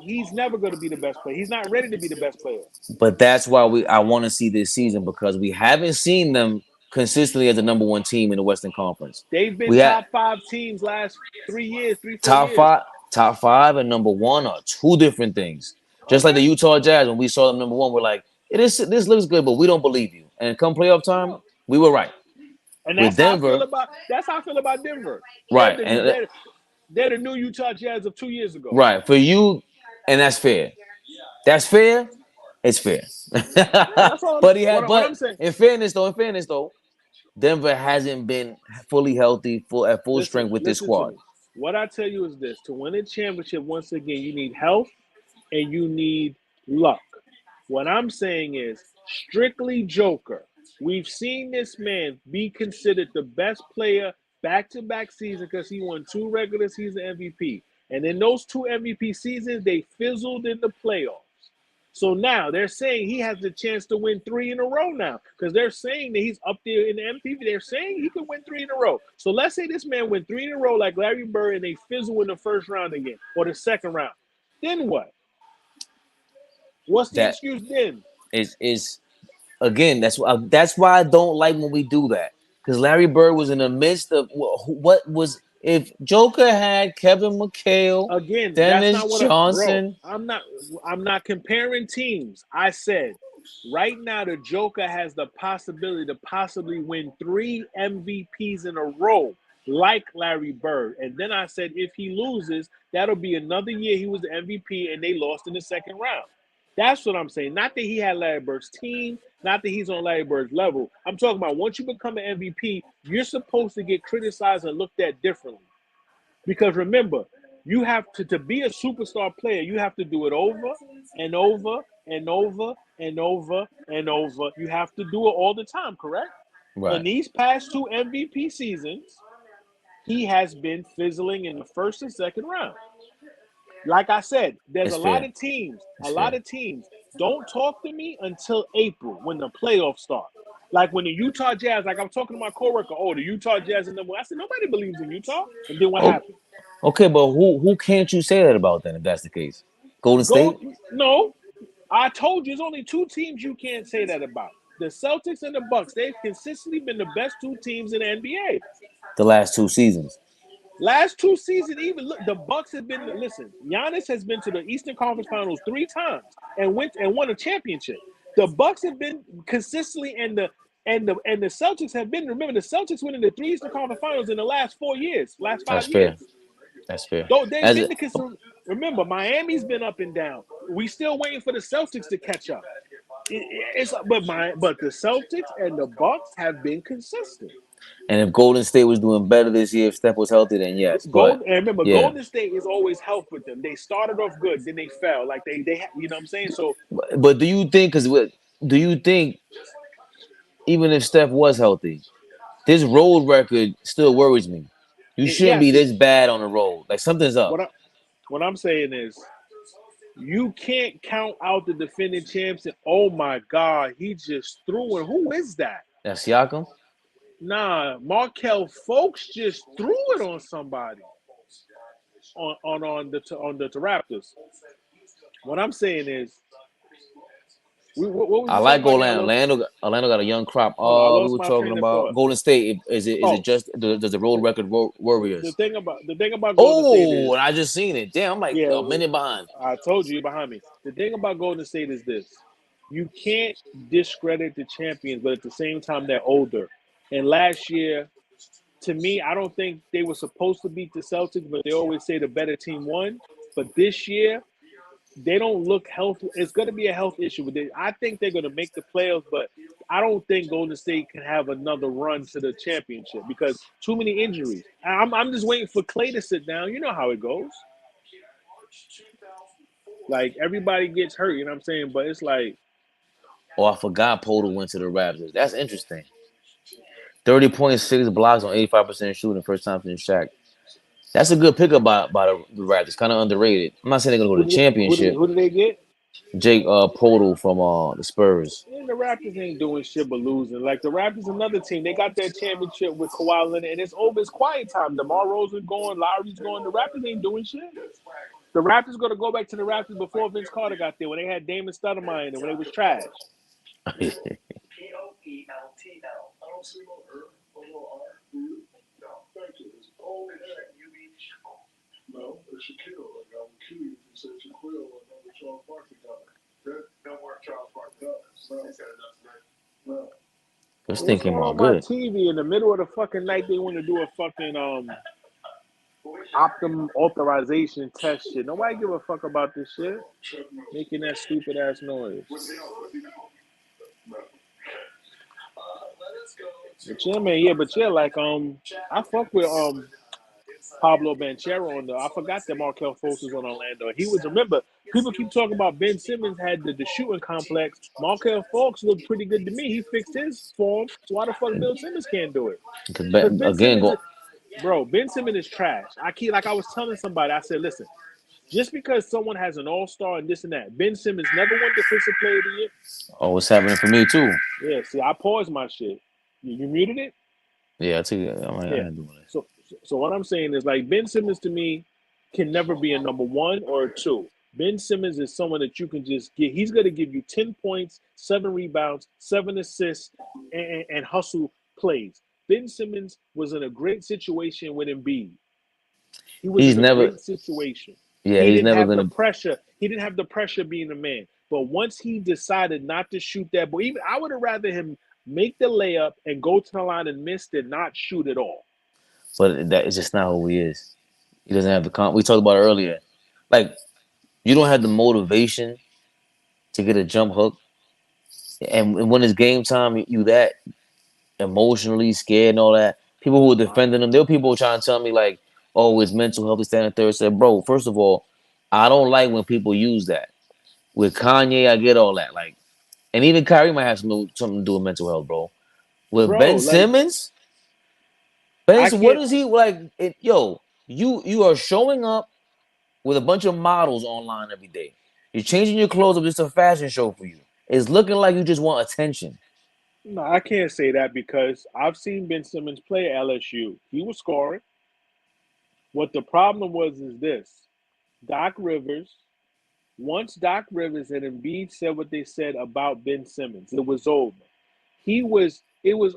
he's never going to be the best player. He's not ready to be the best player. but that's why I want to see this season because we haven't seen them consistently as the number one team in the Western Conference. They've been We had top five teams last 3 years, 4 top years. five, top five, and number one are two different things. Just like the Okay. Utah Jazz, when we saw them number one, we're like, this looks good, but we don't believe you. And come playoff time, we were right. And With Denver, that's how I feel about Denver. They're right, the and they're, they're the new Utah Jazz of 2 years ago. right for you, and that's fair. That's fair. It's fair. Yeah, that's all. but he had, What I'm but saying. in fairness though, Denver hasn't been fully healthy, full at full strength with this Listen to squad. me. What I tell you is this: to win a championship, once again, you need health and you need luck. What I'm saying is strictly Joker. We've seen this man be considered the best player back-to-back season because he won 2 regular season MVP. And in those 2 MVP seasons, they fizzled in the playoffs. So now they're saying he has the chance to win 3 in a row now because they're saying that he's up there in the MVP. They're saying he could win 3 in a row. So let's say this man win 3 in a row like Larry Bird and they fizzle in the first round again or the second round. Then what? What's the That excuse then? is again. That's why I don't like when we do that because Larry Bird was in the midst of what was if Joker had Kevin McHale, Again, that's Dennis not what bro. Johnson. I'm not comparing teams. I said right now the Joker has the possibility to possibly win 3 MVPs in a row, like Larry Bird. And then I said if he loses, that'll be another year he was the MVP and they lost in the second round. That's what I'm saying. Not that he had Larry Bird's team, not that he's on Larry Bird's level. I'm talking about once you become an MVP, you're supposed to get criticized and looked at differently. Because remember, you have to be a superstar player, you have to do it over and over and over and over and over. You have to do it all the time, correct? In Right. these past 2 MVP seasons, he has been fizzling in the first and second round. Like I said, there's It's a lot fair. of teams, a It's lot fair. of teams don't talk to me until April when the playoffs start. Like when the Utah Jazz, like I'm talking to my coworker, oh, the Utah Jazz and I said, nobody believes in Utah. And then what Oh, happened? okay, but who can't you say that about then if that's the case? Golden Go State? no. I told you there's only 2 teams you can't say that about. The Celtics and the Bucks. They've consistently been the best 2 teams in the NBA. The last 2 seasons. Last 2 seasons, even look, the Bucks have been. Listen, Giannis has been to the Eastern Conference Finals 3 times and won a championship. The Bucks have been consistently, and the Celtics have been. Remember, the Celtics winning the 3 Eastern Conference Finals in the last 4 years, last That's five fair. years. That's fair. Though they've As been a, the consistent. Remember, Miami's been up and down. We still waiting for the Celtics to catch up. But the Celtics and the Bucks have been consistent. and if Golden State was doing better this year, if Steph was healthy, then yes. But Gold and remember, yeah. Golden State is always help with them. They started off good, then they fell. Like you know what I'm saying. So But do you think? Because do you think even if Steph was healthy, this road record still worries me. You shouldn't be yes, this bad on the road. Like something's up. what I what I'm saying is you can't count out the defending champs. And oh my God, he just threw it. Who is that? That's Siakam. Nah, Markel Folks just threw it on somebody on the Raptors. What I'm saying is, what was I you saying like about him? Orlando. Orlando got a young crop. Hold on, I We lost were my talking train of about thought. Golden State. Is it Oh, just does the road the, record the Warriors? thing about Golden State Oh, is, and I just seen it. Damn, I'm like yeah, a minute behind. I told you behind me. The thing about Golden State is this: you can't discredit the champions, but at the same time they're older. And last year, to me, I don't think they were supposed to beat the Celtics, but they always say the better team won. But this year, they don't look healthy. It's going to be a health issue with it. I think they're going to make the playoffs, but I don't think Golden State can have another run to the championship because too many injuries. I'm just waiting for Clay to sit down. You know how it goes. Like everybody gets hurt, you know what I'm saying? But it's like Oh, I forgot Podol went to the Raptors. That's interesting. 30.6 blocks on 85% shooting, first time since Shaq. That's a good pickup by the Raptors. Kind of underrated. I'm not saying they're gonna go to the championship. who did they get? Jake Podol from the Spurs. And the Raptors ain't doing shit but losing. Like the Raptors, another team, they got their championship with Kawhi Leonard, and it's over. It's quiet time. DeMar Rosen going, Lowry's going. The Raptors ain't doing shit. The Raptors going to go back to the Raptors before Vince Carter got there, when they had Damon Stoudemire in it, when they was trash. This thing What's came going out on my good. TV in the middle of the fucking night? They want to do a fucking Optum authorization test shit. Nobody give a fuck about this shit. Making that stupid ass noise. But yeah, man, yeah, but yeah, like I fuck with Pablo Banchero on the. I forgot that Markel Fultz was on Orlando. He was, remember, people keep talking about Ben Simmons had the shooting complex. Markel Fultz looked pretty good to me. He fixed his form. So why the fuck Bill Simmons can't do it? Because Ben Again, Simmons, go. bro, Ben Simmons is trash. Like I was telling somebody, I said, listen, just because someone has an all-star and this and that, Ben Simmons never won Defensive Player of the Year. Oh, it's happening for me too. Yeah, see, I paused my shit. You muted it? Yeah, I tell you, I Yeah. ain't doing it. So what I'm saying is like Ben Simmons to me can never be a number one or a two. Ben Simmons is someone that you can just get. He's going to give you 10 points, 7 rebounds, 7 assists, and hustle plays. Ben Simmons was in a great situation with Embiid. He was He's in a never. great situation. Yeah, He he's didn't never have the gonna. pressure. He didn't have the pressure being a man. But once he decided not to shoot that ball, even I would have rather him make the layup and go to the line and miss than not shoot at all. But that is just not who he is. He doesn't have the We talked about it earlier. Like you don't have the motivation to get a jump hook, and when it's game time, you that emotionally scared and all that. People who were defending him, there were people trying to tell me like, "Oh, it's mental health." He's standing third. I said, "Bro, first of all, I don't like when people use that. With Kanye, I get all that. Like, and even Kyrie might have something to do with mental health, bro. With Bro, Ben like Simmons, I What can't. is he like? Yo, you are showing up with a bunch of models online every day. You're changing your clothes up just a fashion show for you. It's looking like you just want attention. No, I can't say that because I've seen Ben Simmons play at LSU. He was scoring. What the problem was is this: Doc Rivers. Once Doc Rivers and Embiid said what they said about Ben Simmons, it was over. It was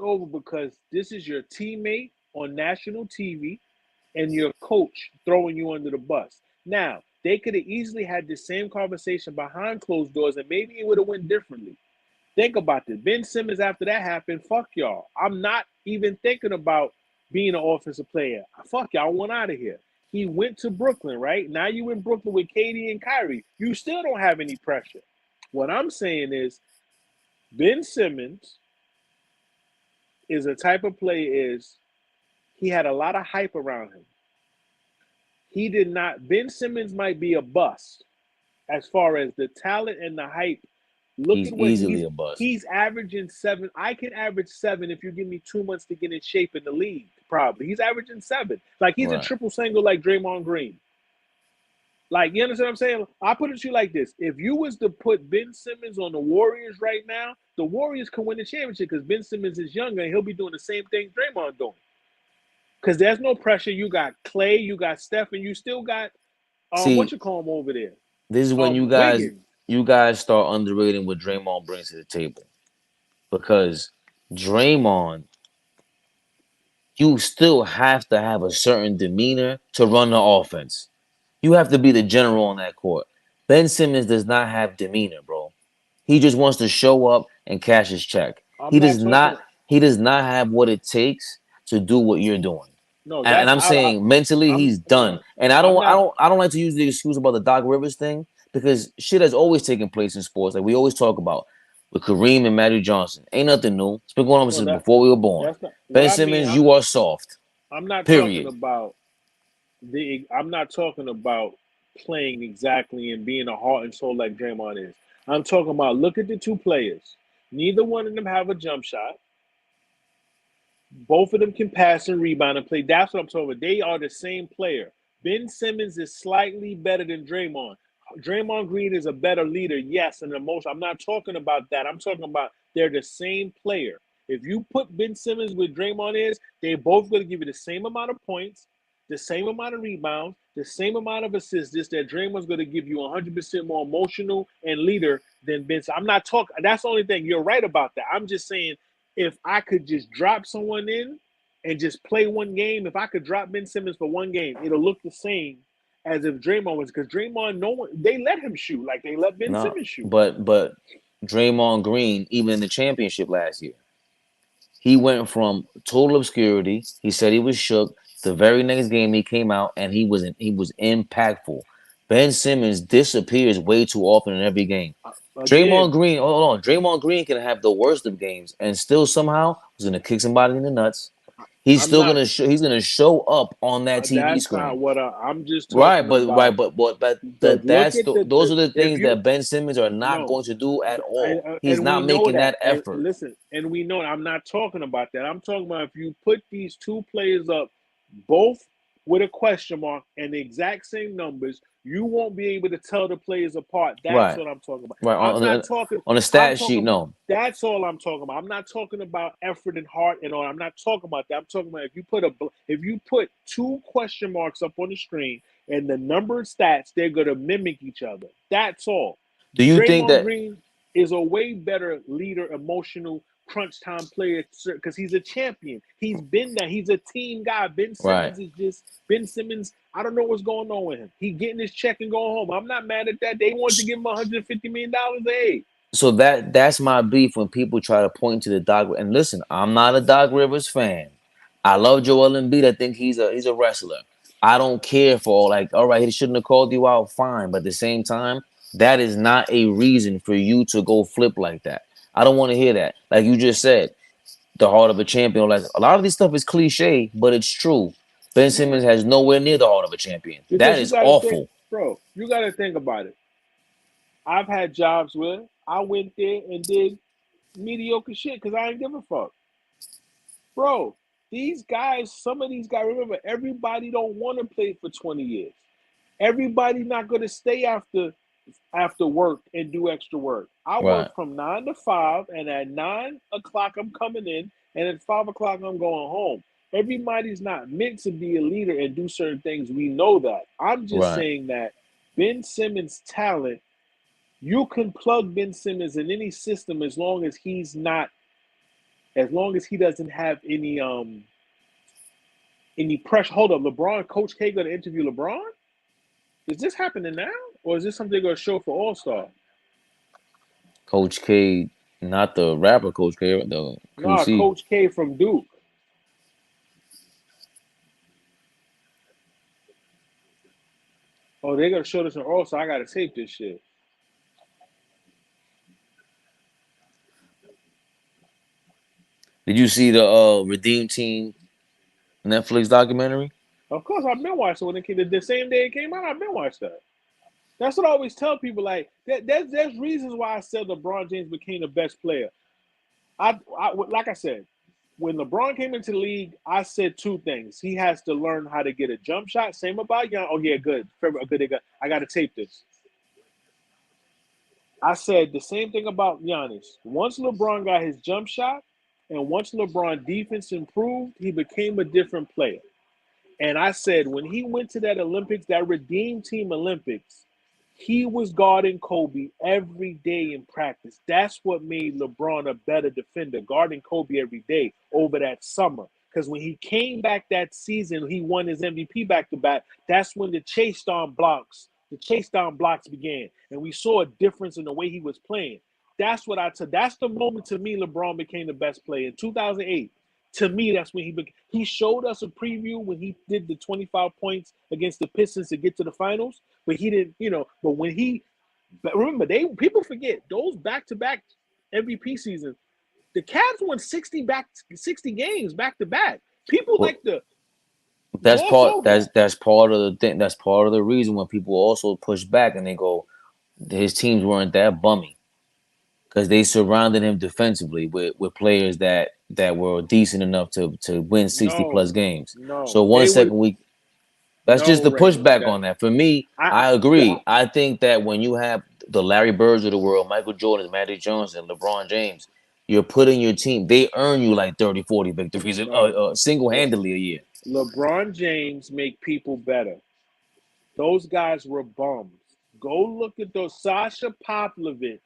over because this is your teammate on national TV and your coach throwing you under the bus. Now, they could have easily had the same conversation behind closed doors and maybe it would have went differently. Think about this. Ben Simmons, after that happened, fuck y'all. I'm not even thinking about being an offensive player. Fuck y'all, I want out of here. He went to Brooklyn, right? Now you in Brooklyn with Katie and Kyrie. You still don't have any pressure. What I'm saying is Ben Simmons is a type of player is he had a lot of hype around him. He did not. Ben Simmons might be a bust as far as the talent and the hype. Look He's at what easily a bust. he's averaging 7. I can average 7 if you give me 2 months to get in shape in the league. Probably he's averaging 7. Like he's a Right. triple single like Draymond Green. Like you understand what I'm saying? I put it to you like this: if you was to put Ben Simmons on the Warriors right now, the Warriors can win the championship because Ben Simmons is younger and he'll be doing the same thing Draymond doing. Because there's no pressure. You got Clay, you got Steph, and you still got what See, you call him over there, this is when Wiggins. you guys start underrating what Draymond brings to the table. Because Draymond, you still have to have a certain demeanor to run the offense. You have to be the general on that court. Ben Simmons does not have demeanor, bro. He just wants to show up and cash his check. I'm not talking. He does not have what it takes to do what you're doing. No, And that's I'm saying mentally I'm he's done. And I'm not. I don't like to use the excuse about the Doc Rivers thing because shit has always taken place in sports. Like we always talk about with Kareem and Magic Johnson. Ain't nothing new. It's been going on No, since before we were born. that's not what Ben I mean. Simmons, you are soft. I'm not talking Period. about I'm not talking about playing exactly and being a heart and soul like Draymond is. I'm talking about look at the two players. Neither one of them have a jump shot. Both of them can pass and rebound and play. That's what I'm talking about. They are the same player. Ben Simmons is slightly better than Draymond. Draymond Green is a better leader, yes, and emotion. I'm not talking about that. I'm talking about they're the same player. If you put Ben Simmons with Draymond is, they're both going to give you the same amount of points, the same amount of rebounds, the same amount of assists. Just that Draymond's going to give you 100% more emotional and leader than Ben. I'm not talking. That's the only thing. You're right about that. I'm just saying if I could just drop someone in and just play one game, if I could drop Ben Simmons for one game, it'll look the same as if Draymond was because Draymond, no one they let him shoot like they let Ben No, Simmons shoot. but Draymond Green, even in the championship last year, he went from total obscurity. He said he was shook. The very next game he came out and he was impactful. Ben Simmons disappears way too often in every game. Draymond Again, Green, hold on. Draymond Green can have the worst of games and still somehow was gonna kick somebody in the nuts. he's I'm still not. gonna he's gonna show up on that TV That's not screen. what I'm just Right, talking but about. Look that's at those are the if things you that Ben Simmons are not no, going to do at all. He's and we not know making that. that And effort. listen, and we know I'm not talking about that. I'm talking about if you put these two players up, both with a question mark and the exact same numbers, you won't be able to tell the players apart. That's Right, what I'm talking about. right I'm on not the talking. on the I'm stat sheet. talking. No, That's all I'm talking about. I'm not talking about effort and heart and all. I'm not talking about that. I'm talking about if you put two question marks up on the screen and the numbered stats, they're gonna mimic each other. That's all. do you think Draymond that Green is a way better leader, emotional crunch time player because he's a champion. He's been there. He's a team guy. Ben right? Simmons is just Ben Simmons. I don't know what's going on with him. He getting his check and going home. I'm not mad at that. They wanted to give him $150 million. Hey, So that's my beef when people try to point to the Doc. And listen, I'm not a Doc Rivers fan. I love Joel Embiid. I think he's a wrestler. I don't care for all right, he shouldn't have called you out, fine. But at the same time, that is not a reason for you to go flip like that. I don't want to hear that. Like you just said, the heart of a champion. Like a lot of this stuff is cliche, but it's true. Ben yeah, Simmons has nowhere near the heart of a champion. That because you is got to think, awful. bro. You got to think about it. I've had jobs where I went there and did mediocre shit because I ain't give a fuck. Bro, these guys, some of these guys, remember, everybody don't want to play for 20 years. Everybody not going to stay after work and do extra work. I Right, work from 9 to 5, and at 9 o'clock I'm coming in, and at 5 o'clock I'm going home. Everybody's not meant to be a leader and do certain things. We know that. I'm just right. saying that Ben Simmons' talent, you can plug Ben Simmons in any system as long as he doesn't have any pressure. Hold up, LeBron, Coach K going to interview LeBron? Is this happening now, or is this something they're going to show for All Star? Coach K, not the rapper Coach K, the Nah, QC. Coach K from Duke. Oh, they're gonna show this in All Star. I gotta tape this shit. Did you see the Redeem Team Netflix documentary? Of course, I've been watching when it came the same day it came out. I've been watching that. That's what I always tell people. Like there's reasons why I said LeBron James became the best player. Like I said, when LeBron came into the league, I said two things. He has to learn how to get a jump shot. Same about Young. Oh yeah, good. Good. I got to tape this. I said the same thing about Giannis. Once LeBron got his jump shot, and once LeBron defense improved, he became a different player. And I said when he went to that Olympics, that Redeem Team Olympics, he was guarding Kobe every day in practice. That's what made LeBron a better defender, guarding Kobe every day over that summer. Because when he came back that season, he won his MVP back to back. That's when the chase down blocks began, and we saw a difference in the way he was playing. That's what I said. That's the moment to me LeBron became the best player in 2008. To me, that's when he showed us a preview when he did the 25 points against the Pistons to get to the finals, but he didn't, but when but remember, people forget those back-to-back MVP seasons. The Cavs won 60 games back to back. People Well, like to that's gloss part over that's that. that's part of the thing. That's part of the reason when people also push back and they go, his teams weren't that bummy because they surrounded him defensively with players that were decent enough to win 60 No, plus games. no, So one they were second we that's just no the Raymond. pushback That on that. For me, I I that agree. I think that when you have the Larry Birds of the world, Michael Jordan, Magic Johnson, LeBron James, you're putting your team, they earn you like 30, 40 victories no single Le, handedly a year. LeBron James make people better. Those guys were bums. Go look at those Sasha Poplovich,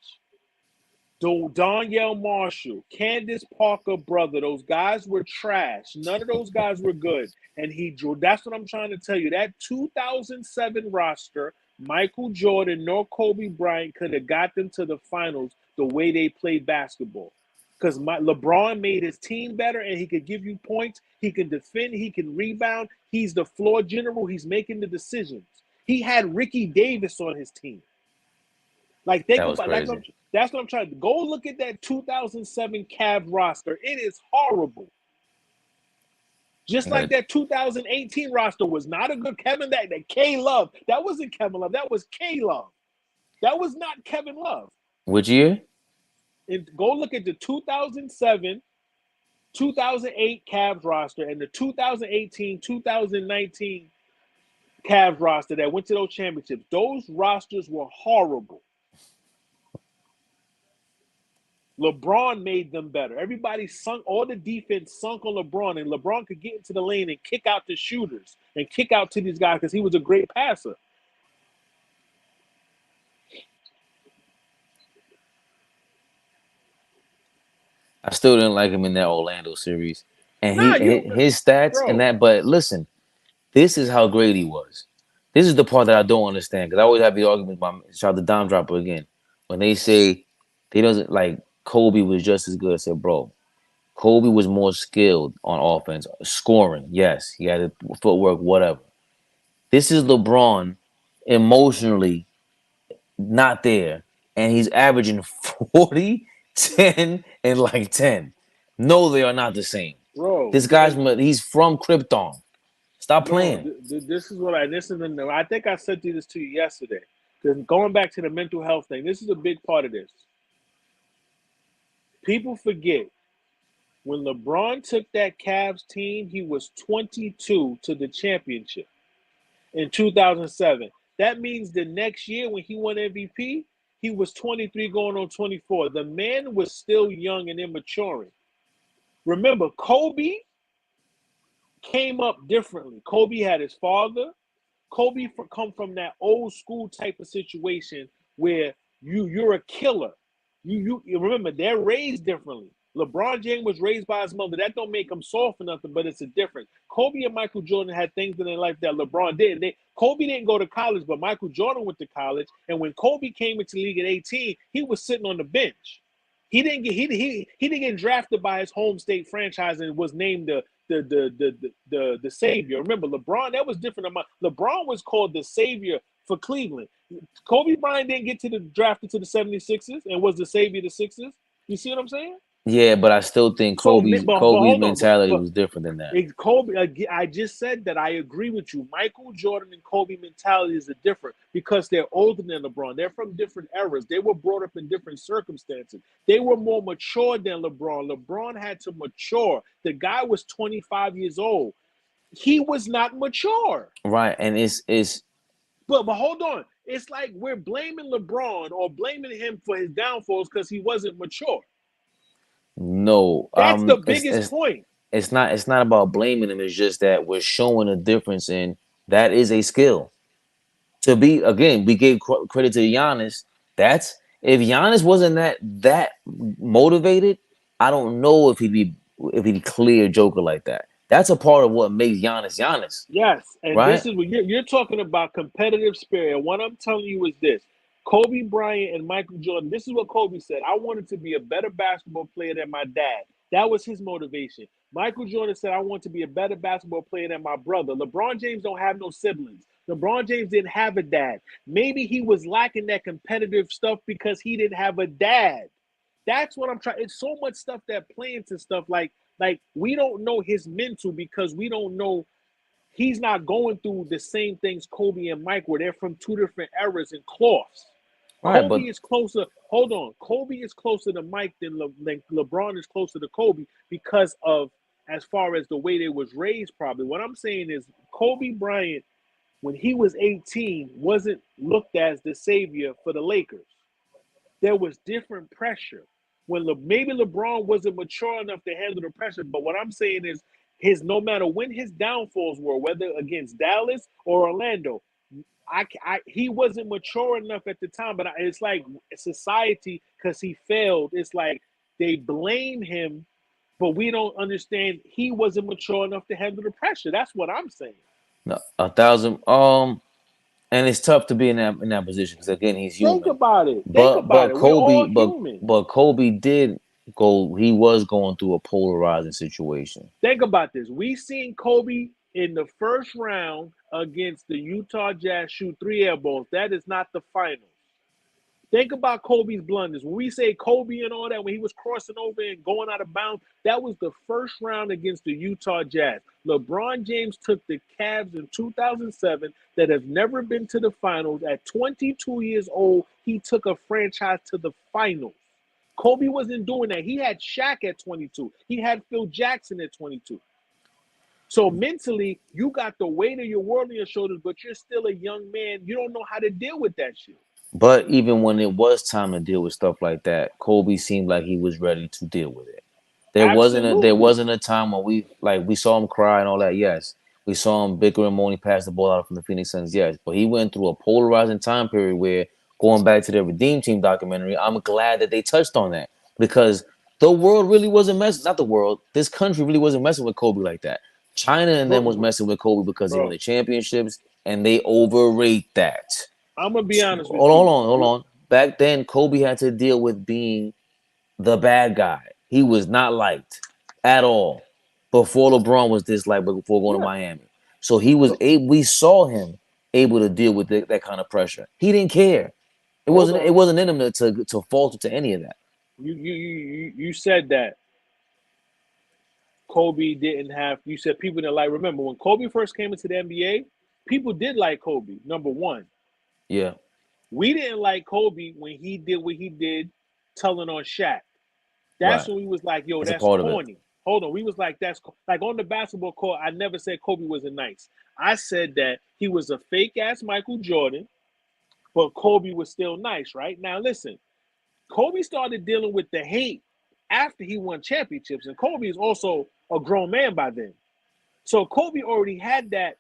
Danielle Marshall, Candace Parker brother. Those guys were trash. None of those guys were good. And he drew. That's what I'm trying to tell you. That 2007 roster, Michael Jordan nor Kobe Bryant could have got them to the finals the way they played basketball. Because LeBron made his team better, and he could give you points. He can defend. He can rebound. He's the floor general. He's making the decisions. He had Ricky Davis on his team. Like think That was about crazy. that's what I'm trying to go look at that 2007 Cavs roster. It is horrible. Just like that 2018 roster was not a good Kevin. That K Love. That wasn't Kevin Love. That was K Love. That was not Kevin Love. Which year? And go look at the 2007, 2008 Cavs roster and the 2018, 2019 Cavs roster that went to those championships. Those rosters were horrible. LeBron made them better. Everybody sunk, all the defense sunk on LeBron, and LeBron could get into the lane and kick out the shooters and kick out to these guys because he was a great passer. I still didn't like him in that Orlando series, and Nah, his stats and bro. that. But listen, this is how great he was. This is the part that I don't understand because I always have the argument. Shout out to Dom Dropper again when they say they doesn't like Kobe was just as good. I said, bro, Kobe was more skilled on offense, scoring. Yes, he had footwork, whatever. This is LeBron emotionally not there, and he's averaging 40, 10, and like 10. No, they are not the same. Bro, This guy's he's from Krypton. Stop no, playing. this is what I think I said this to you yesterday. Because going back to the mental health thing, this is a big part of this. People forget when LeBron took that Cavs team, he was 22 to the championship in 2007. That means the next year when he won MVP, he was 23 going on 24. The man was still young and immaturing. Remember, Kobe came up differently. Kobe had his father. Kobe come from that old school type of situation where you're a killer. You remember they're raised differently. LeBron James was raised by his mother. That don't make him soft or nothing, but it's a difference. Kobe and Michael Jordan had things in their life that LeBron did. Kobe didn't go to college, but Michael Jordan went to college. And when Kobe came into the league at 18, he was sitting on the bench. He didn't get drafted by his home state franchise and was named the savior. Remember, LeBron, that was different. LeBron was called the savior for Cleveland. Kobe Bryant didn't get to the drafted to the 76ers and was the savior of the Sixers. You see what I'm saying? Yeah, but I still think So, but Kobe's hold on, mentality was different than that. Kobe. I just said that I agree with you. Michael Jordan and Kobe mentality is different because they're older than LeBron. They're from different eras. They were brought up in different circumstances. They were more mature than LeBron. LeBron had to mature. The guy was 25 years old. He was not mature. Right, and it's. But hold on. It's like we're blaming LeBron or blaming him for his downfalls because he wasn't mature. No, That's the biggest point. It's not about blaming him. It's just that we're showing a difference in that is a skill. To be again, we gave credit to Giannis. That's if Giannis wasn't that motivated, I don't know if he'd clear Joker like that. That's a part of what makes Giannis Giannis, Yes, and right? this is what you're talking about competitive spirit. And what I'm telling you is this: Kobe Bryant and Michael Jordan. This is what Kobe said. I wanted to be a better basketball player than my dad. That was his motivation. Michael Jordan said, I want to be a better basketball player than my brother. LeBron James don't have no siblings. LeBron James didn't have a dad. Maybe he was lacking that competitive stuff because he didn't have a dad. That's what I'm trying. It's so much stuff that play into stuff like we don't know his mental because we don't know he's not going through the same things Kobe and Mike were. They're from two different eras and cloths. Right, Kobe but is closer. Hold on. Kobe is closer to Mike than LeBron is closer to Kobe because of as far as the way they was raised. Probably what I'm saying is Kobe Bryant, when he was 18, wasn't looked as the savior for the Lakers. There was different pressure. When maybe LeBron wasn't mature enough to handle the pressure, but what I'm saying is his no matter when his downfalls were, whether against Dallas or Orlando, he wasn't mature enough at the time. But it's like society because he failed. It's like they blame him, but we don't understand he wasn't mature enough to handle the pressure. That's what I'm saying. no, 1,000. And it's tough to be in that position because again, he's Think human. about it. Think about But it. We're all Kobe, human. but Kobe did go. He was going through a polarizing situation. Think about this. We seen Kobe in the first round against the Utah Jazz shoot 3 air balls. That is not the finals. Think about Kobe's blunders. When we say Kobe and all that, when he was crossing over and going out of bounds, that was the first round against the Utah Jazz. LeBron James took the Cavs in 2007 that have never been to the finals. At 22 years old, he took a franchise to the finals. Kobe wasn't doing that. He had Shaq at 22. He had Phil Jackson at 22. So mentally, you got the weight of your world on your shoulders, but you're still a young man. You don't know how to deal with that shit. But even when it was time to deal with stuff like that, Kobe seemed like he was ready to deal with it. There Absolutely. wasn't a time when we saw him cry and all that. Yes, we saw him bicker and moan. He passed the ball out from the Phoenix Suns. Yes, but he went through a polarizing time period where, going back to the Redeem Team documentary, I'm glad that they touched on that because the world really wasn't messing. Not the world. This country really wasn't messing with Kobe like that. China and them was Bro, messing with Kobe because he won bro, the championships, and they overrate that. I'm gonna be honest with Hold you. on, hold on. Back then, Kobe had to deal with being the bad guy. He was not liked at all before LeBron was disliked before going to Yeah. Miami. So he was So able. We saw him able to deal with that kind of pressure. He didn't care. It hold wasn't. It on. wasn't in him to falter to any of that. You said that Kobe didn't have. You said people didn't like. Remember when Kobe first came into the NBA, people did like Kobe. Number one, Yeah, we didn't like Kobe when he did what he did, telling on Shaq. That's right. when we was like, yo, That's a that's part of it. corny. Hold on. We was like, like on the basketball court, I never said Kobe wasn't nice. I said that he was a fake ass Michael Jordan, but Kobe was still nice, right? Now listen, Kobe started dealing with the hate after he won championships, and Kobe is also a grown man by then. So Kobe already had that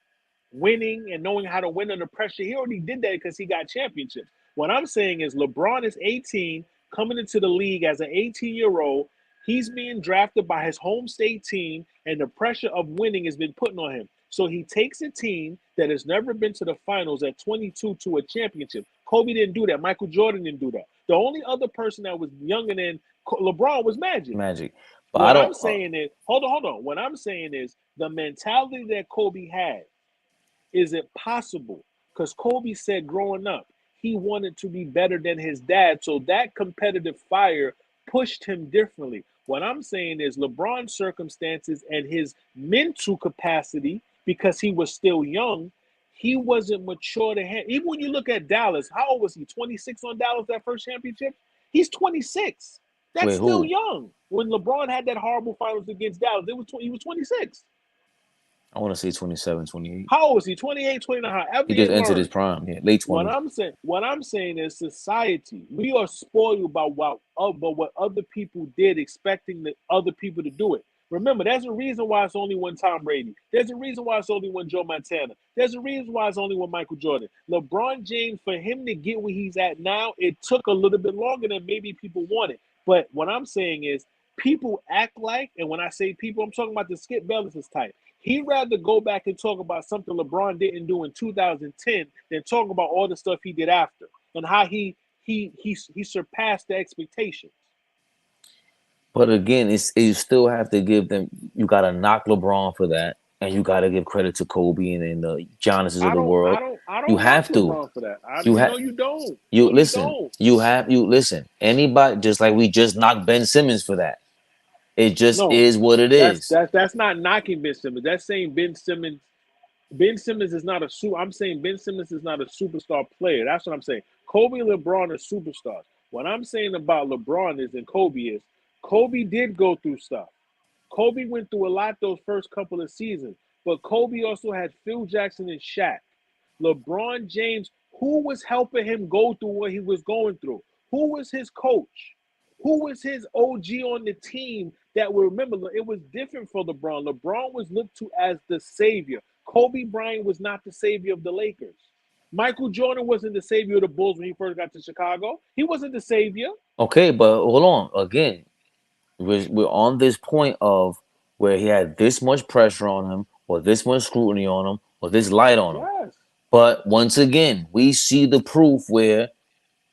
winning and knowing how to win under pressure. He already did that because he got championships. What I'm saying is LeBron is 18, coming into the league as an 18-year-old. He's being drafted by his home state team, and the pressure of winning has been put on him. So he takes a team that has never been to the finals at 22 to a championship. Kobe didn't do that. Michael Jordan didn't do that. The only other person that was younger than LeBron was Magic. Magic. But I What don't. I'm saying is, hold on. What I'm saying is the mentality that Kobe had, is it possible? Because Kobe said growing up, he wanted to be better than his dad. So that competitive fire pushed him differently. What I'm saying is LeBron's circumstances and his mental capacity, because he was still young, he wasn't mature to handle. Even when you look at Dallas, how old was he? 26 on Dallas that first championship? He's 26. That's Wait, still who? young. When LeBron had that horrible finals against Dallas, he was 26. I want to say 27, 28. How old is he? 28, 29, however He he just entered his learned. prime. Yeah, late What 20s. I'm saying, what I'm saying is society. We are spoiled by what other people did, expecting the other people to do it. Remember, there's a reason why it's only one Tom Brady. There's a reason why it's only one Joe Montana. There's a reason why it's only one Michael Jordan. LeBron James, for him to get where he's at now, it took a little bit longer than maybe people wanted. But what I'm saying is, people act like, and when I say people, I'm talking about the Skip Bayless's type. He'd rather go back and talk about something LeBron didn't do in 2010 than talk about all the stuff he did after and how he surpassed the expectations. But again, it's you still have to give them. You got to knock LeBron for that, and you got to give credit to Kobe and the Giannis's of I the don't I world. don't I You don't knock have to. LeBron for that. You No, have. you don't. You No, you listen. don't. You listen. Anybody, just like we just knocked Ben Simmons for that. It just No, is what it that's is. that's that's not knocking Ben Simmons. That's saying Ben Simmons is not a super. I'm saying Ben Simmons is not a superstar player. That's what I'm saying. Kobe and LeBron are superstars. What I'm saying about LeBron is and Kobe did go through stuff. Kobe went through a lot those first couple of seasons, but Kobe also had Phil Jackson and Shaq. LeBron James, who was helping him go through what he was going through? Who was his coach? Who was his OG on the team that will remember? It was different for LeBron. LeBron was looked to as the savior. Kobe Bryant was not the savior of the Lakers. Michael Jordan wasn't the savior of the Bulls when he first got to Chicago. He wasn't the savior. Okay, but hold on. Again, we're on this point of where he had this much pressure on him, or this much scrutiny on him, or this light on him. Yes. But once again, we see the proof where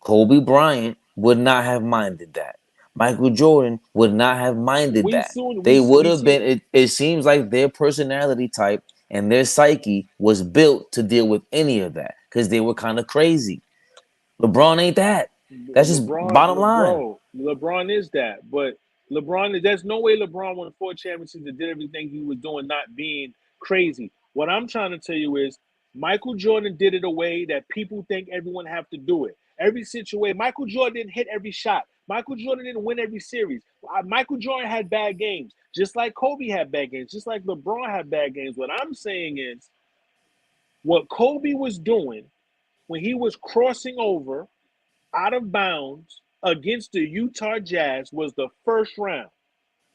Kobe Bryant would not have minded that. Michael Jordan would not have minded We that. soon They would we have see been. It seems like their personality type and their psyche was built to deal with any of that because they were kind of crazy. LeBron ain't that. That's just bottom line. LeBron is that, but there's no way LeBron won 4 championships and did everything he was doing, not being crazy. What I'm trying to tell you is Michael Jordan did it a way that people think everyone have to do it. Every situation, Michael Jordan didn't hit every shot. Michael Jordan didn't win every series. Michael Jordan had bad games, just like Kobe had bad games, just like LeBron had bad games. What I'm saying is what Kobe was doing when he was crossing over out of bounds against the Utah Jazz was the first round.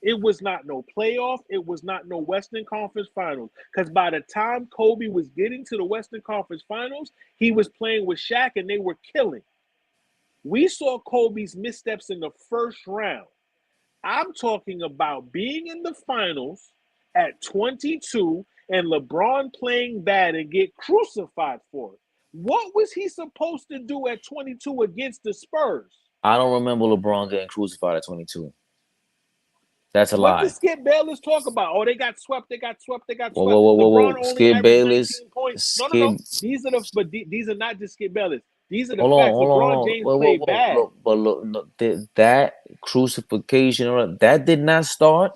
It was not no playoff. It was not no Western Conference Finals. Because by the time Kobe was getting to the Western Conference Finals, he was playing with Shaq and they were killing. We saw Kobe's missteps in the first round. I'm talking about being in the finals at 22 and LeBron playing bad and get crucified for it. What was he supposed to do at 22 against the Spurs? I don't remember LeBron getting crucified at 22. That's a What does lie. Skip Bayless talk about? Oh, they got swept. They got swept. They got Whoa, swept. whoa, whoa, whoa, LeBron whoa. only Skip averaged Bayless. 19 points. No, no, Skip. no. These are not just Skip Bayless. These are the Hold on, facts. hold on, LeBron hold on. James Whoa, whoa, played whoa. bad. Look, but look, no, that crucifixion, that did not start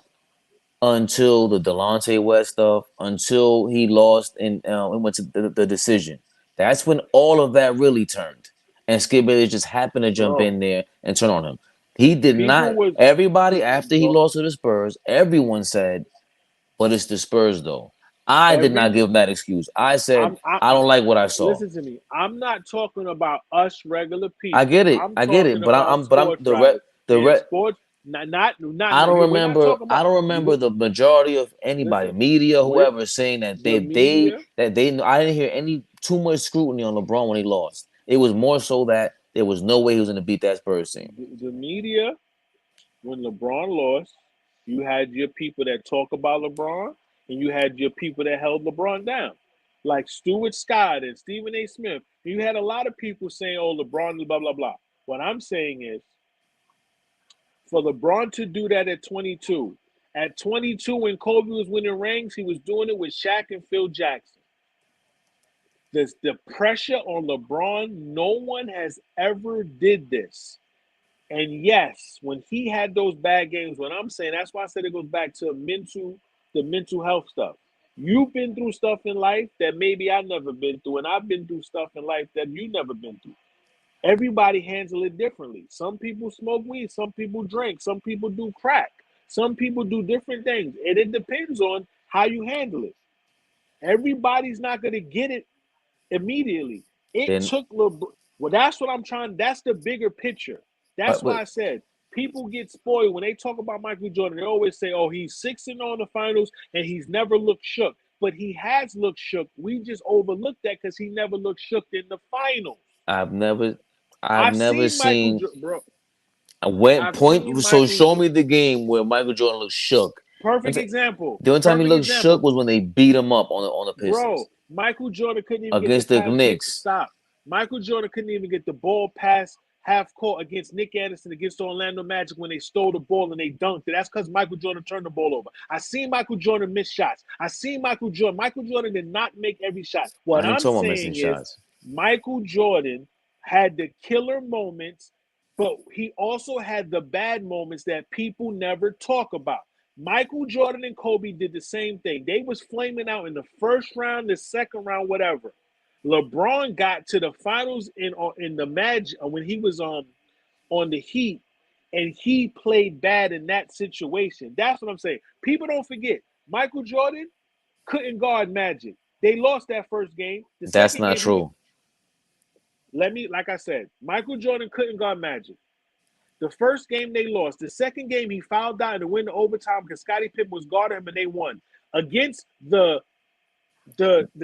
until the Delonte West stuff, until he lost and it went to the decision. That's when all of that really turned. And Skip Bayless just happened to jump Bro, in there and turn on him. He did people not. was Everybody after he bro, lost to the Spurs, everyone said, "But it's the Spurs, though." I did not every give him that excuse. I said, "I I'm don't like what I saw." listen to me. I'm not talking about us regular I people. get it. I'm I get it. talking But about I'm sports writers the and re, sports. Not. I don't We're not remember. talking I about. don't remember the majority of anybody, Listen, media, with whoever, saying that the media, they. I didn't hear any too much scrutiny on LeBron when he lost. It was more so that there was no way he was going to beat that Spurs team. the media. When LeBron lost, you had your people that talk about LeBron, and you had your people that held LeBron down, like Stuart Scott and Stephen A. Smith. You had a lot of people saying, "Oh, LeBron, blah blah blah." What I'm saying is, for LeBron to do that at 22, when Kobe was winning rings, he was doing it with Shaq and Phil Jackson. The pressure on LeBron, no one has ever did this. And yes, when he had those bad games, what I'm saying, that's why I said it goes back to the mental health stuff. You've been through stuff in life that maybe I've never been through, and I've been through stuff in life that you never been through. Everybody handle it differently. Some people smoke weed, some people drink, some people do crack, some people do different things, and it depends on how you handle it. Everybody's not going to get it immediately. It Then, took LeBron. Well, that's what I'm trying. That's the bigger picture. That's why but I said people get spoiled when they talk about Michael Jordan. They always say, "Oh, he's 6-0 in the finals and he's never looked shook." But he has looked shook. We just overlooked that because he never looked shook in the finals. I've never, I've I've never seen Michael, seen bro. a wet I've point. seen So Michael. show me the game where Michael Jordan looked shook. Perfect example. The only time he Perfect looked shook example. was when they beat him up on the Pistons Bro, Michael Jordan couldn't even get the against the pass. Knicks. Stop. Michael Jordan couldn't even get the ball past half court against Nick Anderson against the Orlando Magic when they stole the ball and they dunked it. That's because Michael Jordan turned the ball over. I seen Michael Jordan miss shots. I seen Michael Jordan. Michael Jordan did not make every shot. What I ain't I'm talking about missing saying is shots. Michael Jordan had the killer moments, but he also had the bad moments that people never talk about. Michael Jordan and Kobe did the same thing. They was flaming out in the first round, the second round, whatever. LeBron got to the finals in the match when he was on the Heat, and he played bad in that situation. That's what I'm saying. People don't forget Michael Jordan couldn't guard Magic. They lost that first game. The That's second not game, he true. like I said, Michael Jordan couldn't guard Magic. The first game they lost. The second game he fouled out to win the overtime because Scottie Pippen was guarding him and they won against the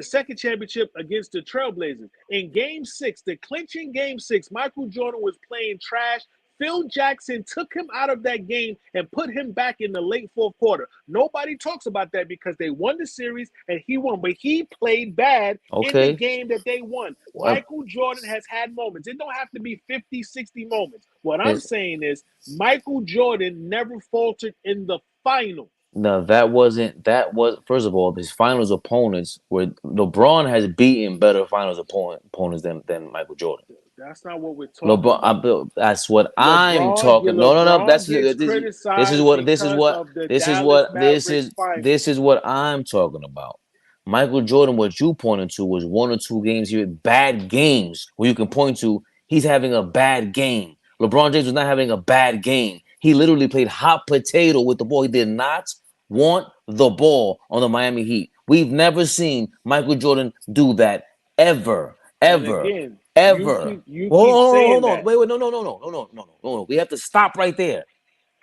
second championship against the Trailblazers. In game six, the clinching game six, Michael Jordan was playing trash. Phil Jackson took him out of that game and put him back in the late fourth quarter. Nobody talks about that because they won the series and he won, but he played bad in the Okay. game that they won. Well, Michael Jordan has had moments. It don't have to be 50, 60 moments. What I'm it's, saying is Michael Jordan never faltered in the final. no, that wasn't. That was first of all, his finals opponents were LeBron has beaten better finals opponents than Michael Jordan. That's not what we're talking LeBron, about, though. that's what I'm LeBron, talking. No, no, no. LeBron That's gets this is criticized what this is because what of the this is Dallas what Mavericks this finals. is what I'm talking about. Michael Jordan, what you pointed to was one or two games here, bad games where you can point to he's having a bad game. LeBron James was not having a bad game. He literally played hot potato with the ball. He did not want the ball on the Miami Heat. We've never seen Michael Jordan do that ever, And ever, again, ever. you Hold on, keep hold on, saying hold on. that. Wait, wait, no, no, no, no, no, no, no, no, no. We have to stop right there.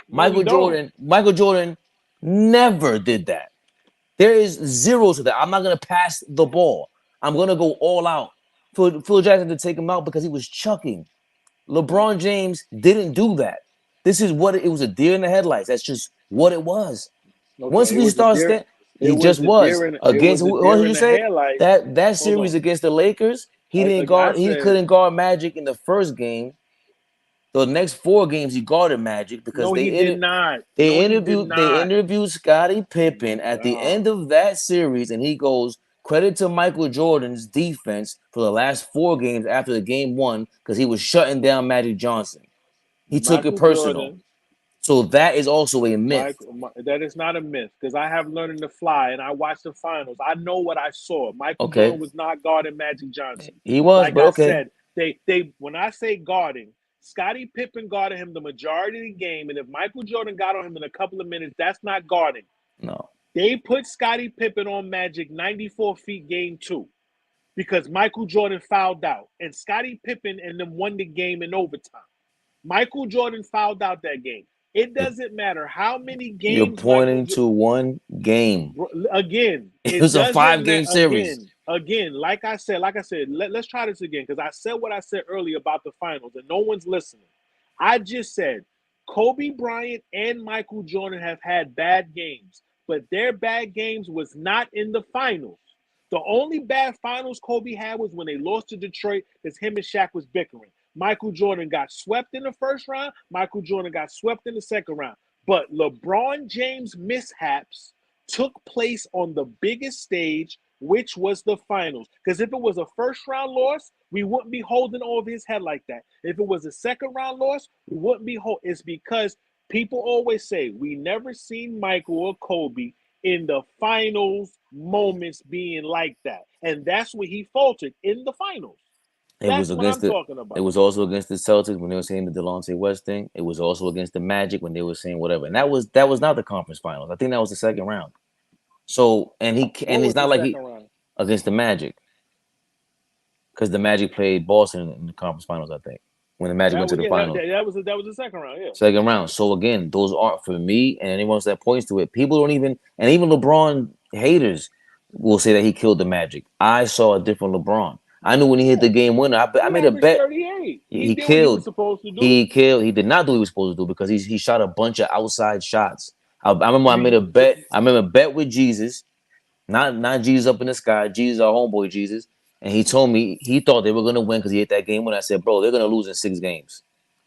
No, we don't. Michael Jordan never did that. There is zero to that. I'm not gonna pass the ball. I'm gonna go all out. Phil Jackson to take him out because he was chucking. LeBron James didn't do that. This is what it was, a deer in the headlights. That's just what it was. Once Okay, we start stand, it he was just a was deer in against what did you the say? headlights. That Hold series on. against the Lakers, he didn't I guard. He said couldn't guard Magic in the first game. The next four games he guarded Magic because no, he did not. No, he did they not. interviewed Scottie Oh my Pippen at the god. end of that series, and he goes, credit to Michael Jordan's defense for the last four games after the game one because he was shutting down Magic Johnson. He took it Michael personal. Jordan. So that is also a myth. That is not a myth because I have learned in the fly and I watched the finals. I know what I saw. Michael Jordan Okay. was not guarding Magic Johnson. He was, Like but I okay. said, they when I say guarding, Scottie Pippen guarded him the majority of the game, and if Michael Jordan got on him in a couple of minutes, that's not guarding. No. They put Scottie Pippen on Magic 94 feet game two because Michael Jordan fouled out, and Scottie Pippen and them won the game in overtime. Michael Jordan fouled out that game. It You're, doesn't matter how many you're games pointing to one game. again, It it was a doesn't 5 game matter. series. Again, like I said, let's try this again because I said what I said earlier about the finals and no one's listening. I just said Kobe Bryant and Michael Jordan have had bad games, but their bad games was not in the finals. The only bad finals Kobe had was when they lost to Detroit because him and Shaq was bickering. Michael Jordan got swept in the first round. Michael Jordan got swept in the second round. But LeBron James mishaps took place on the biggest stage, which was the finals. Because if it was a first round loss, we wouldn't be holding over his head like that. If it was a second round loss, we wouldn't be holding. It's because people always say we never seen Michael or Kobe in the finals moments being like that. And that's where he faltered in the finals. It was That's what against I'm the. talking It about. was also against the Celtics when they were saying the Delonte West thing. It was also against the Magic when they were saying whatever, and that was not the conference finals. I think that was the second round. So and What it's was the not like he second round? against the Magic because the Magic played Boston in the conference finals. I think when the Magic That went to was the yeah, finals, that was the second round. Yeah, second round. So again, those aren't for me and anyone else that points to it. People don't even, and even LeBron haters will say that he killed the Magic. I saw a different LeBron. I knew when he hit yeah. the game winner. I He made a averaged bet. 38. He He did what he was killed. supposed to do. He killed. He did not do what he was supposed to do because he shot a bunch of outside shots. I remember I made a You bet. I remember a bet with Jesus, not Jesus up in the sky. Jesus, our homeboy Jesus, and he told me he thought they were gonna win because he hit that game when I said, bro, they're gonna lose in 6 games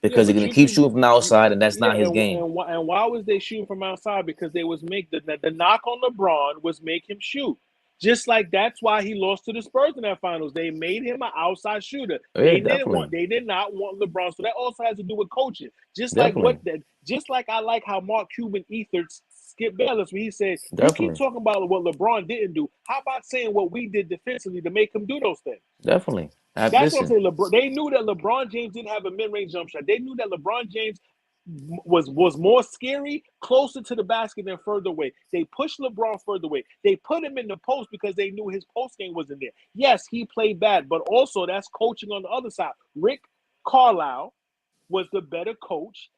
Yeah, because they're but gonna you keep can. shooting from the outside, and that's Yeah, not his game. and why was they shooting from outside? Because they was make the knock on LeBron was make him shoot. Just like that's why he lost to the Spurs in that finals. They made him an outside shooter. Yeah, definitely, They did not want LeBron. So that also has to do with coaching. definitely, Just like I like how Mark Cuban ethered Skip Bayless when he said, "You keep definitely, talking about what LeBron didn't do. How about saying what we did defensively to make him do those things?" definitely. That's what I'm Listen, saying. They knew that LeBron James didn't have a mid-range jump shot. They knew that LeBron James was more scary, closer to the basket than further away. They pushed LeBron further away. They put him in the post because they knew his post game wasn't there. Yes, he played bad, but also that's coaching on the other side. Rick Carlisle was the better coach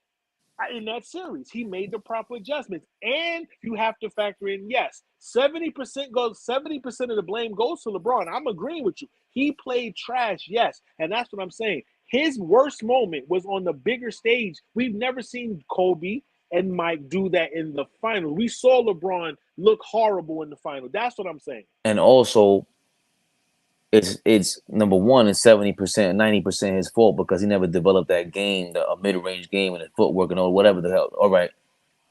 in that series. He made the proper adjustments. And you have to factor in, yes, 70% of the blame goes to LeBron. I'm agreeing with you. He played trash, yes. And that's what I'm saying. His worst moment was on the bigger stage. We've never seen Kobe and Mike do that in the final. We saw LeBron look horrible in the final. That's what I'm saying. and also it's number one, it's 70%, 90% his fault because he never developed that game, the mid range game and the footwork and all whatever the hell. All right.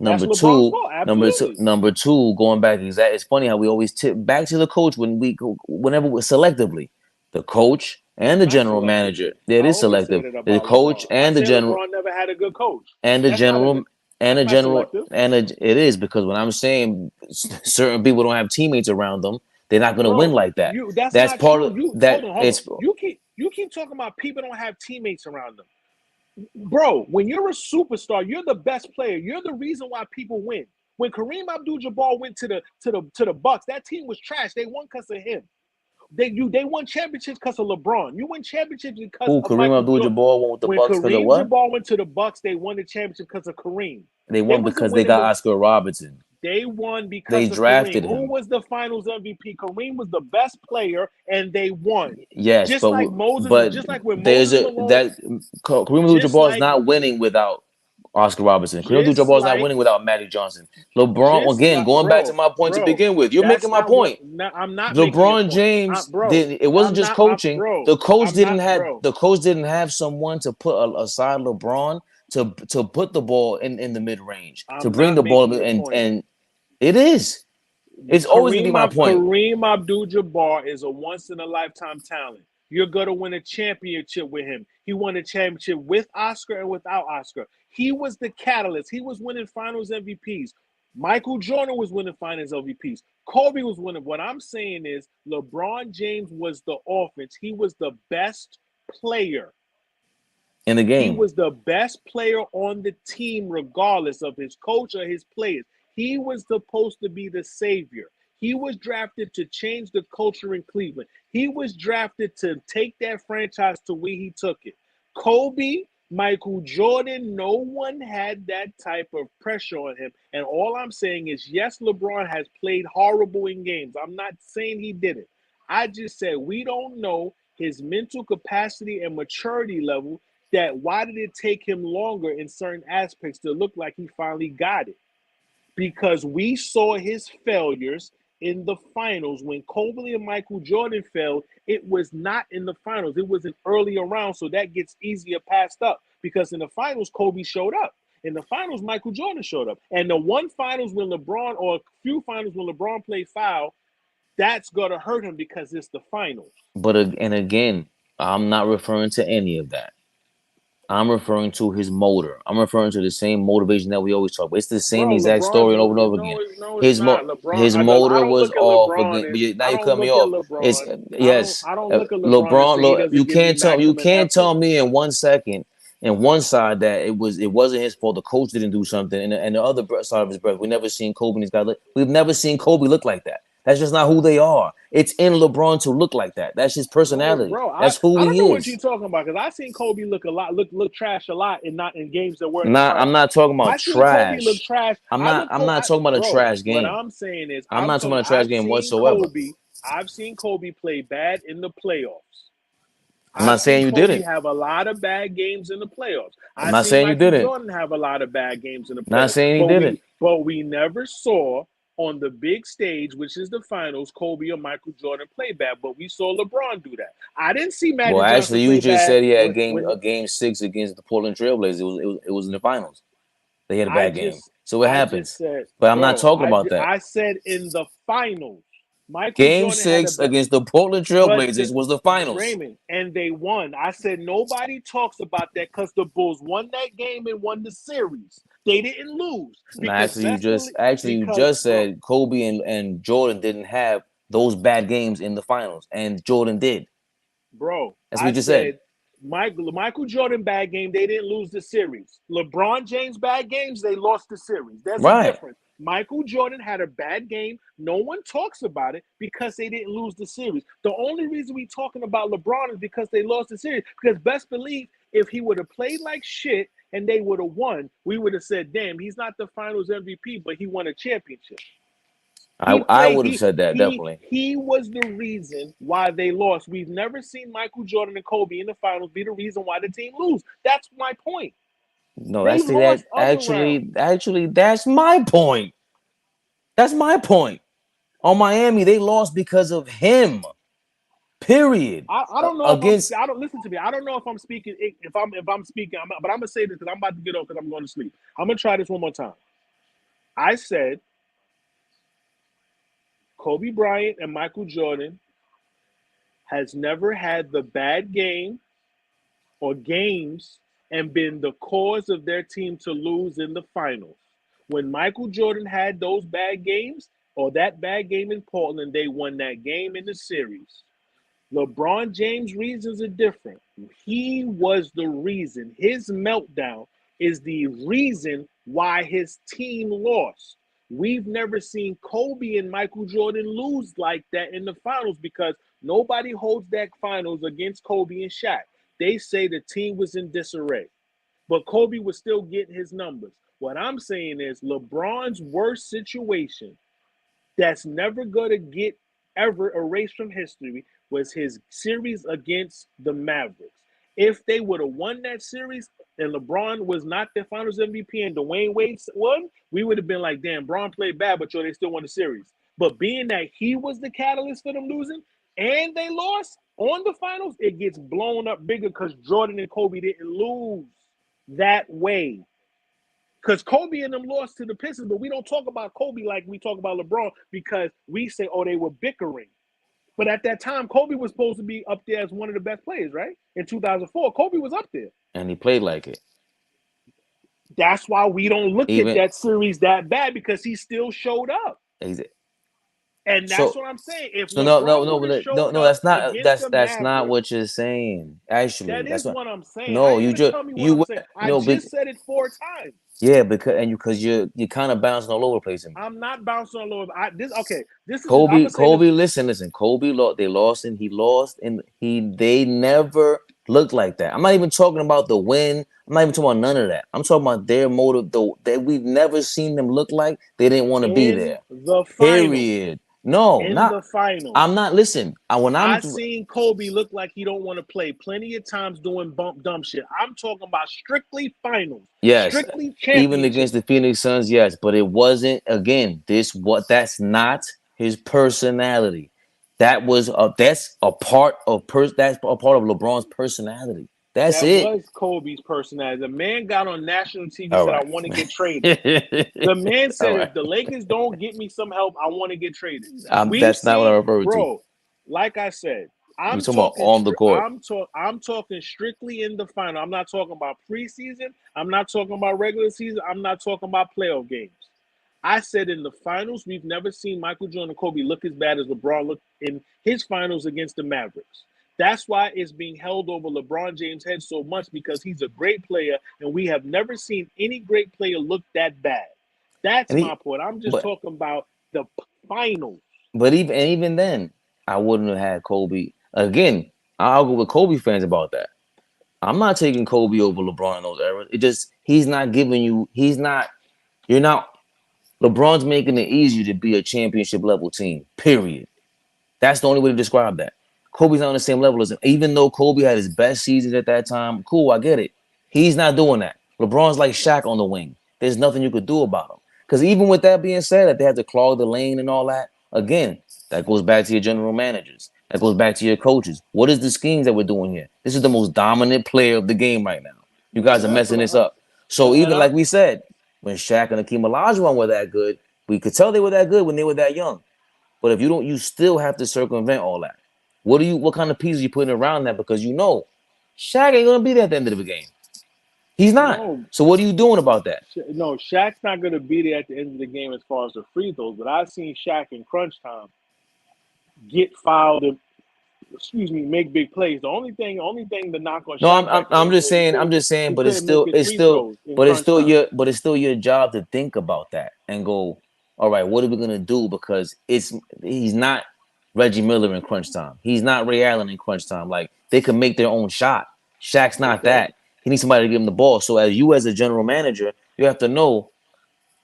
That's Number LeBron's two, fault. Absolutely. number two, going back it's funny how we always tip back to the coach when we go whenever we're selectively. The coach and the Not general selective. manager. It I is always say selective. that The about coach LeBron. I and the say general LeBron never had a good coach. and the That's not a general good. That's not selective. it is because when I'm saying certain people don't have teammates around them, they're not going to win Bro, like that. you that's That's not part true. of You that. hold on. It's You keep talking about people don't have teammates around them. Bro, when you're a superstar, you're the best player. You're the reason why people win. When Kareem Abdul-Jabbar went to the Bucks, that team was trash. They won because of him. They won championships because of LeBron. You win championships because who of Kareem Michael Jordan. Abdul-Jabbar won with the When Bucks because of Kareem what? Jabbar went to the Bucks, they won the championship because of Kareem. They They won wasn't because they winning. got Oscar Robertson. They won They because of Kareem. drafted Who him. was the Finals MVP? Kareem was the best player, and they won. Yes, Just like Moses, but just like when there's Moses a Malone, that Kareem just Abdul-Jabbar is like, not winning without Oscar Robertson. Kareem just Abdul-Jabbar is not like, winning without Magic Johnson. LeBron, just again, like, going back to my point to bro. begin with, you're making That's my not what. point. No, I'm not making your LeBron point, James bro. didn't. It wasn't I'm just not, coaching. bro. The coach I'm didn't not, have bro. the coach didn't have someone to put aside LeBron to put the ball in the mid range to I'm bring not the ball making your point. and it is. It's always gonna be my point. Kareem Abdul-Jabbar is a once in a lifetime talent. You're gonna win a championship with him. He won a championship with Oscar and without Oscar. He was the catalyst. He was winning Finals MVPs. Michael Jordan was winning Finals MVPs. Kobe was winning. What I'm saying is LeBron James was the offense. He was the best player. In the He game. was the best player on the team, regardless of his coach or his players. He was supposed to be the savior. He was drafted to change the culture in Cleveland. He was drafted to take that franchise to where he took it. Kobe, Michael Jordan, no one had that type of pressure on him. And all I'm saying is, yes, LeBron has played horrible in games. I'm not saying he didn't. I just said we don't know his mental capacity and maturity level, that why did it take him longer in certain aspects to look like he finally got it? Because we saw his failures in the finals. When Kobe and Michael Jordan failed, it was not in the finals. It was an earlier round, so that gets easier passed up. Because in the finals, Kobe showed up. In the finals, Michael Jordan showed up. And the one finals when LeBron, or a few finals when LeBron played foul, that's going to hurt him because it's the finals. But and again, I'm not referring to any of that. I'm referring to his motor. I'm referring to the same motivation that we always talk about. It's the same Bro, exact story and over and over again. it's not. LeBron, His I motor don't was look at off LeBron again. But as now I you don't cut me look at off. It's LeBron. yes, I don't look at LeBron and LeBron. say he doesn't give me You maximum can't effort. tell me in 1 second in one side that it wasn't his fault. The coach didn't do something, and the other side of his breath, we never seen Kobe and these guys. We've never seen Kobe look like that. That's just not who they are. It's in LeBron to look like that. That's his No, personality. bro, That's who I don't he know what you're is. talking about, because I seen Kobe look trash a lot, and not in games that weren't the Not, I'm finals. not talking I about seen Kobe look trash. trash. I'm not talking about a Bro. trash What game. I'm saying is, I'm not talking about a trash game whatsoever. I've seen Kobe play bad in the playoffs. I'm I've not seen saying you Kobe didn't. have a lot of bad games in the playoffs. I'm I've not seen saying you Michael didn't. Jordan have a lot of bad games in the Not playoffs. saying he didn't. But we never saw on the big stage, which is the finals, Kobe or Michael Jordan play bad. But we saw LeBron do that. I didn't see Well, Magic Johnson actually, you play just bad said he had when a game six against the Portland Trailblazers. It was in the finals. They had a I bad game, just so it I just happens. said, But I'm not bro, talking about that. I said in the finals, Michael Game Jordan had a six bad. against the Portland But Trailblazers was the finals. Raymond, and they won. I said nobody talks about that because the Bulls won that game and won the series. They didn't lose Now, because best believe, you because just bro, said Kobe and Jordan didn't have those bad games in the finals, and Jordan did. That's what I you just said. said Michael Jordan bad game, they didn't lose the series. LeBron James bad games, they lost the series. There's a Right. difference. Michael Jordan had a bad game. No one talks about it because they didn't lose the series. The only reason we talking about LeBron is because they lost the series. Because best believe, if he would have played like shit and they would have won, we would have said, damn, he's not the finals MVP, but he won a championship. He I played. would have said that definitely. He was the reason why they lost. We've never seen Michael Jordan and Kobe in the finals be the reason why the team lose. That's my point. No, They actually, that lost other rounds. that's my point. That's my point. On Miami, they lost because of him. Period. I don't know if Against I don't listen to me. I don't know if I'm speaking. If I'm speaking, but I'm gonna say this because I'm about to get off because I'm going to sleep. I'm gonna try this one more time. I said Kobe Bryant and Michael Jordan has never had the bad game or games and been the cause of their team to lose in the finals. When Michael Jordan had those bad games or that bad game in Portland, they won that game in the series. LeBron James' reasons are different. He was the reason. His meltdown is the reason why his team lost. We've never seen Kobe and Michael Jordan lose like that in the finals because nobody holds that finals against Kobe and Shaq. They say the team was in disarray, but Kobe was still getting his numbers. What I'm saying is LeBron's worst situation that's never going to get ever erased from history was his series against the Mavericks. If they would have won that series and LeBron was not the Finals MVP and Dwayne Wade won, we would have been like, damn, Bron played bad, but they still won the series. But being that he was the catalyst for them losing and they lost on the finals, it gets blown up bigger because Jordan and Kobe didn't lose that way. Because Kobe and them lost to the Pistons, but we don't talk about Kobe like we talk about LeBron because we say, oh, they were bickering. But at that time, Kobe was supposed to be up there as one of the best players, right? In 2004, Kobe was up there. And he played like it. That's why we don't look at Even that series that bad because he still showed up. he's, And that's so what I'm saying. If so no no LeBron no would have no showed no up that's not against the that's not Mavericks, what you're saying. Actually, that that's is what. what I'm saying. I No, ain't you gonna just tell me what you I'm went saying. I no big. just said it 4 times. Yeah, because you're kind of bouncing all over the place. I'm not bouncing all over. This is just I'm Kobe, gonna say this. Kobe, listen. Kobe lost. They lost, and he lost, and they never looked like that. I'm not even talking about the win. I'm not even talking about none of that. I'm talking about their motive, though, that we've never seen them look like they didn't want to be In there. the finals. Period. No, In not. the finals. I'm not. Listen, when I'm I seen Kobe look like he don't want to play plenty of times doing dumb shit. I'm talking about strictly finals, yes, strictly even against championship. the Phoenix Suns, yes, but it wasn't. Again, that's not his personality. That's a part of that's a part of LeBron's personality. That's That it. was Kobe's personality. The man got on national TV All said, "I right. want to get traded." The man All said, right. "If the Lakers don't get me some help, I want to get traded." We've That's not what I seen, referred to. bro. Like I said, We're talking about on the court. I'm talking strictly in the final. I'm not talking about preseason. I'm not talking about regular season. I'm not talking about playoff games. I said in the finals, we've never seen Michael Jordan and Kobe look as bad as LeBron looked in his finals against the Mavericks. That's why it's being held over LeBron James' head so much because he's a great player, and we have never seen any great player look that bad. That's And my he, point. I'm just but talking about the finals. even then, I wouldn't have had Kobe again. I'll go with Kobe fans about that. I'm not taking Kobe over LeBron in those eras. It just he's not giving you. He's not. You're not. LeBron's making it easier to be a championship level team. Period. That's the only way to describe that. Kobe's not on the same level as him. Even though Kobe had his best seasons at that time, cool, I get it. He's not doing that. LeBron's like Shaq on the wing. There's nothing you could do about him. Because even with that being said, that they had to clog the lane and all that, again, that goes back to your general managers. That goes back to your coaches. What is the schemes that we're doing here? This is the most dominant player of the game right now. You guys are That's messing what this up. So and even I like we said, when Shaq and Akeem Olajuwon were that good, we could tell they were that good when they were that young. But if you don't, you still have to circumvent all that. What kind of pieces you putting around that? Because you know, Shaq ain't gonna be there at the end of the game. He's not. no, So what are you doing about that? no, Shaq's not going to be there at the end of the game as far as the free throws. But I've seen Shaq in crunch time get fouled and make big plays. The only thing to knock on No, Shaq back I'm then just was saying, I'm just saying, he but couldn't make his free throws in crunch time. it's still your job to think about that and go, all right, what are we gonna do? Because he's not Reggie Miller in crunch time. He's not Ray Allen in crunch time. Like they can make their own shot. Shaq's not Okay. that. He needs somebody to give him the ball. So as a general manager, you have to know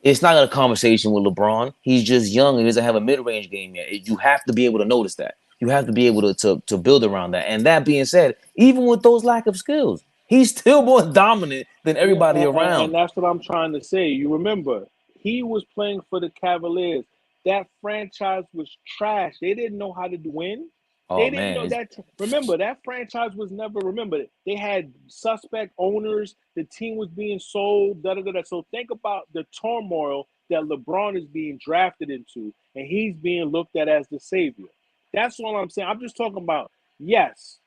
it's not a conversation with LeBron. He's just young and he doesn't have a mid range game yet. You have to be able to notice that. You have to be able to build around that. And that being said, even with those lack of skills, he's still more dominant than Yeah, everybody and around. that's what I'm trying to say. You remember, he was playing for the Cavaliers. That franchise was trash. They didn't know how to win. Oh They didn't man, know that. Remember, that franchise was never remembered. They had suspect owners. The team was being sold. Da da da. Da. So think about the turmoil that LeBron is being drafted into, and he's being looked at as the savior. That's all I'm saying. I'm just talking about. Yes,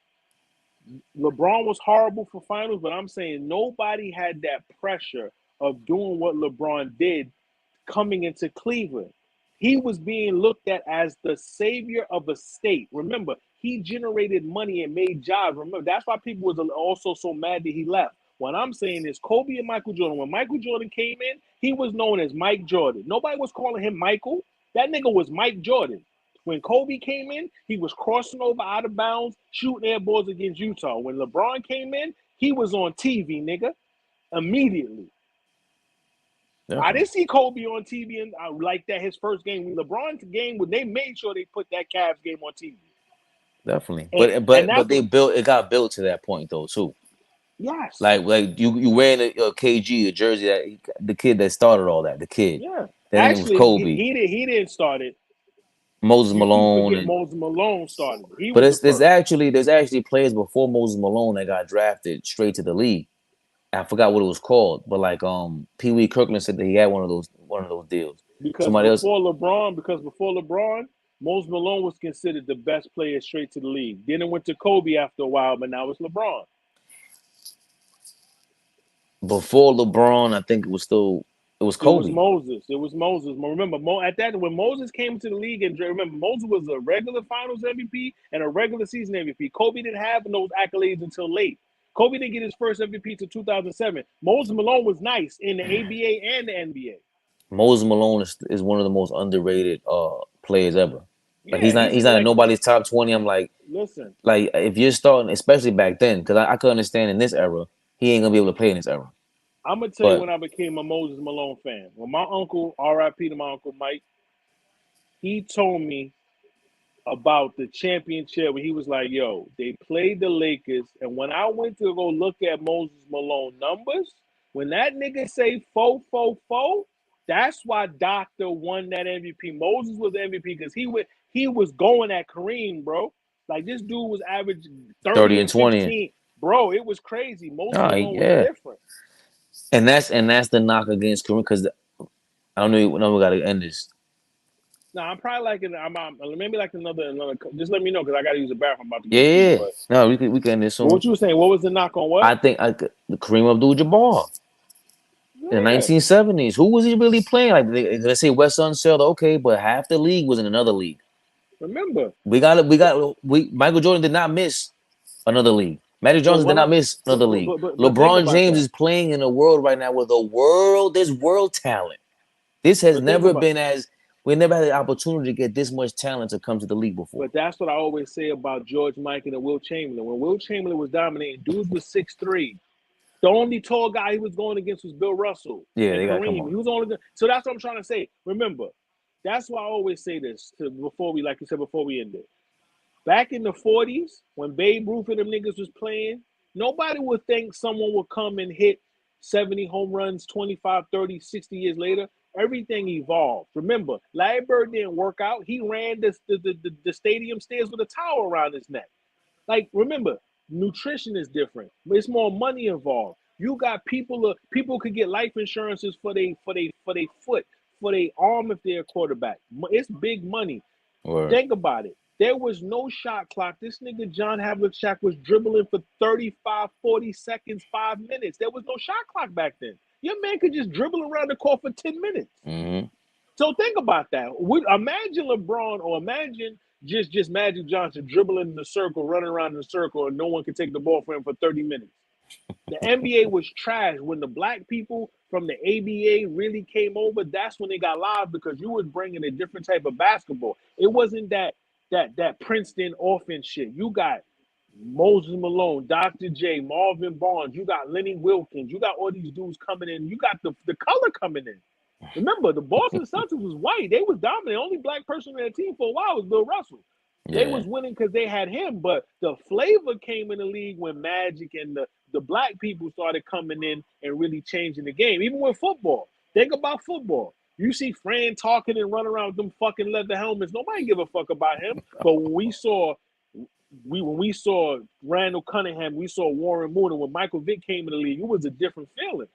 LeBron was horrible for finals, but I'm saying nobody had that pressure of doing what LeBron did coming into Cleveland. He was being looked at as the savior of a state. Remember, he generated money and made jobs. Remember, that's why people was also so mad that he left. What I'm saying is Kobe and Michael Jordan. When Michael Jordan came in, he was known as Mike Jordan. Nobody was calling him Michael. That nigga was Mike Jordan. When Kobe came in, he was crossing over out of bounds, shooting air balls against Utah. When LeBron came in, he was on TV, nigga, immediately. I Definitely, didn't see Kobe on TV and like that his first game. When LeBron's game, when they made sure they put that Cavs game on TV, definitely. and But that's they what. built it. Got built to that point though too. Yes, Like you wearing a KG, a jersey that the kid that started all that, the kid. yeah. Then it was Actually, Kobe, he didn't start it. Moses You keep Malone, forgetting and Moses Malone started it. He but was the first. there's actually players before Moses Malone that got drafted straight to the league. I forgot what it was called, but like Pee Wee Kirkland said that he had one of those deals. Because Somebody else before LeBron, Moses Malone was considered the best player straight to the league. Then it went to Kobe after a while, but now it's LeBron. before LeBron, I think it was It was Kobe. Moses. It was Moses. Remember, at that when Moses came to the league, and remember, Moses was a regular Finals MVP and a regular season MVP. Kobe didn't have those accolades until late. Kobe didn't get his first MVP until 2007. Moses Malone was nice in the ABA and the NBA. Moses Malone is one of the most underrated players ever. Like Yeah, he's he's not in like, nobody's top 20. I'm listen, like if you're starting, especially back then, because I could understand in this era he ain't gonna be able to play in this era. I'm gonna tell you But when I became a Moses Malone fan. When my uncle, R.I.P. to my uncle Mike, he told me about the championship when he was like, yo, they played the Lakers. And when I went to go look at Moses Malone numbers, when that nigga say 4-4-4, that's why Doctor won that MVP. Moses was the MVP because he was going at Kareem, bro. Like this dude was averaging 30 30 and and 20, 15. Bro, it was crazy. Moses oh Malone was yeah, different. and that's the knock against Kareem because I don't know. No, we gotta end this. Now I'm probably like I'm maybe like another. Just let me know because I got to use the bathroom. I'm about to Yeah, go pee. yeah. But No, we can end this what soon. you were saying? What was the knock on what? I think Kareem Abdul-Jabbar in the Yeah. 1970s. Who was he really playing? Like let's say Wes Unseld, okay, but half the league was in another league. Remember, We Michael Jordan did not miss another league. Magic but Johnson did what not I'm miss another league. but think LeBron about James that. is playing in a world right now where there's world talent. This has But think never about. been as we never had the opportunity to get this much talent to come to the league before. But that's what I always say about George Mikan and Will Chamberlain. When Will Chamberlain was dominating, dudes was 6'3". The only tall guy he was going against was Bill Russell Yeah, and they gotta come Kareem. on. He was only so that's what I'm trying to say. Remember, that's why I always say this before we, like you said, before we end it. Back in the 40s, when Babe Ruth and them niggas was playing, nobody would think someone would come and hit 70 home runs 25, 30, 60 years later. Everything evolved. Remember, Larry Bird didn't work out. He ran the stadium stairs with a towel around his neck. Like, remember, nutrition is different. It's more money involved. You got people could get life insurances for their foot, for their arm if they're a quarterback. It's big money. Or Think about it. There was no shot clock. This nigga John Havlicek was dribbling for 35, 40 seconds, 5 minutes. There was no shot clock back then. Your man could just dribble around the court for 10 minutes. mm-hmm. So think about that. Imagine LeBron or imagine just Magic Johnson dribbling in the circle, running around in the circle, and no one can take the ball from him for 30 minutes. The NBA was trash. When the black people from the ABA really came over, that's when they got live because you was bringing a different type of basketball. It wasn't that Princeton offense shit. You got Moses Malone, Dr. J, Marvin Barnes. You got Lenny Wilkins. You got all these dudes coming in. You got the color coming in. Remember, the Boston Celtics was white. They was dominant. The only black person on that team for a while was Bill Russell. They Yeah. was winning because they had him, but the flavor came in the league when Magic and the black people started coming in and really changing the game. Even with football, think about football. You see Fran talking and running around with them fucking leather helmets. Nobody give a fuck about him. But when we saw Randall Cunningham, we saw Warren Moon, and when Michael Vick came in the league, it was a different feeling.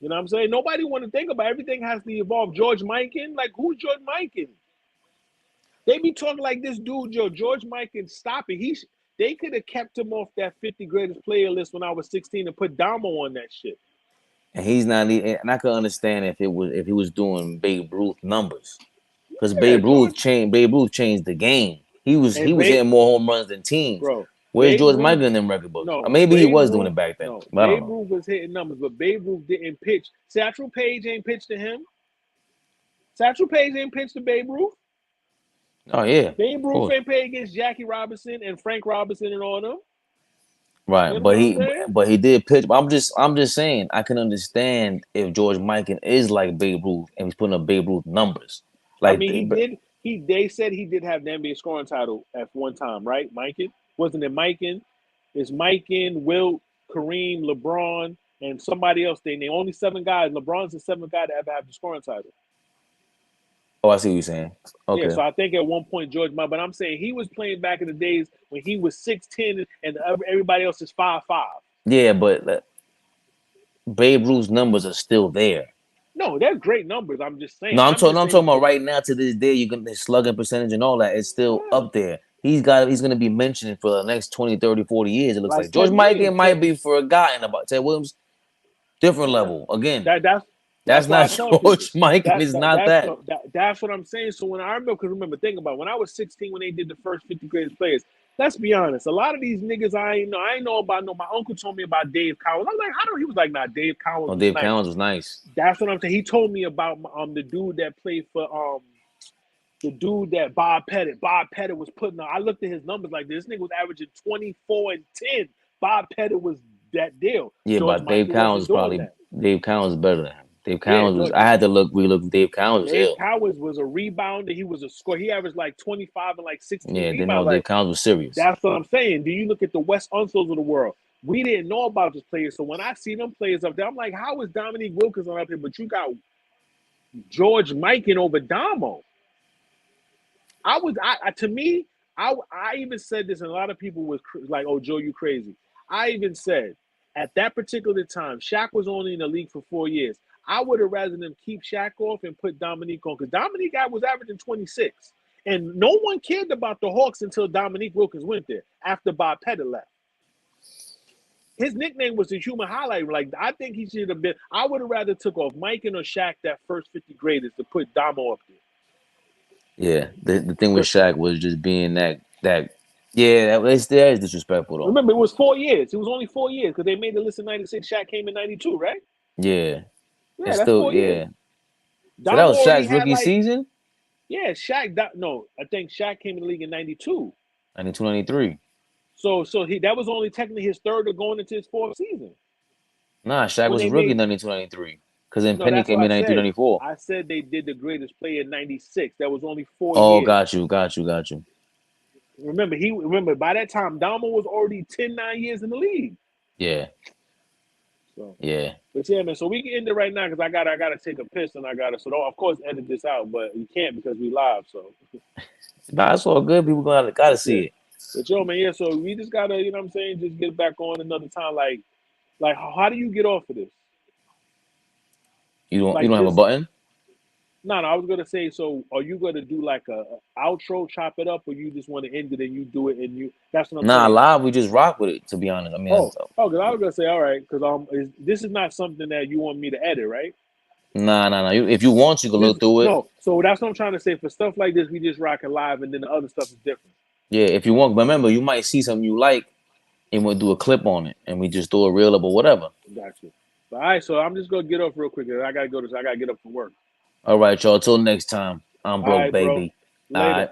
You know what I'm saying? Nobody want to think about it. Everything has to evolve. George Mikan, like who's George Mikan? They be talking like this dude, George Mike, and stop it. They could have kept him off that 50 greatest player list when I was 16 and put Damo on that shit. And he's not. And I could understand if he was doing Babe Ruth numbers, because Yeah, George Babe Ruth changed the game. He and was hitting more home runs than teams. bro, Where's Babe George Ruth. Michael in them record books? Or No, maybe he Babe was doing Ruth. it back then. No, But I don't Babe know. Ruth was hitting numbers, but Babe Ruth didn't pitch. Satchel Paige ain't pitched to him. Satchel Paige ain't pitched to Babe Ruth. Oh yeah, Babe of Ruth course. ain't played against Jackie Robinson and Frank Robinson and all them. Right, You know what I'm saying? but he did pitch. I'm just saying I can understand if George Mikan is like Babe Ruth and he's putting up Babe Ruth numbers. I Like mean, They said he did have the NBA scoring title at one time, right? Mikan, wasn't it Mikan? It's Mikan, Wilt, Kareem, LeBron, and somebody else. They only 7 guys. LeBron's the 7th guy to ever have the scoring title. oh, I see what you're saying. Yeah, Okay, so I think at one point George Mikan, but I'm saying he was playing back in the days when he was 6'10" and everybody else is 5'5". yeah, but Babe Ruth's numbers are still there. No, they're great numbers. I'm just saying. No, I'm just I'm saying talking about right now to this day. You can his slugging percentage and all that. It's still yeah, up there. He's gonna be mentioned for the next 20, 30, 40 years. It looks like like George 10 years. Mikan might be forgotten about. Ted Williams, different Yeah. level. Again, That that's that's that's why I not tell people George Mikan. that, It's that not that's that. no, that's what I'm saying. So when I remember, because remember, think about it, when I was 16 when they did the first 50 greatest players. Let's be honest, a lot of these niggas I ain't know about. No, my uncle told me about Dave Cowens. I was like, how do he was like, nah, Dave Cowens Oh, was Dave nice. Cowens was nice. That's what I'm saying. He told me about the dude that played for the dude that Bob Pettit. Bob Pettit was putting on. I looked at his numbers like this. Nigga was averaging 24 and 10. Bob Pettit was that deal. Yeah, George but Dave Michael Cowens wasn't was doing probably that. Dave Cowens was better than him. Dave Yeah, Cowens was. George I had to relook. Dave Cowens was Dave ill. Cowens was a rebounder. He was a scorer. He averaged like 25 and like 16 Yeah, they know rebounds. Dave Like Cowens was serious. that's what I'm saying. Do you look at the West Unslows of the world? We didn't know about this player. So when I see them players up there, I'm like, how is Dominique Wilkinson up there? But you got George Mikan over Damo. To me, I even said this, and a lot of people was like, "Oh, Joe, you crazy." I even said at that particular time, Shaq was only in the league for 4 years. I would have rather them keep Shaq off and put Dominique on because Dominique was averaging 26, and no one cared about the Hawks until Dominique Wilkins went there after Bob Pettit left. His nickname was the human highlight. Like I think he should have been. I would have rather took off Mike and or Shaq that first 50 greatest to put Damo up there. Yeah, the thing with Shaq was just being that. Yeah, that is disrespectful though. Remember, it was 4 years. It was only 4 years because they made the list in '96. Shaq came in '92, right? Yeah, Yeah, it's that's still 4 years. yeah. So that Damo was already Shaq's had rookie like, season, yeah, Shaq. No, I think Shaq came in the league in '92. 92, 93. So that was only technically his third or going into his fourth season Nah, Shaq when was a they rookie in made. 92, 93. Because then No, Penny that's what came I in 93, said. 94. I said they did the greatest play in '96. That was only four Oh, years. got you. Remember by that time Damo was already 9 years in the league. Yeah, So, yeah. but yeah, man. So we can end it right now because I gotta take a piss and I gotta. So don't, of course edit this out, but you can't because we live. So. Nah, that's all good. People gotta Yeah. see it. But yo, man, yeah, so we just gotta, you know what I'm saying, just get back on another time. Like how do you get off of this? You Like don't have a just button? no, I was gonna say, so are you gonna do like a outro, chop it up, or you just want to end it and you do it and you that's what I'm Nah, saying. live we just rock with it. To be honest, I mean, Because I was gonna say, all right, because this is not something that you want me to edit, right? nah. If you want, you can This look through it. no, so that's what I'm trying to say. For stuff like this, we just rock it live, and then the other stuff is different. Yeah, if you want. But remember, you might see something you like, and we'll do a clip on it, and we just do a reel up or whatever. Got you. All right, so I'm just gonna get off real quick. I gotta go to. I gotta get up for work. All right, y'all. Till next time. I'm All broke, right, bro. baby. All Later. right.